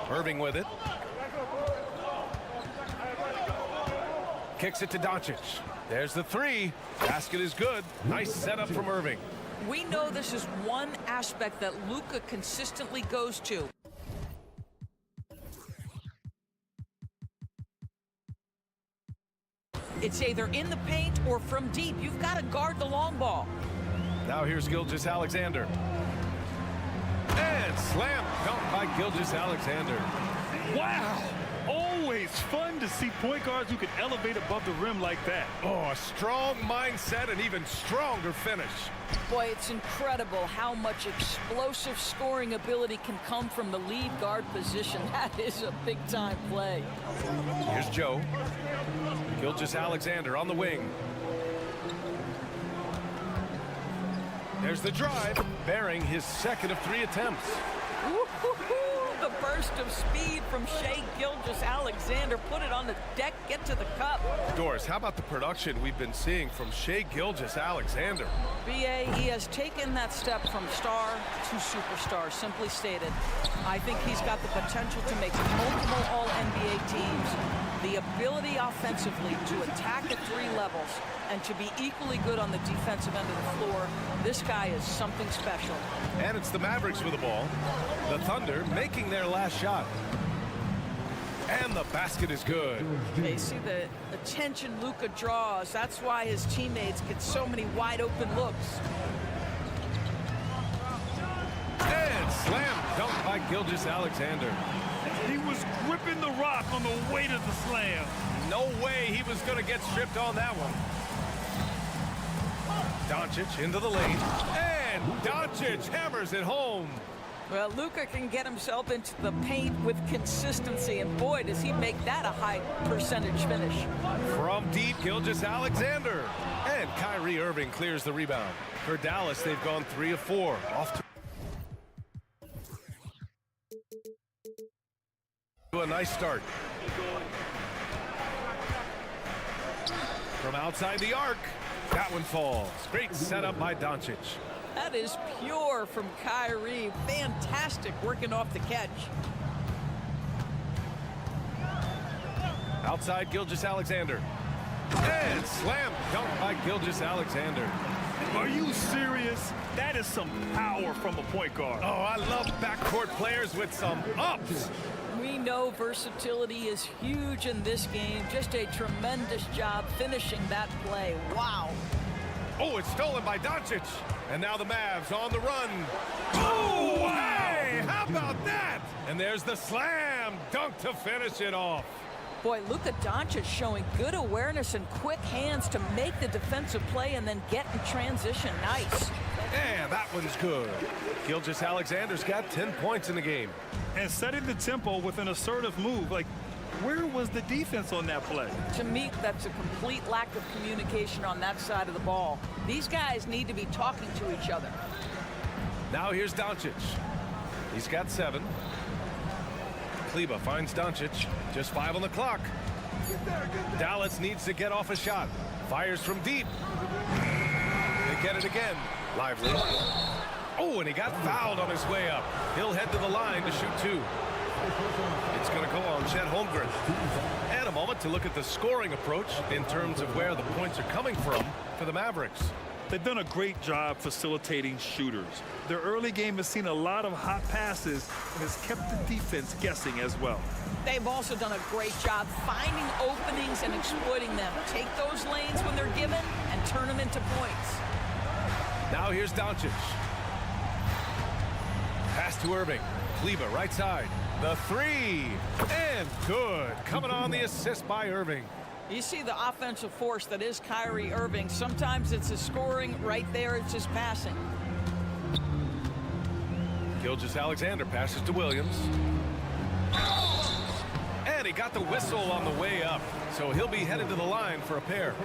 Irving with it. Kicks it to Doncic. There's the 3. Basket is good. Nice setup from Irving. We know this is one aspect that Luka consistently goes to. It's either in the paint or from deep. You've got to guard the long ball. Now here's Gilgeous-Alexander. And slam dunk by Gilgeous-Alexander. Wow! Always fun to see point guards who can elevate above the rim like that. Oh, a strong mindset and even stronger finish. Boy, it's incredible how much explosive scoring ability can come from the lead guard position. That is a big-time play. Here's Joe. Gilgeous-Alexander on the wing. There's the drive, bearing his second of 3 attempts. The burst of speed from Shai Gilgeous-Alexander. Put it on the deck, get to the cup. Doris, how about the production we've been seeing from Shai Gilgeous-Alexander? BA, he has taken that step from star to superstar, simply stated. I think he's got the potential to make multiple All-NBA teams. The ability offensively to attack at 3 levels and to be equally good on the defensive end of the floor. This guy is something special. And it's the Mavericks with the ball. The Thunder making their last shot. And the basket is good. They see the attention Luka draws. That's why his teammates get so many wide open looks. And slam dunk by Gilgeous-Alexander. He was gripping the rock on the way to the slam. No way he was going to get stripped on that one. Doncic into the lane. And Doncic hammers it home. Well, Luka can get himself into the paint with consistency, and boy, does he make that a high percentage finish. From deep, Gilgeous-Alexander. And Kyrie Irving clears the rebound. For Dallas, they've gone 3 of 4. Off to a nice start. From outside the arc, that one falls. Great setup by Doncic. That is pure from Kyrie. Fantastic working off the catch. Outside Gilgeous-Alexander. And slam dunk by Gilgeous-Alexander. Are you serious? That is some power from a point guard. Oh, I love backcourt players with some ups. We know versatility is huge in this game. Just a tremendous job finishing that play. Wow. Oh, it's stolen by Doncic. And now the Mavs on the run. Oh, hey, how about that? And there's the slam dunk to finish it off. Boy, Luka Doncic showing good awareness and quick hands to make the defensive play and then get in transition. Nice. And that one's good. Gilgeous-Alexander's got 10 points in the game. And setting the tempo with an assertive move. Like, where was the defense on that play? To me, that's a complete lack of communication on that side of the ball. These guys need to be talking to each other. Now here's Doncic. He's got 7. Kleber finds Doncic. Just 5 on the clock. Dallas needs to get off a shot. Fires from deep. They get it again. Lively. Oh, and he got fouled on his way up. He'll head to the line to shoot 2. It's going to go on Chet Holmgren. And a moment to look at the scoring approach in terms of where the points are coming from for the Mavericks. They've done a great job facilitating shooters. Their early game has seen a lot of hot passes and has kept the defense guessing as well. They've also done a great job finding openings and exploiting them. Take those lanes when they're given and turn them into points. Now here's Doncic. Pass to Irving. Kleba, right side. The three. And good. Coming on the assist by Irving. You see the offensive force that is Kyrie Irving. Sometimes it's his scoring. Right there, it's his passing. Gilgeous-Alexander passes to Williams. And he got the whistle on the way up. So he'll be headed to the line for a pair.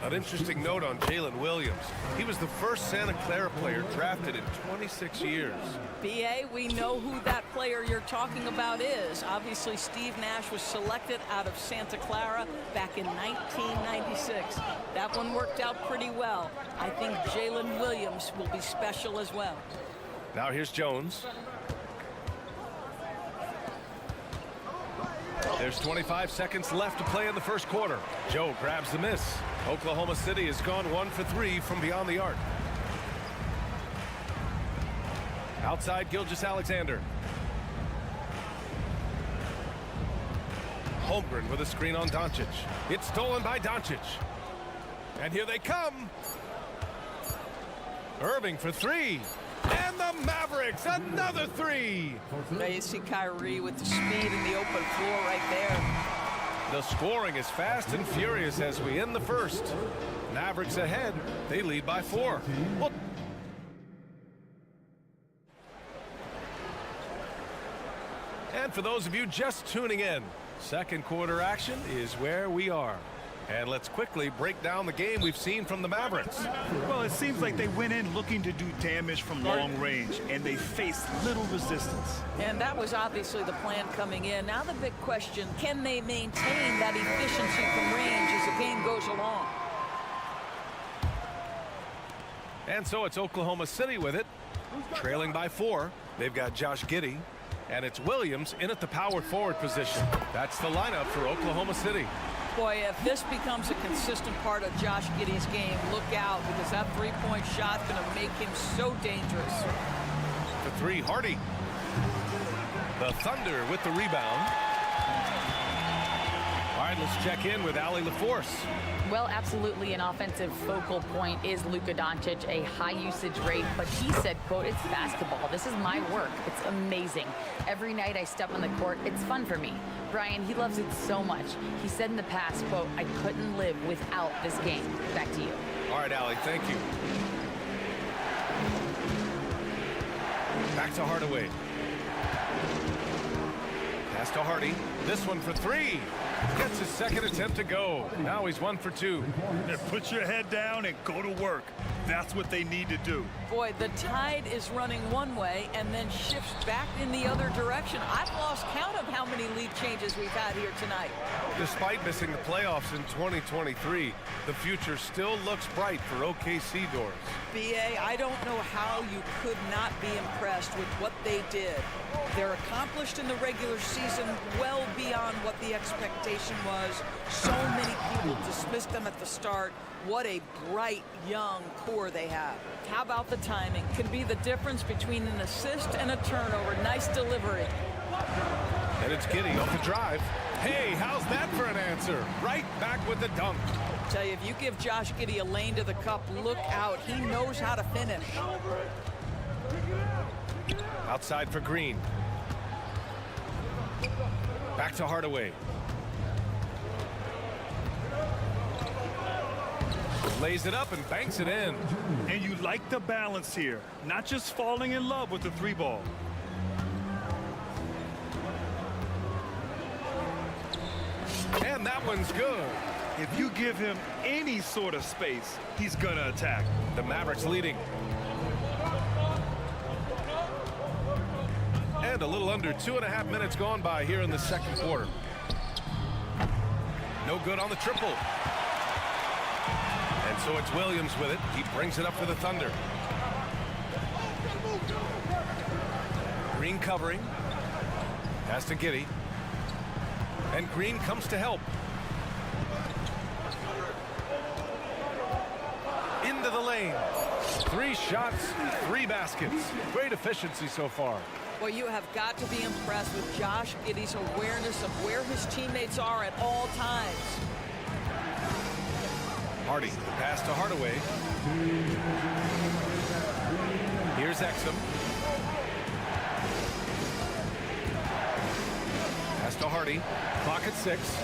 An interesting note on Jalen Williams. He was the first Santa Clara player drafted in 26 years. B.A., we know who that player you're talking about is. Obviously, Steve Nash was selected out of Santa Clara back in 1996. That one worked out pretty well. I think Jalen Williams will be special as well. Now here's Jones. There's 25 seconds left to play in the first quarter. Joe grabs the miss. Oklahoma City has gone 1 for 3 from beyond the arc. Outside, Gilgeous-Alexander. Holmgren with a screen on Doncic. It's stolen by Doncic. And here they come. Irving for three. And the Mavericks, another three. Now you see Kyrie with the speed and the open floor right there. The scoring is fast and furious as we end the first. Mavericks ahead. They lead by 4. Well, and for those of you just tuning in, second quarter action is where we are. And let's quickly break down the game we've seen from the Mavericks. Well, it seems like they went in looking to do damage from long range, and they faced little resistance. And that was obviously the plan coming in. Now the big question, can they maintain that efficiency from range as the game goes along? And so it's Oklahoma City with it, trailing by 4. They've got Josh Giddey, and it's Williams in at the power forward position. That's the lineup for Oklahoma City. Boy, if this becomes a consistent part of Josh Giddey's game, look out, because that three-point shot's going to make him so dangerous. The three, Hardy. The Thunder with the rebound. All right, let's check in with Allie LaForce. Well, absolutely an offensive focal point is Luka Doncic, a high usage rate, but he said, quote, it's basketball. This is my work. It's amazing. Every night I step on the court, it's fun for me. Brian, he loves it so much. He said in the past, quote, I couldn't live without this game. Back to you. All right, Allie, thank you. Back to Hardaway. Pass to Hardy. This one for three. Gets his second attempt to go. Now he's 1 for 2. Put your head down and go to work. That's what they need to do. Boy, the tide is running one way and then shifts back in the other direction. I've lost count of how many lead changes we've had here tonight. Despite missing the playoffs in 2023, the future still looks bright for OKC doors. B.A., I don't know how you could not be impressed with what they did. They're accomplished in the regular season well beyond what the expectation was. So many people dismissed them at the start. What a bright, young core they have. How about the timing? Can be the difference between an assist and a turnover. Nice delivery. And it's Giddey off the drive. Hey, how's that for an answer? Right back with the dunk. I tell you, if you give Josh Giddey a lane to the cup, look out. He knows how to finish. Outside for Green. Back to Hardaway. Lays it up and banks it in. And you like the balance here, not just falling in love with the three ball. And that one's good. If you give him any sort of space, he's gonna attack. The Mavericks leading. And a little under 2.5 minutes gone by here in the second quarter. No good on the triple. And so it's Williams with it. He brings it up for the Thunder. Green covering. Pass to Giddey. And Green comes to help. Into the lane. 3 shots, 3 baskets. Great efficiency so far. Well, you have got to be impressed with Josh Giddey's awareness of where his teammates are at all times. Hardy, pass to Hardaway. Here's Exum. Pass to Hardy. Clock at 6.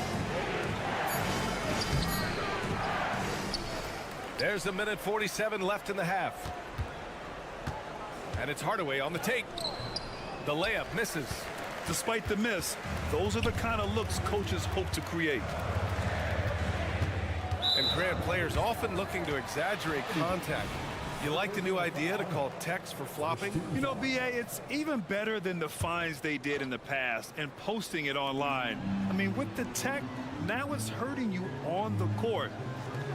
There's a minute 47 left in the half. And it's Hardaway on the take. The layup misses. Despite the miss, those are the kind of looks coaches hope to create. And Grant, players often looking to exaggerate contact. You like the new idea to call techs for flopping? You know, BA, it's even better than the fines they did in the past and posting it online. I mean, with the tech, now it's hurting you on the court.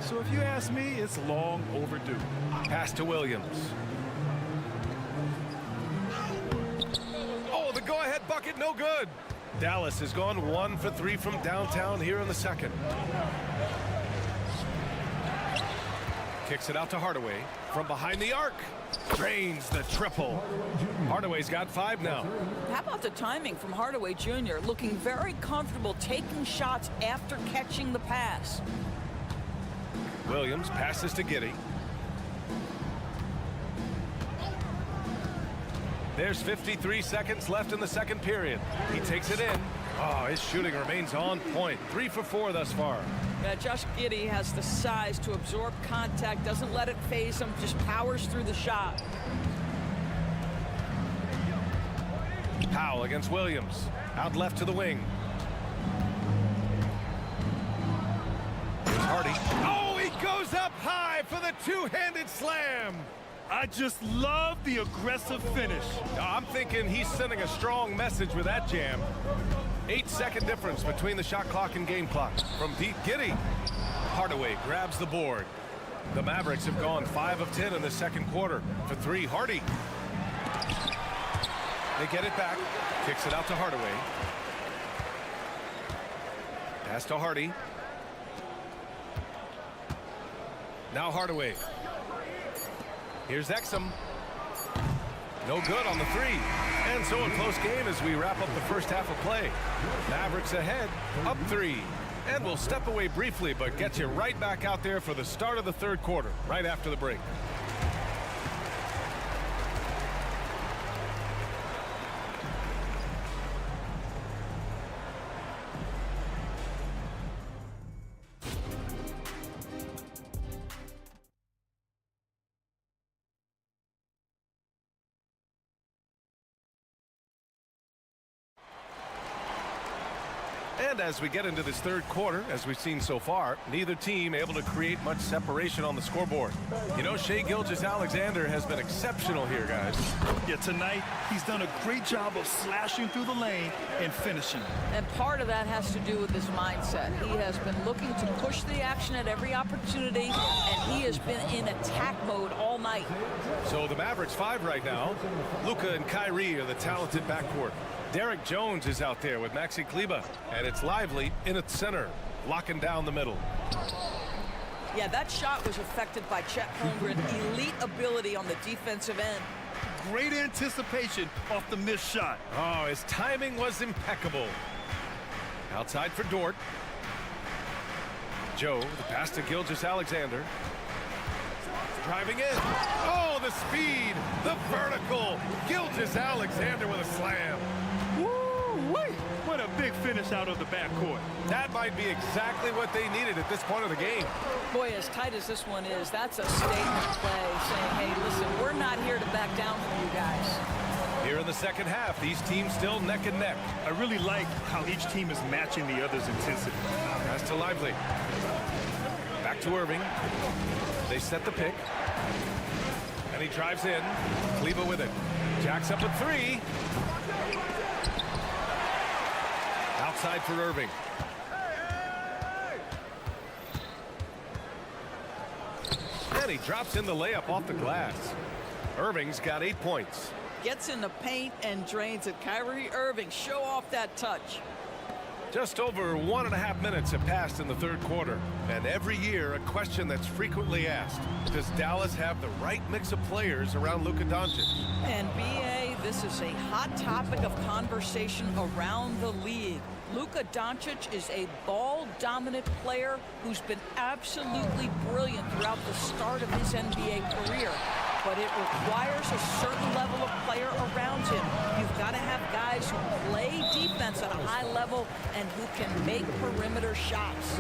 So if you ask me, it's long overdue. Pass to Williams. Oh, the go-ahead bucket, no good. Dallas has gone 1 for 3 from downtown here in the second. Kicks it out to Hardaway from behind the arc. Drains the triple. Hardaway's got 5 now. How about the timing from Hardaway Jr. looking very comfortable taking shots after catching the pass. Williams passes to Giddey. There's 53 seconds left in the second period. He takes it in. Oh, his shooting remains on point. 3 for 4 thus far. Yeah, Josh Giddey has the size to absorb contact, doesn't let it phase him, just powers through the shot. Powell against Williams. Out left to the wing. Here's Hardy. Oh, he goes up high for the two-handed slam. I just love the aggressive finish. I'm thinking he's sending a strong message with that jam. 8-second difference between the shot clock and game clock. From deep, Giddey. Hardaway grabs the board. The Mavericks have gone 5 of 10 in the second quarter. For 3, Hardy. They get it back. Kicks it out to Hardaway. Pass to Hardy. Now Hardaway. Here's Exum. No good on the 3. And so a close game as we wrap up the first half of play. Mavericks ahead, up 3. And we'll step away briefly, but get you right back out there for the start of the third quarter, right after the break. And as we get into this third quarter, as we've seen so far, neither team able to create much separation on the scoreboard. You know, Shai Gilgeous-Alexander has been exceptional here, guys. Yeah, tonight he's done a great job of slashing through the lane and finishing. And part of that has to do with his mindset. He has been looking to push the action at every opportunity, and he has been in attack mode all night. So the Mavericks 5 right now. Luka and Kyrie are the talented backcourt. Derek Jones is out there with Maxi Kleber, and it's Lively in its center, locking down the middle. Yeah, that shot was affected by Chet Holmgren. Elite ability on the defensive end. Great anticipation off the missed shot. Oh, his timing was impeccable. Outside for Dort. Joe, the pass to Gilgeous-Alexander. Driving in. Oh, the speed, the vertical. Gilgeous-Alexander with a slam. Woo-wee! What a big finish out of the backcourt. That might be exactly what they needed at this point of the game. Boy, as tight as this one is, that's a statement play saying, hey, listen, we're not here to back down from you guys. Here in the second half, these teams still neck and neck. I really like how each team is matching the other's intensity. Pass to Lively. Back to Irving. They set the pick. And he drives in. Kleber with it. Jacks up a 3. Outside for Irving. And he drops in the layup off the glass. Irving's got 8 points. Gets in the paint and drains it. Kyrie Irving, show off that touch. Just over 1.5 minutes have passed in the third quarter. And every year, a question that's frequently asked. Does Dallas have the right mix of players around Luka Doncic? And BA, this is a hot topic of conversation around the league. Luka Doncic is a ball-dominant player who's been absolutely brilliant throughout the start of his NBA career. But it requires a certain level of player around him. You've got to have guys who play defense at a high level and who can make perimeter shots.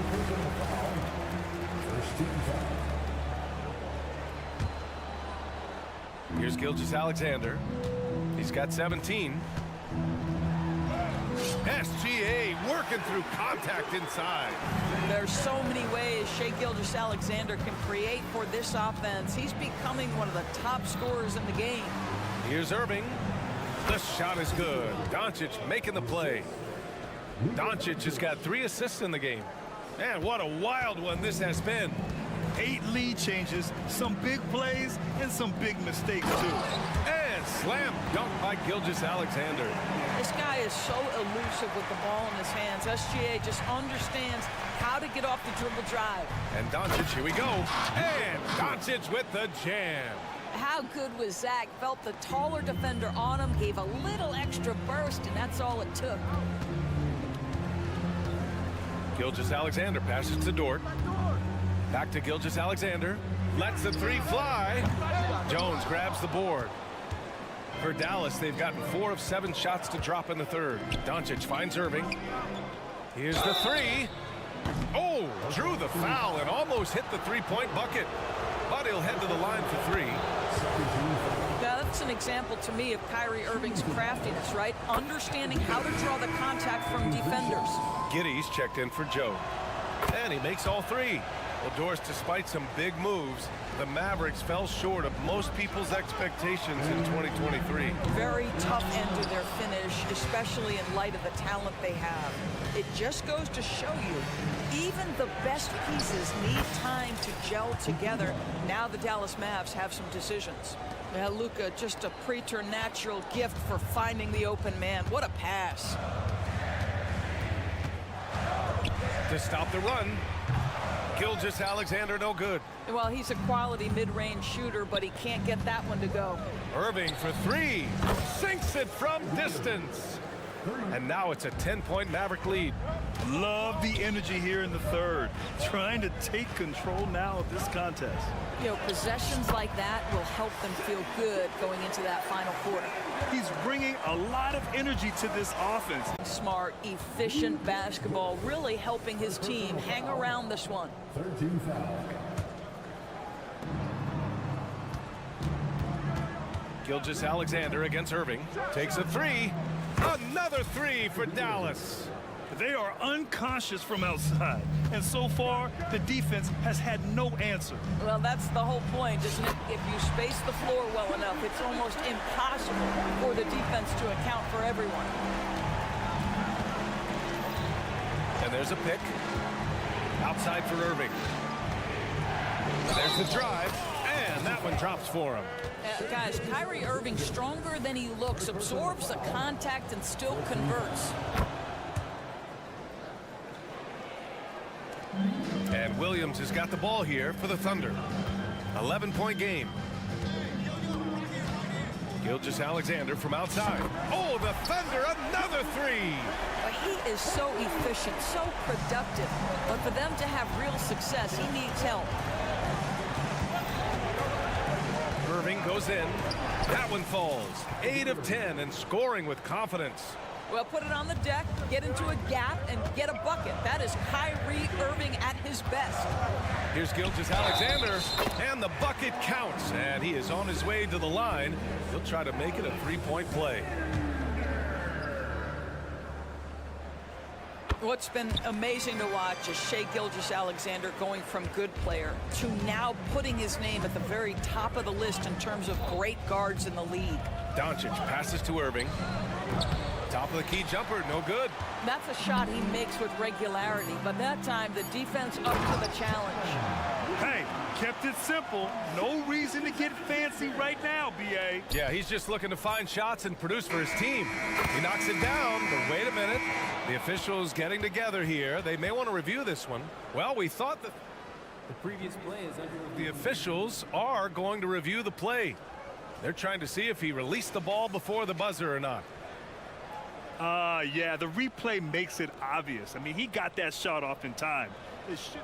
Here's Gilgeous-Alexander. He's got 17. SGA working through contact inside. There's so many ways Shai Gilgeous-Alexander can create for this offense. He's becoming one of the top scorers in the game. Here's Irving. The shot is good. Doncic making the play. Doncic has got 3 assists in the game. Man, what a wild one this has been. 8 lead changes, some big plays, and some big mistakes, too. And slam dunk by Gilgeous-Alexander. This guy is so elusive with the ball in his hands. SGA just understands how to get off the dribble drive. And Doncic, here we go. And Doncic with the jam. How good was Zach? Felt the taller defender on him, gave a little extra burst, and that's all it took. Gilgeous-Alexander passes to Dort. Back to Gilgeous-Alexander. Lets the 3 fly. Jones grabs the board. For Dallas, they've gotten 4 of 7 shots to drop in the third. Doncic finds Irving. Here's the 3. Oh, drew the foul and almost hit the 3-point bucket. But he'll head to the line for 3. Now, that's an example to me of Kyrie Irving's craftiness, right? Understanding how to draw the contact from defenders. Giddey's checked in for Joe. And he makes all 3. Well, Doris, despite some big moves, the Mavericks fell short of most people's expectations in 2023. Very tough end to their finish, especially in light of the talent they have. It just goes to show you, even the best pieces need time to gel together. Now the Dallas Mavs have some decisions. Yeah, Luka, just a preternatural gift for finding the open man. What a pass. To stop the run. Gilgeous-Alexander no good. Well, he's a quality mid-range shooter, but he can't get that one to go. Irving for 3. Sinks it from distance. And now it's a 10-point Maverick lead. Love the energy here in the third. Trying to take control now of this contest. You know, possessions like that will help them feel good going into that final quarter. He's bringing a lot of energy to this offense. Smart, efficient basketball, really helping his team hang around this one. 13 foul. Gilgeous-Alexander against Irving. Takes a 3. Another 3 for Dallas. They are unconscious from outside, and so far the defense has had no answer. Well, that's the whole point, isn't it? If you space the floor well enough, it's almost impossible for the defense to account for everyone. And there's a pick. Outside for Irving. There's the drive, and that one drops for him. Guys, Kyrie Irving, stronger than he looks, absorbs the contact and still converts. And Williams has got the ball here for the Thunder. 11-point game. Gilgeous-Alexander from outside. Oh, the Thunder, another 3. He is so efficient, so productive. But for them to have real success, he needs help. Irving goes in. That one falls. 8 of 10 and scoring with confidence. Well, put it on the deck, get into a gap, and get a bucket. That is Kyrie Irving at his best. Here's Gilgeous-Alexander, and the bucket counts. And he is on his way to the line. He'll try to make it a 3-point play. What's been amazing to watch is Shai Gilgeous-Alexander going from good player to now putting his name at the very top of the list in terms of great guards in the league. Doncic passes to Irving. Top of the key jumper, no good. That's a shot he makes with regularity, but that time the defense up to the challenge. Hey, kept it simple. No reason to get fancy right now, B.A. Yeah, he's just looking to find shots and produce for his team. He knocks it down, but wait a minute. The officials getting together here. They may want to review this one. Well, we thought that The previous play is under review. the officials are going to review the play. They're trying to see if he released the ball before the buzzer or not. Yeah, the replay makes it obvious. I mean, he got that shot off in time. It should...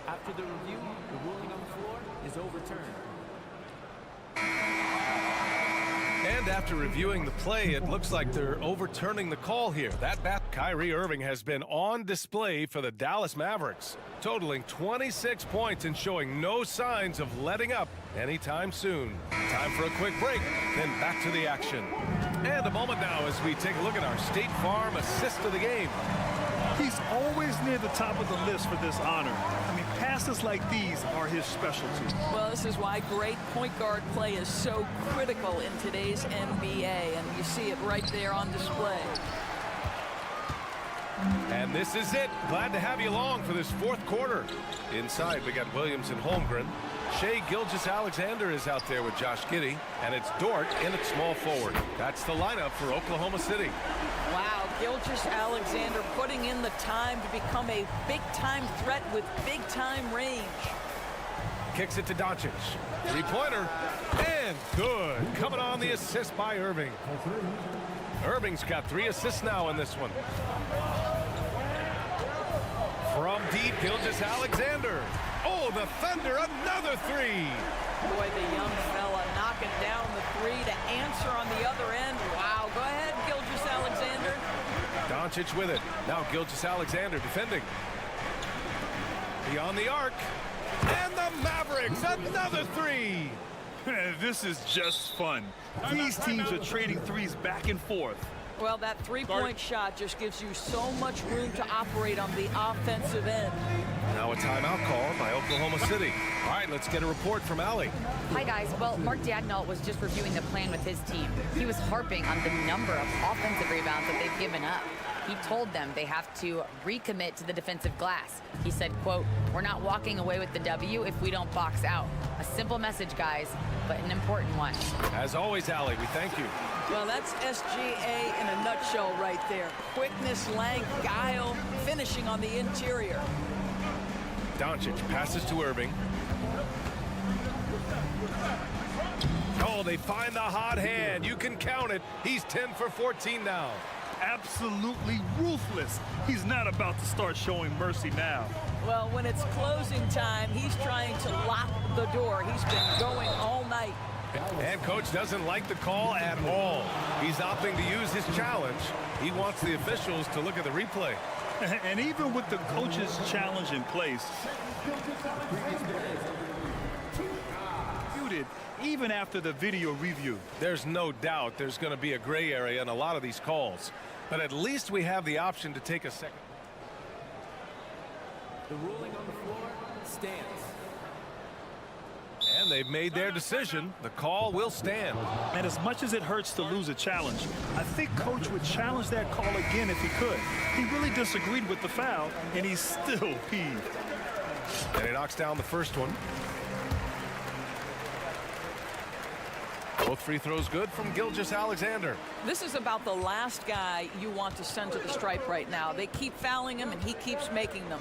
After the review, the ruling on the floor is overturned. And after reviewing the play, it looks like they're overturning the call here. Kyrie Irving has been on display for the Dallas Mavericks, totaling 26 points and showing no signs of letting up anytime soon. Time for a quick break, then back to the action. And a moment now as we take a look at our State Farm assist of the game. He's always near the top of the list for this honor. I mean, passes like these are his specialty. Well, this is why great point guard play is so critical in today's NBA, and you see it right there on display. And this is it. Glad to have you along for this fourth quarter. Inside, we got Williams and Holmgren. Shai Gilgeous-Alexander is out there with Josh Giddey, and it's Dort in at small forward. That's the lineup for Oklahoma City. Wow, Gilgeous-Alexander putting in the time to become a big-time threat with big-time range. Kicks it to Doncic. Three-pointer, and good. Coming on the assist by Irving. Irving's got 3 assists now in this one. From deep, Gilgeous-Alexander. Oh, the Thunder, another 3. Boy, the young fella knocking down the 3 to answer on the other end. Wow, go ahead, Gilgeous-Alexander. Doncic with it. Now Gilgeous-Alexander defending. Beyond the arc. And the Mavericks, another 3. This is just fun. These teams are trading threes back and forth. Well, that three-point shot just gives you so much room to operate on the offensive end. Now a timeout call by Oklahoma City. All right, let's get a report from Allie. Hi, guys. Well, Mark Daigneault was just reviewing the plan with his team. He was harping on the number of offensive rebounds that they've given up. He told them they have to recommit to the defensive glass. He said, quote, "We're not walking away with the W if we don't box out." A simple message, guys, but an important one. As always, Allie, we thank you. Well, that's SGA in a nutshell right there. Quickness, length, guile, finishing on the interior. Doncic passes to Irving. Oh, they find the hot hand. You can count it. He's 10 for 14 now. Absolutely ruthless. He's not about to start showing mercy now. Well, when it's closing time, he's trying to lock the door. He's been going all night. And coach doesn't like the call at all. He's opting to use his challenge. He wants the officials to look at the replay. And even with the coach's challenge in place, even after the video review. There's no doubt there's going to be a gray area in a lot of these calls. But at least we have the option to take a second. The ruling on the floor stands. And they've made their decision. The call will stand. And as much as it hurts to lose a challenge, I think coach would challenge that call again if he could. He really disagreed with the foul, and he's still peeved. And he knocks down the first one. Both free throws good from Gilgeous-Alexander. This is about the last guy you want to send to the stripe right now. They keep fouling him, and he keeps making them.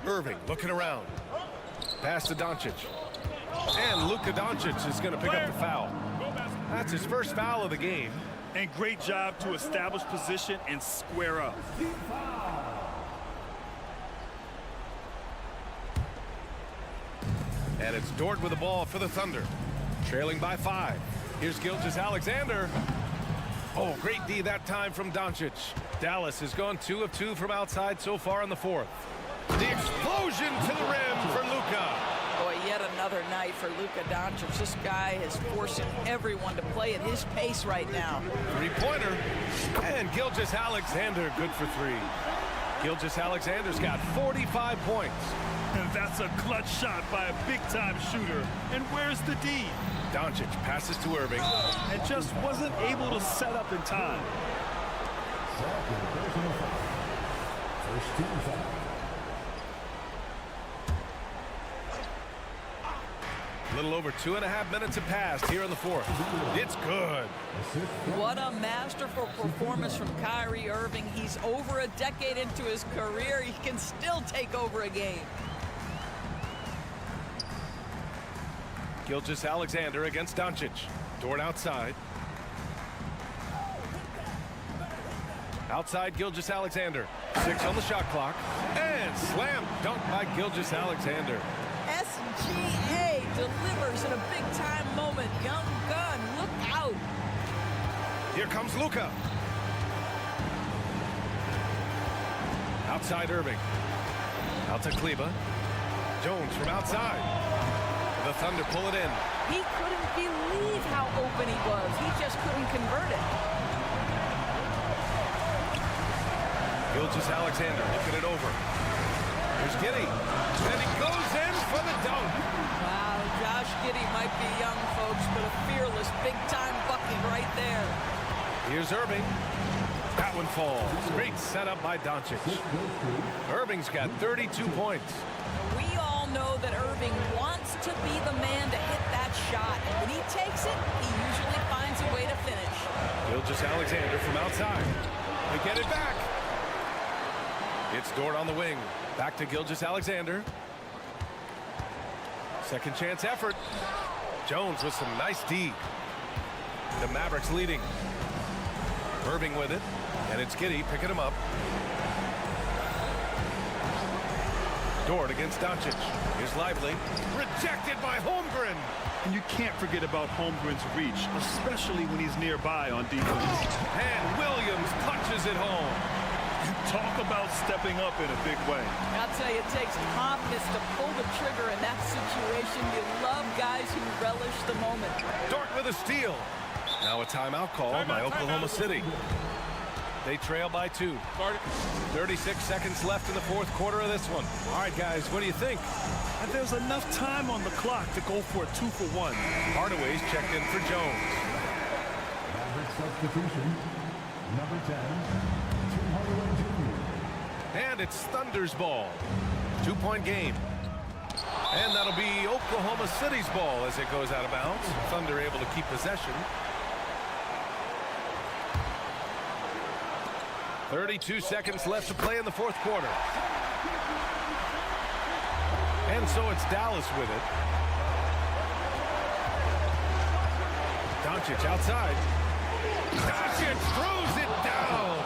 Irving looking around. Pass to Doncic. And Luka Doncic is going to pick up the foul. That's his first foul of the game. And great job to establish position and square up. And it's Dort with the ball for the Thunder. Trailing by 5. Here's Gilgeous-Alexander. Oh, great D that time from Doncic. Dallas has gone 2 of 2 from outside so far in the fourth. The explosion to the rim for Luka. Boy, yet another night for Luka Doncic. This guy is forcing everyone to play at his pace right now. Three-pointer. And Gilgeous-Alexander good for 3. Gilgeous-Alexander's got 45 points. And that's a clutch shot by a big-time shooter. And where's the D? Doncic passes to Irving. And just wasn't able to set up in time. First team foul. A little over 2.5 minutes have passed here in the fourth. It's good. What a masterful performance from Kyrie Irving. He's over a decade into his career. He can still take over a game. Gilgeous-Alexander against Doncic. Dort outside. Outside Gilgeous-Alexander. 6 on the shot clock. And slam dunk by Gilgeous-Alexander. SGA delivers in a big-time moment. Young gun, look out. Here comes Luka. Outside Irving. Out to Kleba. Jones from outside. The Thunder pull it in. He couldn't believe how open he was. He just couldn't convert it. Gilgeous-Alexander looking it over. Here's Giddey. And he goes in for the dunk. Wow, Josh Giddey might be young, folks, but a fearless big-time bucket right there. Here's Irving. That one falls. Great setup by Doncic. Irving's got 32 points. We all know that Irving wants to be the man to hit that shot. And when he takes it, he usually finds a way to finish. Gilgeous-Alexander from outside. They get it back. It's Dort on the wing. Back to Gilgeous-Alexander. Second chance effort. Jones with some nice D. The Mavericks leading. Irving with it. And it's Giddey picking him up. Dort against Doncic. Here's Lively. Rejected by Holmgren. And you can't forget about Holmgren's reach, especially when he's nearby on defense. And Williams punches it home. Talk about stepping up in a big way. I'll tell you, it takes confidence to pull the trigger in that situation. You love guys who relish the moment. Dort with a steal. Now a timeout call by Oklahoma City. They trail by 2. 36 seconds left in the fourth quarter of this one. All right, guys, what do you think? And there's enough time on the clock to go for a 2-for-1. Hardaway's checked in for Jones. Maverick substitution, number 10, Hardaway Jr. And it's Thunder's ball. 2-point game. And that'll be Oklahoma City's ball as it goes out of bounds. Thunder able to keep possession. 32 seconds left to play in the fourth quarter. And so it's Dallas with it. Doncic outside. Doncic throws it down.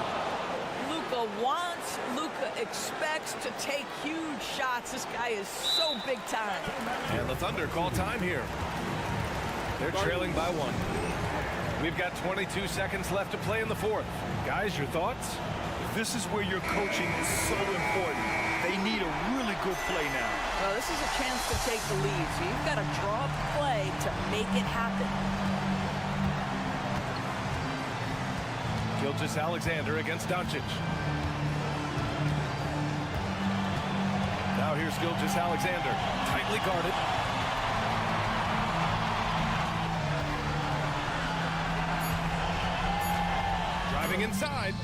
Luka wants, Luka expects to take huge shots. This guy is so big time. And the Thunder call time here. They're trailing by 1. We've got 22 seconds left to play in the fourth. Guys, your thoughts? This is where your coaching is so important. They need a really good play now. Well, this is a chance to take the lead, so you've got to draw up a play to make it happen. Gilgeous-Alexander against Doncic. Now here's Gilgeous-Alexander. Tightly guarded. Driving inside.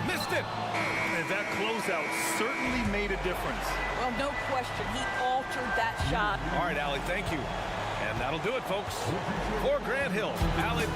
Missed it. And that closeout certainly made a difference. Well, no question. He altered that shot. All right, Allie, thank you. And that'll do it, folks. For Grant Hill, Allie.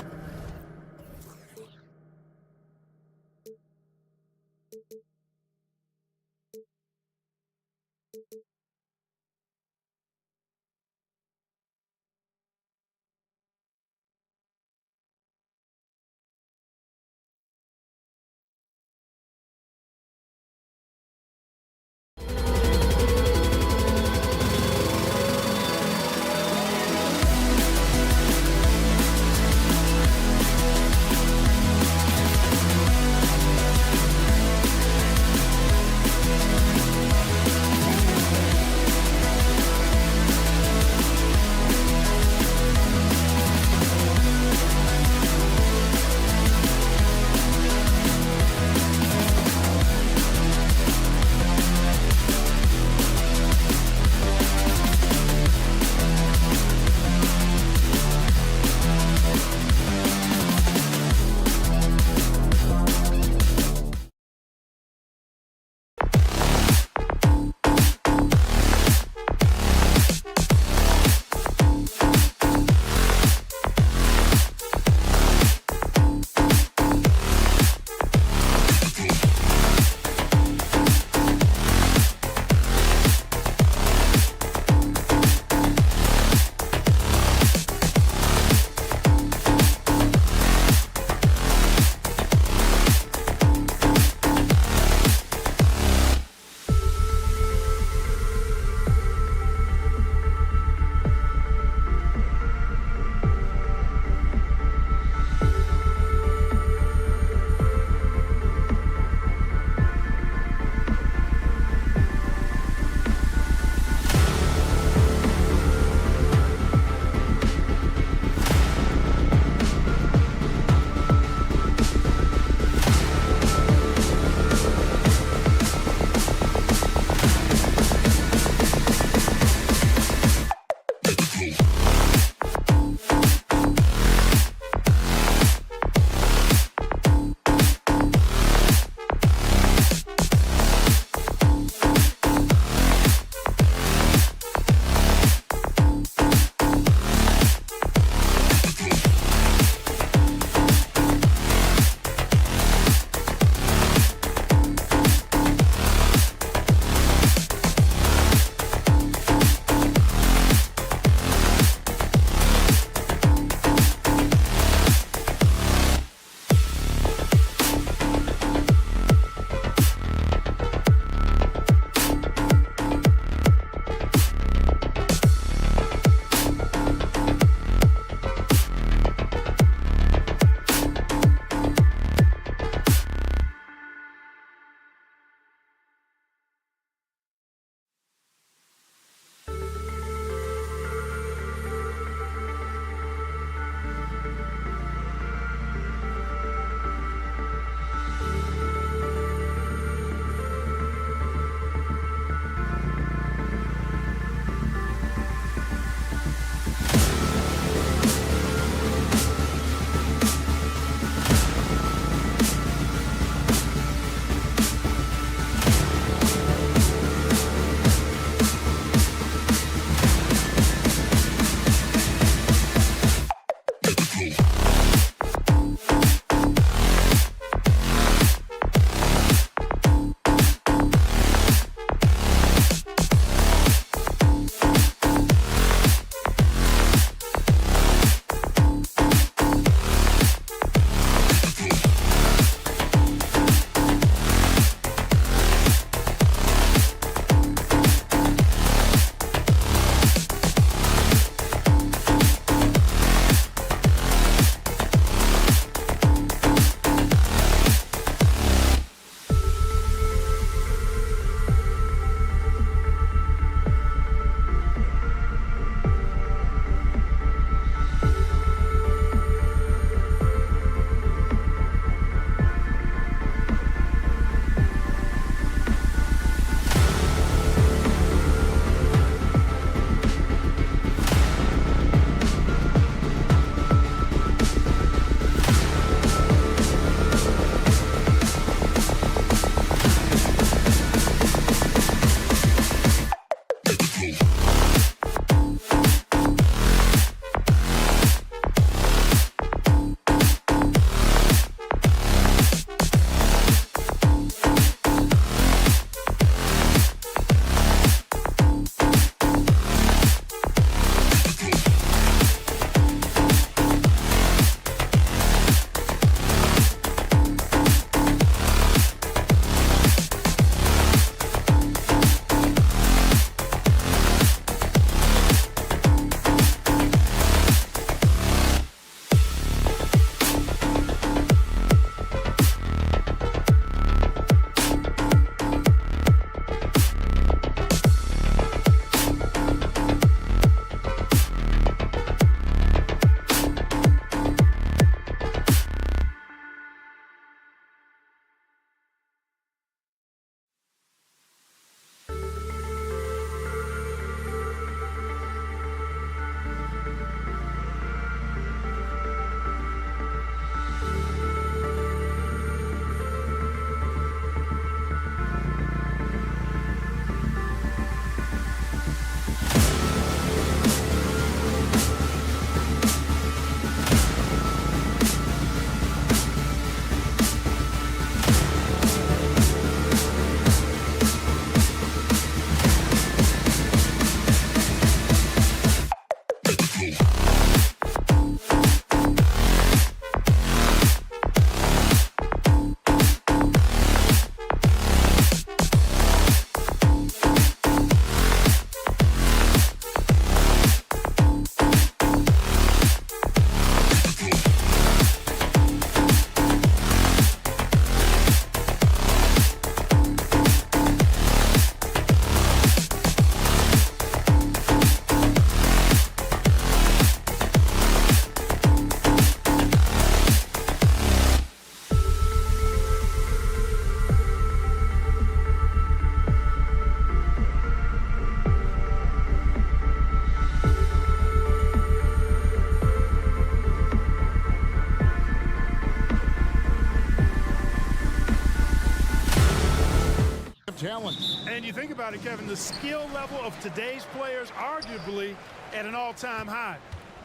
talent. And you think about it, Kevin, the skill level of today's players arguably at an all-time high.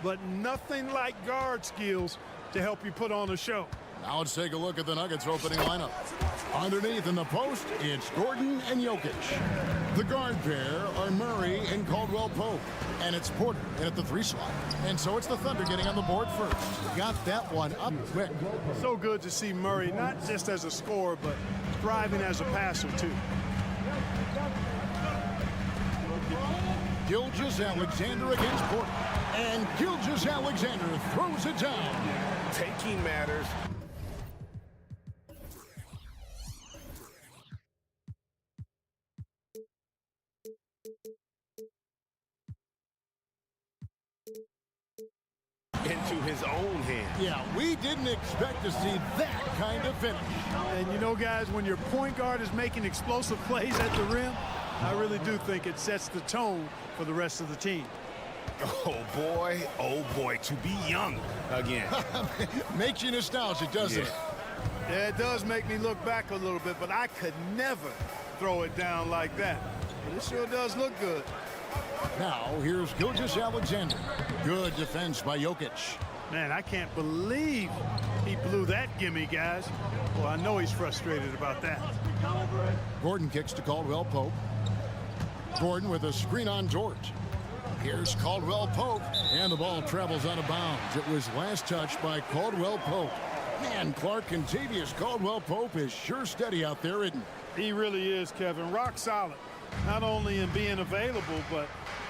But nothing like guard skills to help you put on a show. Now let's take a look at the Nuggets opening lineup. Underneath in the post, it's Gordon and Jokic. The guard pair are Murray and Caldwell-Pope. And it's Porter in at the 3 slot. And so it's the Thunder getting on the board first. Got that one up quick. So good to see Murray, not just as a scorer, but thriving as a passer, too. Gilgeous-Alexander against Porter. And Gilgeous-Alexander throws it down. Taking matters. Into his own hand. Yeah, we didn't expect to see that kind of finish. And you know, guys, when your point guard is making explosive plays at the rim, I really do think it sets the tone for the rest of the team. Oh boy, to be young again. Makes you nostalgic, doesn't it? Yeah, it does make me look back a little bit, but I could never throw it down like that. But it sure does look good. Now, here's Gilgeous-Alexander. Good defense by Jokic. Man, I can't believe he blew that gimme, guys. Well, I know he's frustrated about that. Gordon kicks to Caldwell-Pope. Gordon with a screen on George. Here's Caldwell-Pope, and the ball travels out of bounds. It was last touched by Caldwell-Pope. Man, Clark, Contavious Caldwell-Pope is sure steady out there, isn't he? He really is, Kevin. Rock solid. Not only in being available, but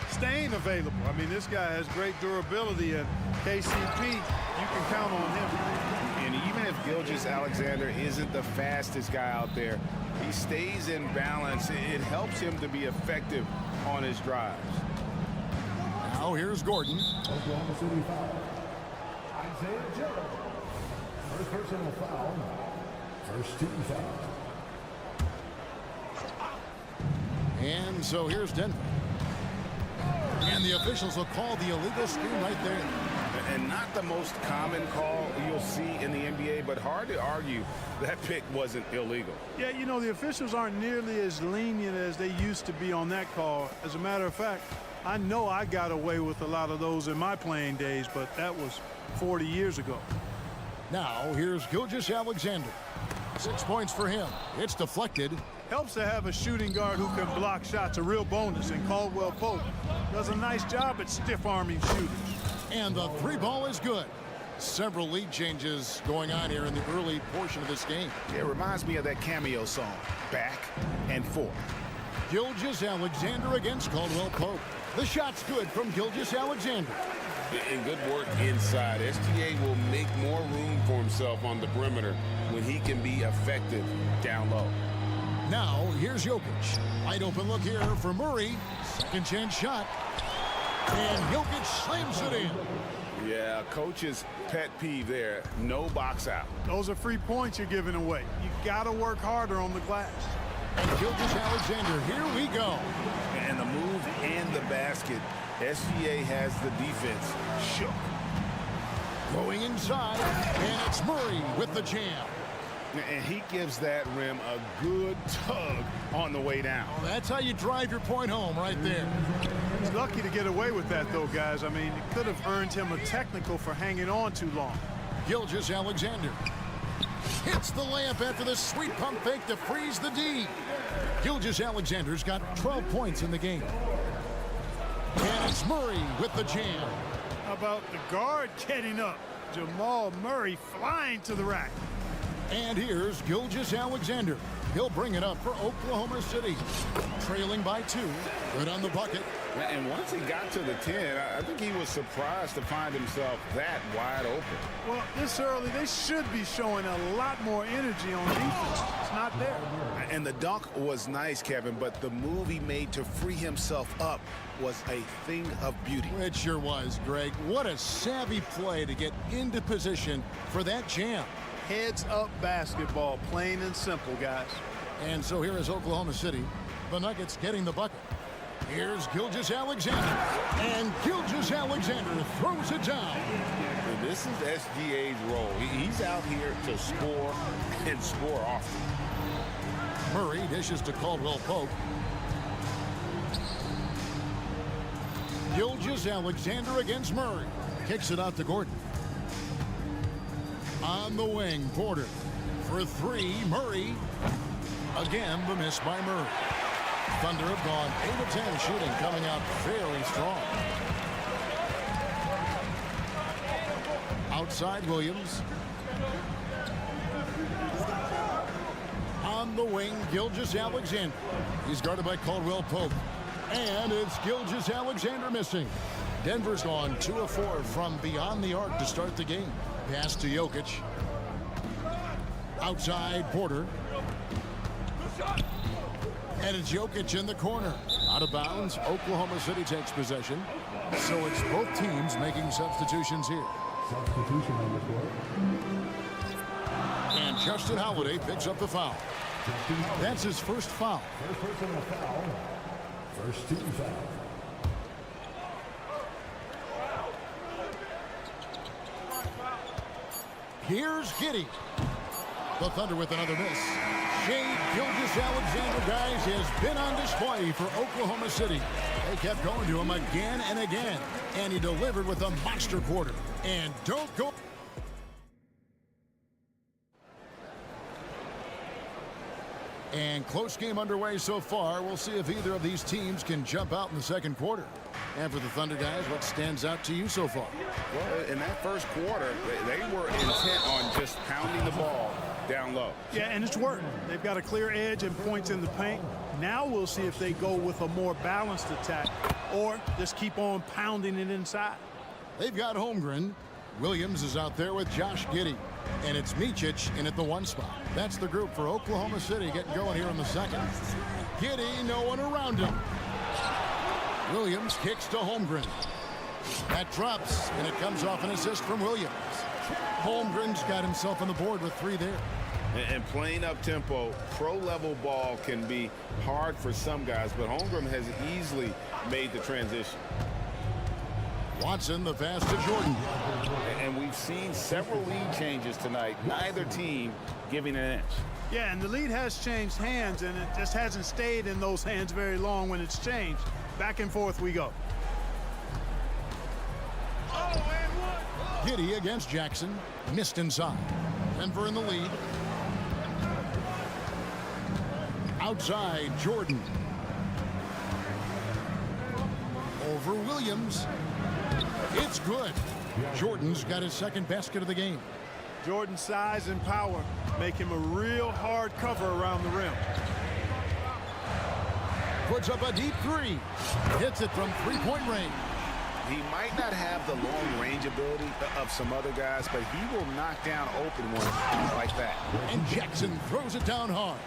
staying available. I mean, this guy has great durability, and KCP, you can count on him. And even if Gilgeous-Alexander isn't the fastest guy out there, he stays in balance. It helps him to be effective on his drives. Now here's Gordon. Oklahoma City foul. Isaiah Joe. First personal foul. First team foul. And so here's Denver. And the officials will call the illegal screen right there. And not the most common call you'll see in the NBA, but hard to argue that pick wasn't illegal. Yeah, you know, the officials aren't nearly as lenient as they used to be on that call. As a matter of fact, I know I got away with a lot of those in my playing days, but that was 40 years ago. Now here's Gilgeous-Alexander. 6 points for him. It's deflected. Helps to have a shooting guard who can block shots, a real bonus, and Caldwell-Pope does a nice job at stiff-arming shooters. And the 3 ball is good. Several lead changes going on here in the early portion of this game. It reminds me of that cameo song, Back and Forth. Gilgeous-Alexander against Caldwell-Pope. The shot's good from Gilgeous-Alexander. And good work inside. SGA will make more room for himself on the perimeter when he can be effective down low. Now, here's Jokic. Wide open look here for Murray. Second chance shot. And Jokic slams it in. Yeah, coach's pet peeve there. No box out. Those are free points you're giving away. You got to work harder on the glass. And Gilgeous-Alexander, here we go. And the move and the basket. SGA has the defense shook. Going inside, and it's Murray with the jam. And he gives that rim a good tug on the way down. Well, that's how you drive your point home right there. He's lucky to get away with that, though, guys. I mean, it could have earned him a technical for hanging on too long. Gilgeous-Alexander hits the layup after the sweet pump fake to freeze the D. Gilgeous-Alexander's got 12 points in the game. And it's Murray with the jam. How about the guard getting up? Jamal Murray flying to the rack. And here's Gilgeous-Alexander. He'll bring it up for Oklahoma City. Trailing by 2. Good on the bucket. And once he got to the 10, I think he was surprised to find himself that wide open. Well, this early, they should be showing a lot more energy on defense. It's not there. And the dunk was nice, Kevin, but the move he made to free himself up was a thing of beauty. It sure was, Greg. What a savvy play to get into position for that jam. Heads-up basketball, plain and simple, guys. And so here is Oklahoma City. The Nuggets getting the bucket. Here's Gilgeous-Alexander. And Gilgeous-Alexander throws it down. And This is SGA's role. He's out here to score and score often. Murray dishes to Caldwell Pope. Gilgeous-Alexander against Murray. Kicks it out to Gordon. On the wing, Porter. For three, Murray. Again, the miss by Murray. Thunder have gone 8 of 10 shooting, coming out very strong. Outside Williams. On the wing, Gilgeous-Alexander. He's guarded by Caldwell Pope. And it's Gilgeous-Alexander missing. Denver's gone 2 of 4 from beyond the arc to start the game. Pass to Jokic. Outside Porter. And it's Jokic in the corner. Out of bounds, Oklahoma City takes possession. So it's both teams making substitutions here. Substitution on the court. And Justin Holiday picks up the foul. That's his first foul. First personal foul. First team foul. Here's Giddey. The Thunder with another miss. Shea Gilgeous-Alexander, guys, has been on display for Oklahoma City. They kept going to him again and again. And he delivered with a monster quarter. And don't go... And close game underway so far. We'll see if either of these teams can jump out in the second quarter. And for the Thunder guys, what stands out to you so far? Well, in that first quarter, they were intent on just pounding the ball down low. Yeah, and it's working. They've got a clear edge and points in the paint. Now we'll see if they go with a more balanced attack or just keep on pounding it inside. They've got Holmgren. Williams is out there with Josh Giddey. And it's Micic in at the 1 spot. That's the group for Oklahoma City getting going here in the second. Giddey, no one around him. Williams kicks to Holmgren. That drops, and it comes off an assist from Williams. Holmgren's got himself on the board with 3 there. And playing up tempo, pro-level ball can be hard for some guys, but Holmgren has easily made the transition. Watson, the pass to Jordan. And we've seen several lead changes tonight, neither team giving an inch. Yeah, and the lead has changed hands, and it just hasn't stayed in those hands very long when it's changed. Back and forth we go. Giddey against Jackson. Missed inside. Denver in the lead. Outside, Jordan. Over Williams. It's good. Jordan's got his second basket of the game. Jordan's size and power make him a real hard cover around the rim. Puts up a deep 3. Hits it from 3-point range. He might not have the long-range ability of some other guys, but he will knock down open ones like that. And Jackson throws it down hard.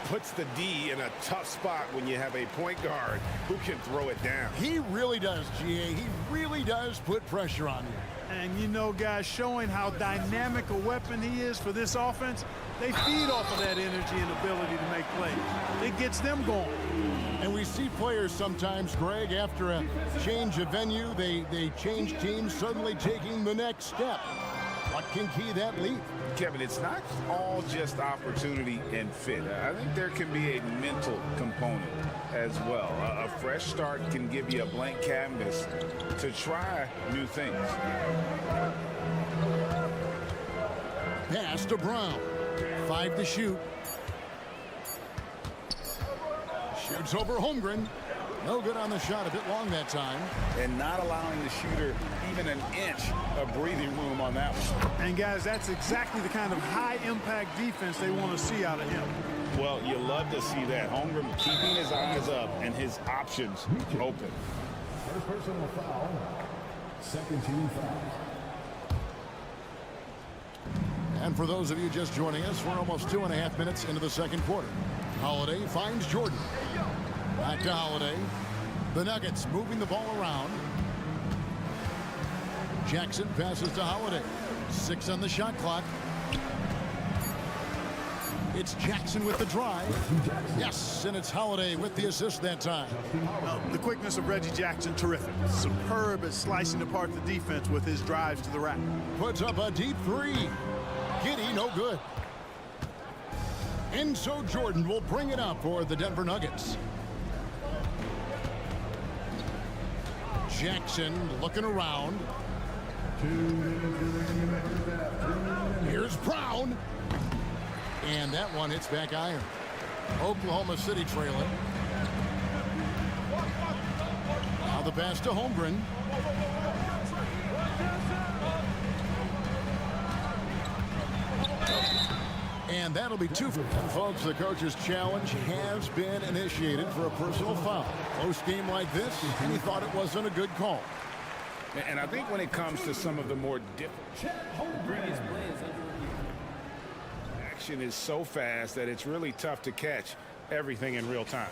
Puts the D in a tough spot when you have a point guard who can throw it down. He really does, GA. He really does put pressure on you. And you know, guys, showing how dynamic a weapon he is for this offense, they feed off of that energy and ability to make plays. It gets them going. And we see players sometimes, Greg, after a change of venue, they change teams, suddenly taking the next step. What can key that lead? Kevin, it's not all just opportunity and fit. I think there can be a mental component as well. A fresh start can give you a blank canvas to try new things. Pass to Brown. 5 to shoot. Shoots over Holmgren. No good on the shot, a bit long that time. And not allowing the shooter even an inch of breathing room on that one. And guys, that's exactly the kind of high-impact defense they want to see out of him. Well, you love to see that. Holmgren keeping his eyes up and his options open. First personal foul. Second team foul. And for those of you just joining us, we're almost 2.5 minutes into the second quarter. Holiday finds Jordan. Back to Holiday. The Nuggets moving the ball around. Jackson passes to Holiday. 6 on the shot clock. It's Jackson with the drive. Yes, and it's Holiday with the assist that time. The quickness of Reggie Jackson, terrific. Superb at slicing apart the defense with his drives to the rack. Puts up a deep three. Giddy, no good. And so Jordan will bring it up for the Denver Nuggets. Jackson looking around. Here's Brown. And that one hits back iron. Oklahoma City trailing. Now the pass to Holmgren. And that'll be 2 for them. Folks, the coach's challenge has been initiated for a personal foul. Close game like this, and he thought it wasn't a good call. And I think when it comes to some of the more difficult, action is so fast that it's really tough to catch everything in real time.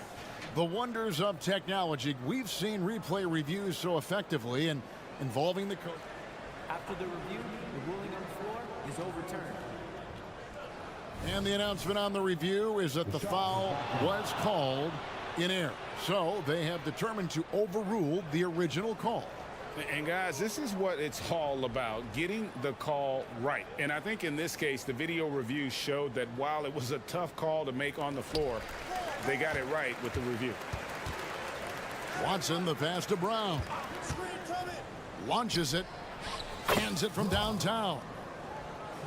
The wonders of technology. We've seen replay reviews so effectively and involving the coach. After the review, the ruling on the floor is overturned. And the announcement on the review is that the foul was called in error. So they have determined to overrule the original call. And guys, this is what it's all about, getting the call right. And I think in this case, the video review showed that while it was a tough call to make on the floor, they got it right with the review. Watson, the pass to Brown. Launches it. Hands it from downtown.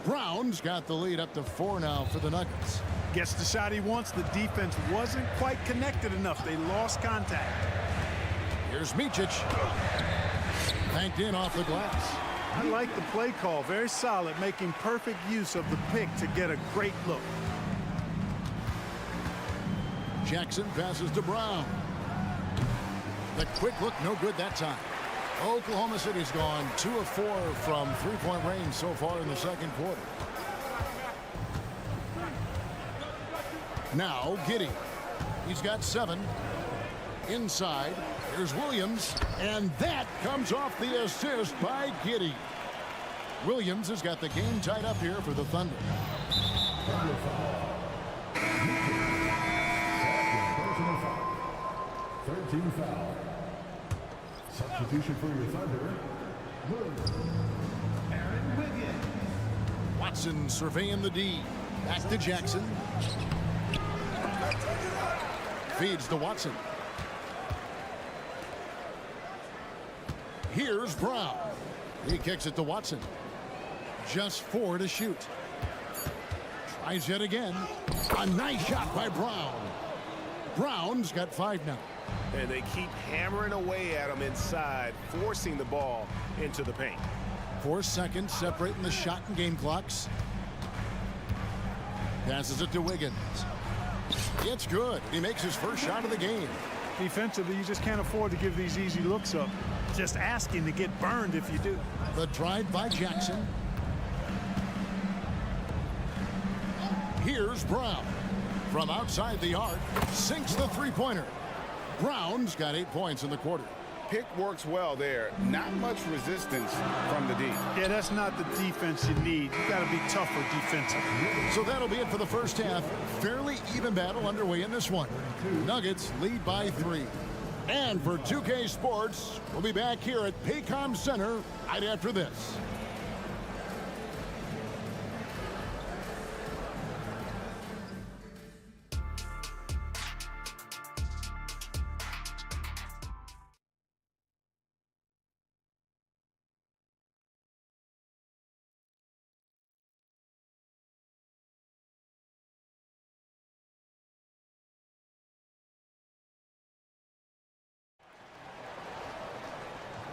Brown's got the lead up to 4 now for the Nuggets. Gets the shot he wants. The defense wasn't quite connected enough. They lost contact. Here's Micic. Banked in off the glass. I like the play call. Very solid, making perfect use of the pick to get a great look. Jackson passes to Brown. The quick look, no good that time. Oklahoma City's gone 2 of 4 from three-point range so far in the second quarter. Now Giddey. He's got 7. Inside. Here's Williams. And that comes off the assist by Giddey. Williams has got the game tied up here for the Thunder. Third team foul. Substitution for your Thunder. Aaron Wiggins. Watson surveying the D. Back to Jackson. Feeds to Watson. Here's Brown. He kicks it to Watson. Just 4 to shoot. Tries it again. A nice shot by Brown. Brown's got 5 now. And they keep hammering away at him inside, forcing the ball into the paint. 4 seconds separating the shot and game clocks. Passes it to Wiggins. It's good. He makes his first shot of the game. Defensively, you just can't afford to give these easy looks up. Just asking to get burned if you do. The drive by Jackson. Here's Brown. From outside the arc, sinks the three-pointer. Brown's got 8 points in the quarter. Pick works well there. Not much resistance from the D. Yeah, that's not the defense you need. You got to be tougher defensively. So that'll be it for the first half. Fairly even battle underway in this one. Nuggets lead by 3. And for 2K Sports, we'll be back here at Paycom Center right after this.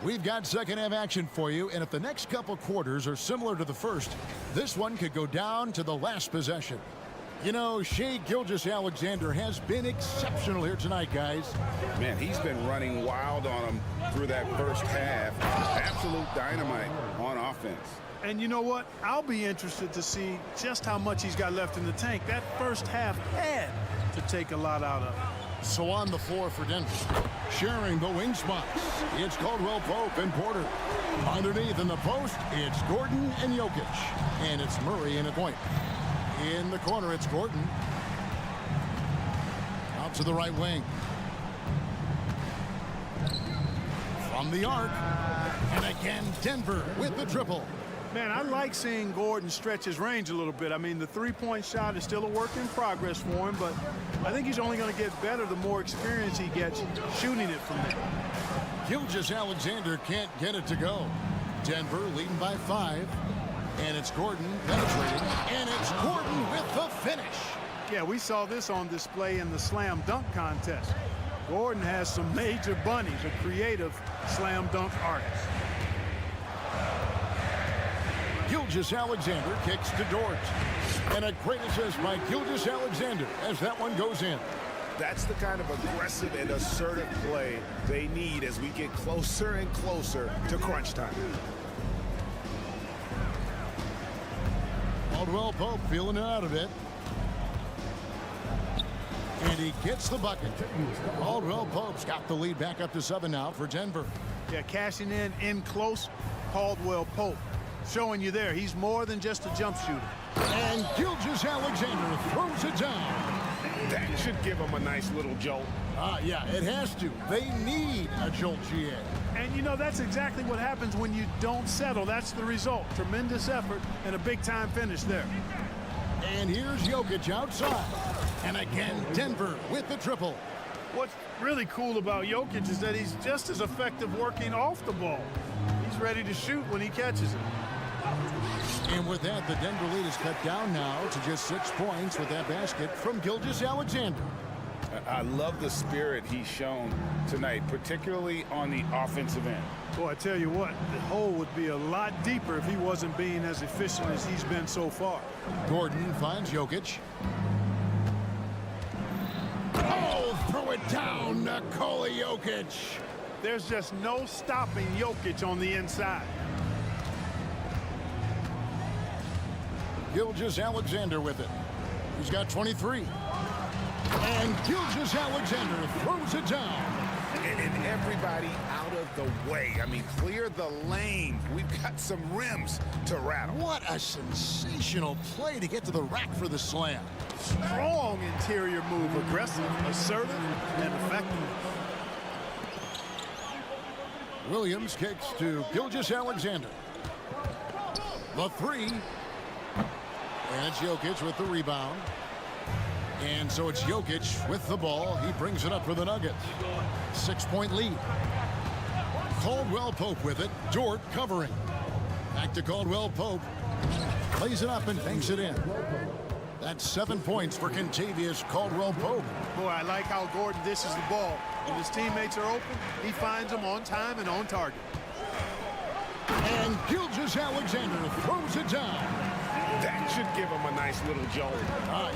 We've got second half action for you, and if the next couple quarters are similar to the first, this one could go down to the last possession. You know, Shai Gilgeous-Alexander has been exceptional here tonight, guys. Man, he's been running wild on him through that first half. Absolute dynamite on offense. And you know what? I'll be interested to see just how much he's got left in the tank. That first half had to take a lot out of it. So on the floor for Denver, sharing the wing spots, it's Caldwell Pope and Porter. Underneath in the post, it's Gordon and Jokic. And it's Murray in a point. In the corner, it's Gordon. Out to the right wing. From the arc. And again, Denver with the triple. Man, I like seeing Gordon stretch his range a little bit. I mean, the three-point shot is still a work in progress for him, but I think he's only going to get better the more experience he gets shooting it from there. Gilgeous-Alexander can't get it to go. Denver leading by 5. And it's Gordon penetrating. And it's Gordon with the finish. Yeah, we saw this on display in the slam dunk contest. Gordon has some major bunnies, a creative slam dunk artist. Gilgeous-Alexander kicks to Dort. And a great assist by Gilgeous-Alexander as that one goes in. That's the kind of aggressive and assertive play they need as we get closer and closer to crunch time. Caldwell Pope feeling it out of it. And he gets the bucket. Caldwell Pope's got the lead back up to 7 now for Denver. Yeah, cashing in close. Caldwell Pope showing you there. He's more than just a jump shooter. And Gilgeous-Alexander throws it down. That should give him a nice little jolt. Yeah, it has to. They need a jolt, GA. And, you know, that's exactly what happens when you don't settle. That's the result. Tremendous effort and a big-time finish there. And here's Jokic outside. And again, Denver with the triple. What's really cool about Jokic is that he's just as effective working off the ball. He's ready to shoot when he catches it. And with that, the Denver lead is cut down now to just 6 points with that basket from Gilgeous-Alexander. I love the spirit he's shown tonight, particularly on the offensive end. Boy, I tell you what, the hole would be a lot deeper if he wasn't being as efficient as he's been so far. Gordon finds Jokic. Oh, throw it down, Nikola Jokic. There's just no stopping Jokic on the inside. Gilgeous-Alexander with it. He's got 23. And Gilgeous-Alexander throws it down. And everybody out of the way. I mean, clear the lane. We've got some rims to rattle. What a sensational play to get to the rack for the slam. Strong interior move, aggressive, assertive, and effective. Williams kicks to Gilgeous-Alexander. The 3. And it's Jokic with the rebound. And so it's Jokic with the ball. He brings it up for the Nuggets. 6-point lead. Caldwell Pope with it. Dort covering. Back to Caldwell Pope. Plays it up and banks it in. That's 7 points for Kentavious Caldwell Pope. Boy, I like how Gordon dishes the ball. When his teammates are open, he finds them on time and on target. And Gilgeous-Alexander throws it down. That should give them a nice little jolt.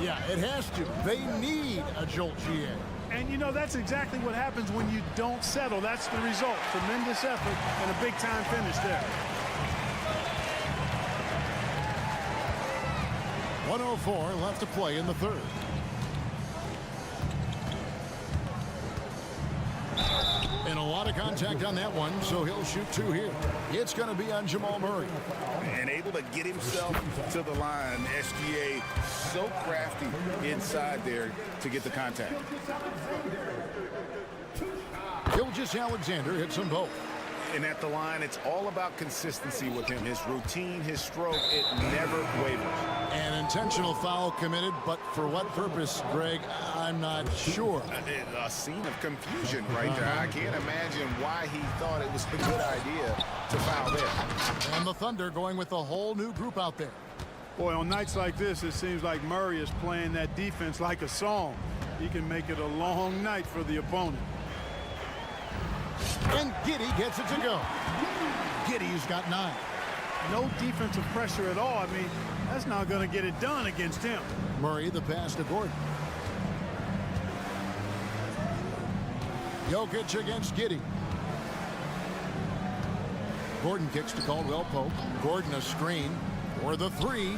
Yeah, it has to. They need a jolt, GA. And, you know, that's exactly what happens when you don't settle. That's the result. Tremendous effort and a big-time finish there. 1:04 left to play in the third. And a lot of contact on that one, so he'll shoot 2 here. It's going to be on Jamal Murray. And able to get himself to the line. SGA so crafty inside there to get the contact. Gilgeous-Alexander hits them both. And at the line, it's all about consistency with him. His routine, his stroke, it never wavers. An intentional foul committed, but for what purpose, Greg, I'm not sure. A scene of confusion right there. I can't imagine why he thought it was a good idea to foul there. And the Thunder going with a whole new group out there. Boy, on nights like this, it seems like Murray is playing that defense like a song. He can make it a long night for the opponent. And Giddey gets it to go. Giddey's got 9. No defensive pressure at all. I mean, that's not going to get it done against him. Murray the pass to Gordon. Jokic against Giddey. Gordon kicks to Caldwell Pope. Gordon a screen for the 3.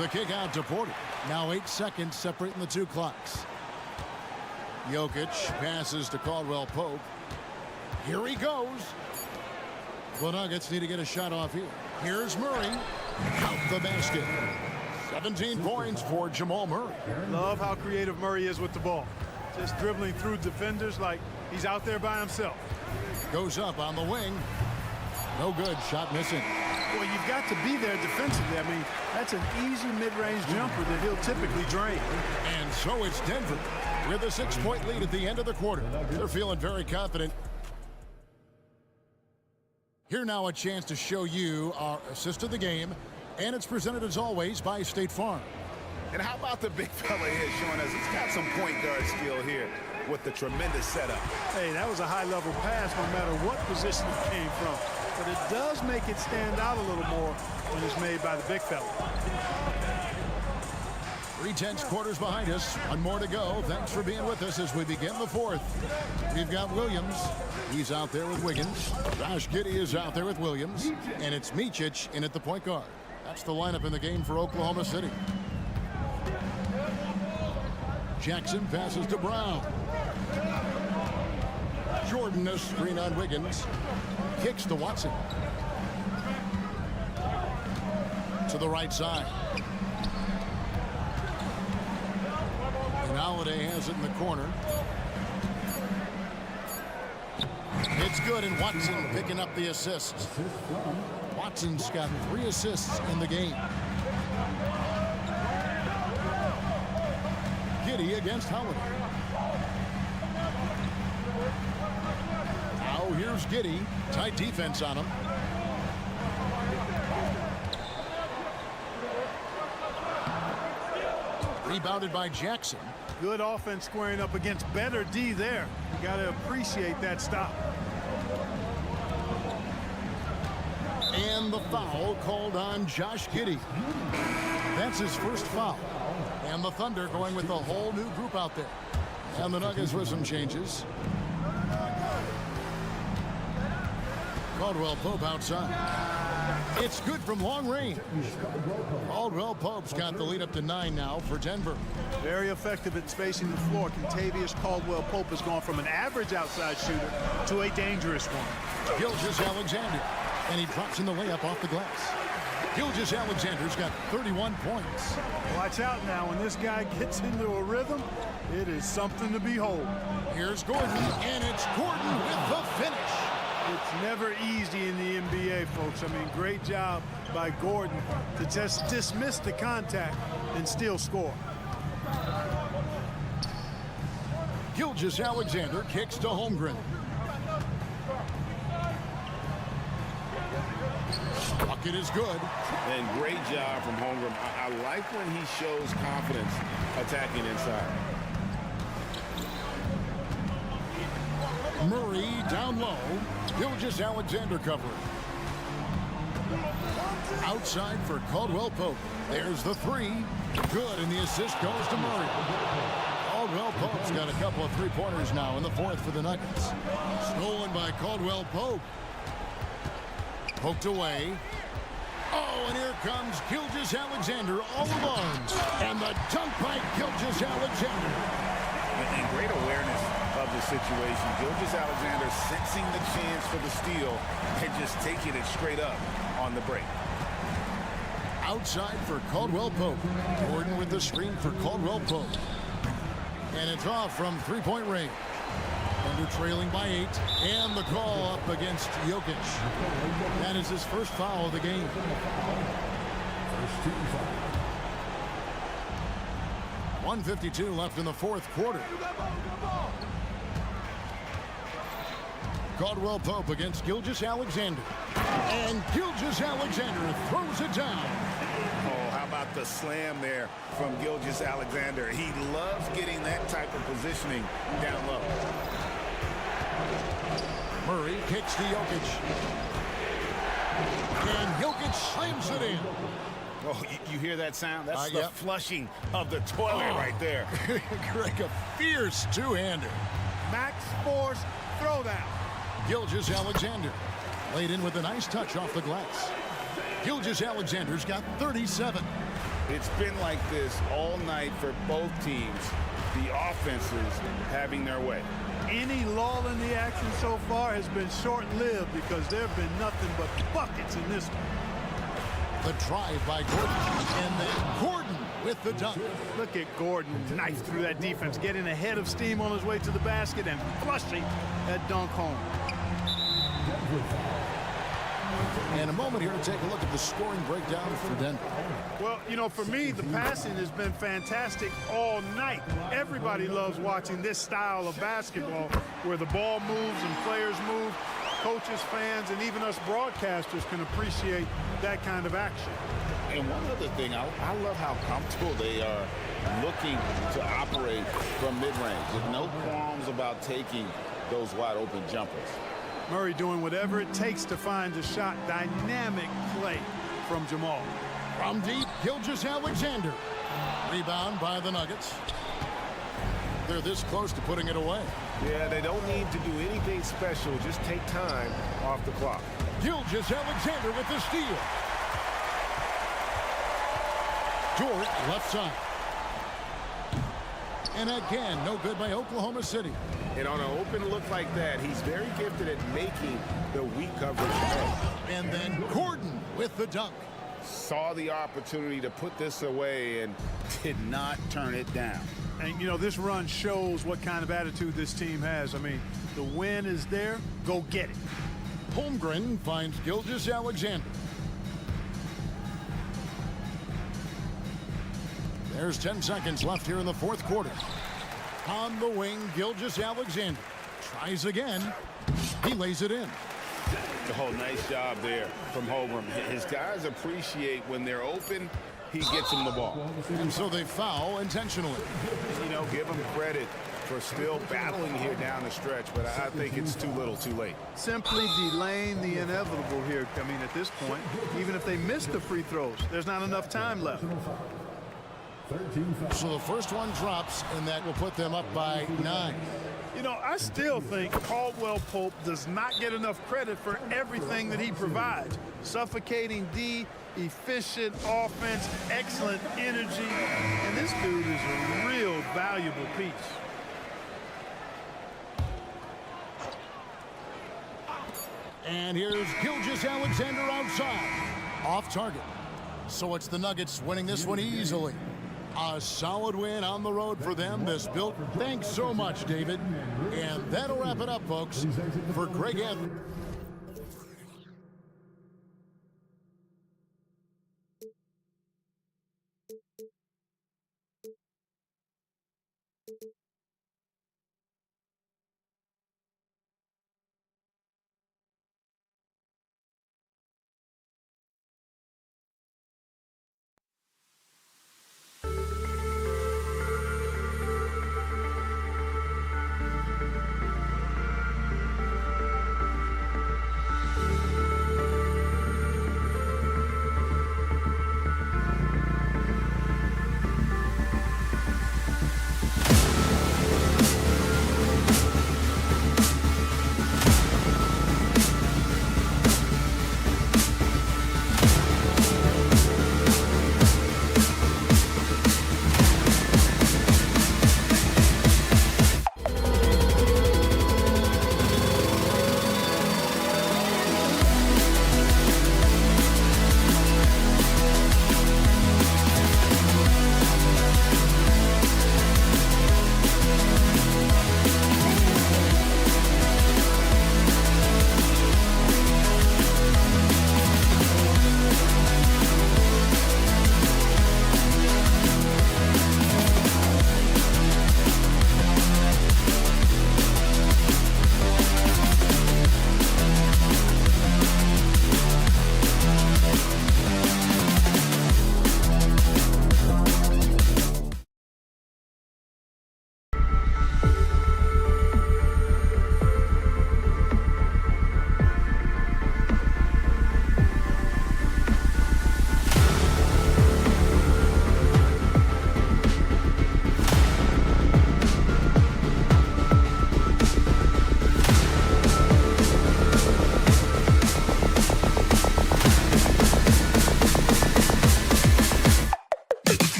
The kick out to Porter. Now 8 seconds separating the 2 clocks. Jokic passes to Caldwell Pope. Here he goes. The Nuggets need to get a shot off here. Here's Murray. Out the basket. 17 points for Jamal Murray. Love how creative Murray is with the ball. Just dribbling through defenders like he's out there by himself. Goes up on the wing. No good. Shot missing. Well, you've got to be there defensively. I mean, that's an easy mid-range jumper that he'll typically drain. And so it's Denver with a 6-point lead at the end of the quarter. They're feeling very confident. Here now a chance to show you our assist of the game, and it's presented as always by State Farm. And how about the big fella here showing us he's got some point guard skill here with the tremendous setup. Hey, that was a high-level pass no matter what position it came from. But it does make it stand out a little more when it's made by the big fella. 3/10 quarters behind us. One more to go. Thanks for being with us as we begin the fourth. We've got Williams. He's out there with Wiggins. Josh Giddey is out there with Williams. And it's Micic in at the point guard. That's the lineup in the game for Oklahoma City. Jackson passes to Brown. Jordan a screen on Wiggins. Kicks to Watson. To the right side. And Holiday has it in the corner. It's good, and Watson picking up the assist. Watson's got 3 assists in the game. Giddey against Holiday. Now here's Giddey. Tight defense on him. Rebounded by Jackson. Good offense squaring up against better D there. You got to appreciate that stop. And the foul called on Josh Giddey. That's his first foul. And the Thunder going with a whole new group out there. And the Nuggets with some changes. Caldwell Pope outside. It's good from long range. Caldwell Pope's got the lead up to 9 now for Denver. Very effective at spacing the floor. Contavious Caldwell Pope has gone from an average outside shooter to a dangerous one. Gilgeous-Alexander. And he drops in the layup off the glass. Gilgeous-Alexander's got 31 points. Watch out now. When this guy gets into a rhythm, it is something to behold. Here's Gordon, and it's Gordon with the finish. It's never easy in the NBA, folks. I mean, great job by Gordon to just dismiss the contact and still score. Gilgeous-Alexander kicks to Holmgren. Bucket is good. And great job from Holmgren. I like when he shows confidence attacking inside. Murray down low. Gilgeous-Alexander covering. Outside for Caldwell Pope. There's the 3. Good, and the assist goes to Murray. Caldwell Pope's got a couple of 3-pointers now in the fourth for the Nuggets. Stolen by Caldwell Pope. Poked away. Oh, and here comes Gilgeous-Alexander all alone. And the dunk by Gilgeous-Alexander. And great awareness of the situation. Gilgeous-Alexander sensing the chance for the steal and just taking it straight up on the break. Outside for Caldwell Pope. Gordon with the screen for Caldwell Pope. And it's off from 3-point range. Thunder trailing by 8. And the call up against Jokic. That is his first foul of the game. First team foul. 1:52 left in the fourth quarter. Caldwell Pope against Gilgeous-Alexander. And Gilgeous-Alexander throws it down. Oh, how about the slam there from Gilgeous-Alexander? He loves getting that type of positioning down low. Murray kicks to Jokic. And Jokic slams it in. Oh, you hear that sound? That's the yep. flushing of the toilet right there. Greg, a fierce two-hander. Max Force throwdown. Gilgeous-Alexander laid in with a nice touch off the glass. Gilgeous-Alexander's got 37. It's been like this all night for both teams. The offenses having their way. Any lull in the action so far has been short-lived because there have been nothing but buckets in this one. The drive by Gordon. And then Gordon with the dunk. Look at Gordon knife through that defense, getting ahead of steam on his way to the basket and flushing that dunk home. And a moment here to take a look at the scoring breakdown for Denver. Well, you know, for me, the passing has been fantastic all night. Everybody loves watching this style of basketball where the ball moves and players move. Coaches, fans, and even us broadcasters can appreciate that kind of action. And one other thing, I love how comfortable they are looking to operate from mid-range. There's no qualms about taking those wide-open jumpers. Murray doing whatever it takes to find a shot. Dynamic play from Jamal. From deep, Gilgeous-Alexander. Rebound by the Nuggets. They're this close to putting it away. Yeah, they don't need to do anything special. Just take time off the clock. Gilgeous-Alexander with the steal. Dort left side. And again, no good by Oklahoma City. And on an open look like that, he's very gifted at making the weak coverage pay. And then Gordon with the dunk. Saw the opportunity to put this away and did not turn it down. And, you know, this run shows what kind of attitude this team has. I mean, the win is there. Go get it. Holmgren finds Gilgeous-Alexander. There's 10 seconds left here in the fourth quarter. On the wing, Gilgeous-Alexander tries again. He lays it in. Oh, nice job there from Holmgren. His guys appreciate when they're open, he gets them the ball. And so they foul intentionally. You know, give him credit for still battling here down the stretch, but I think it's too little too late. Simply delaying the inevitable here. I mean, at this point, even if they miss the free throws, there's not enough time left. So the first one drops, and that will put them up by 9. You know, I still think Caldwell Pope does not get enough credit for everything that he provides. Suffocating D, efficient offense, excellent energy, and this dude is a real valuable piece. And here's Gilgeous-Alexander outside. Off target. So it's the Nuggets winning this one easily. A solid win on the road for them. This built. Thanks so much, David. And that'll wrap it up, folks. For Greg Anthony.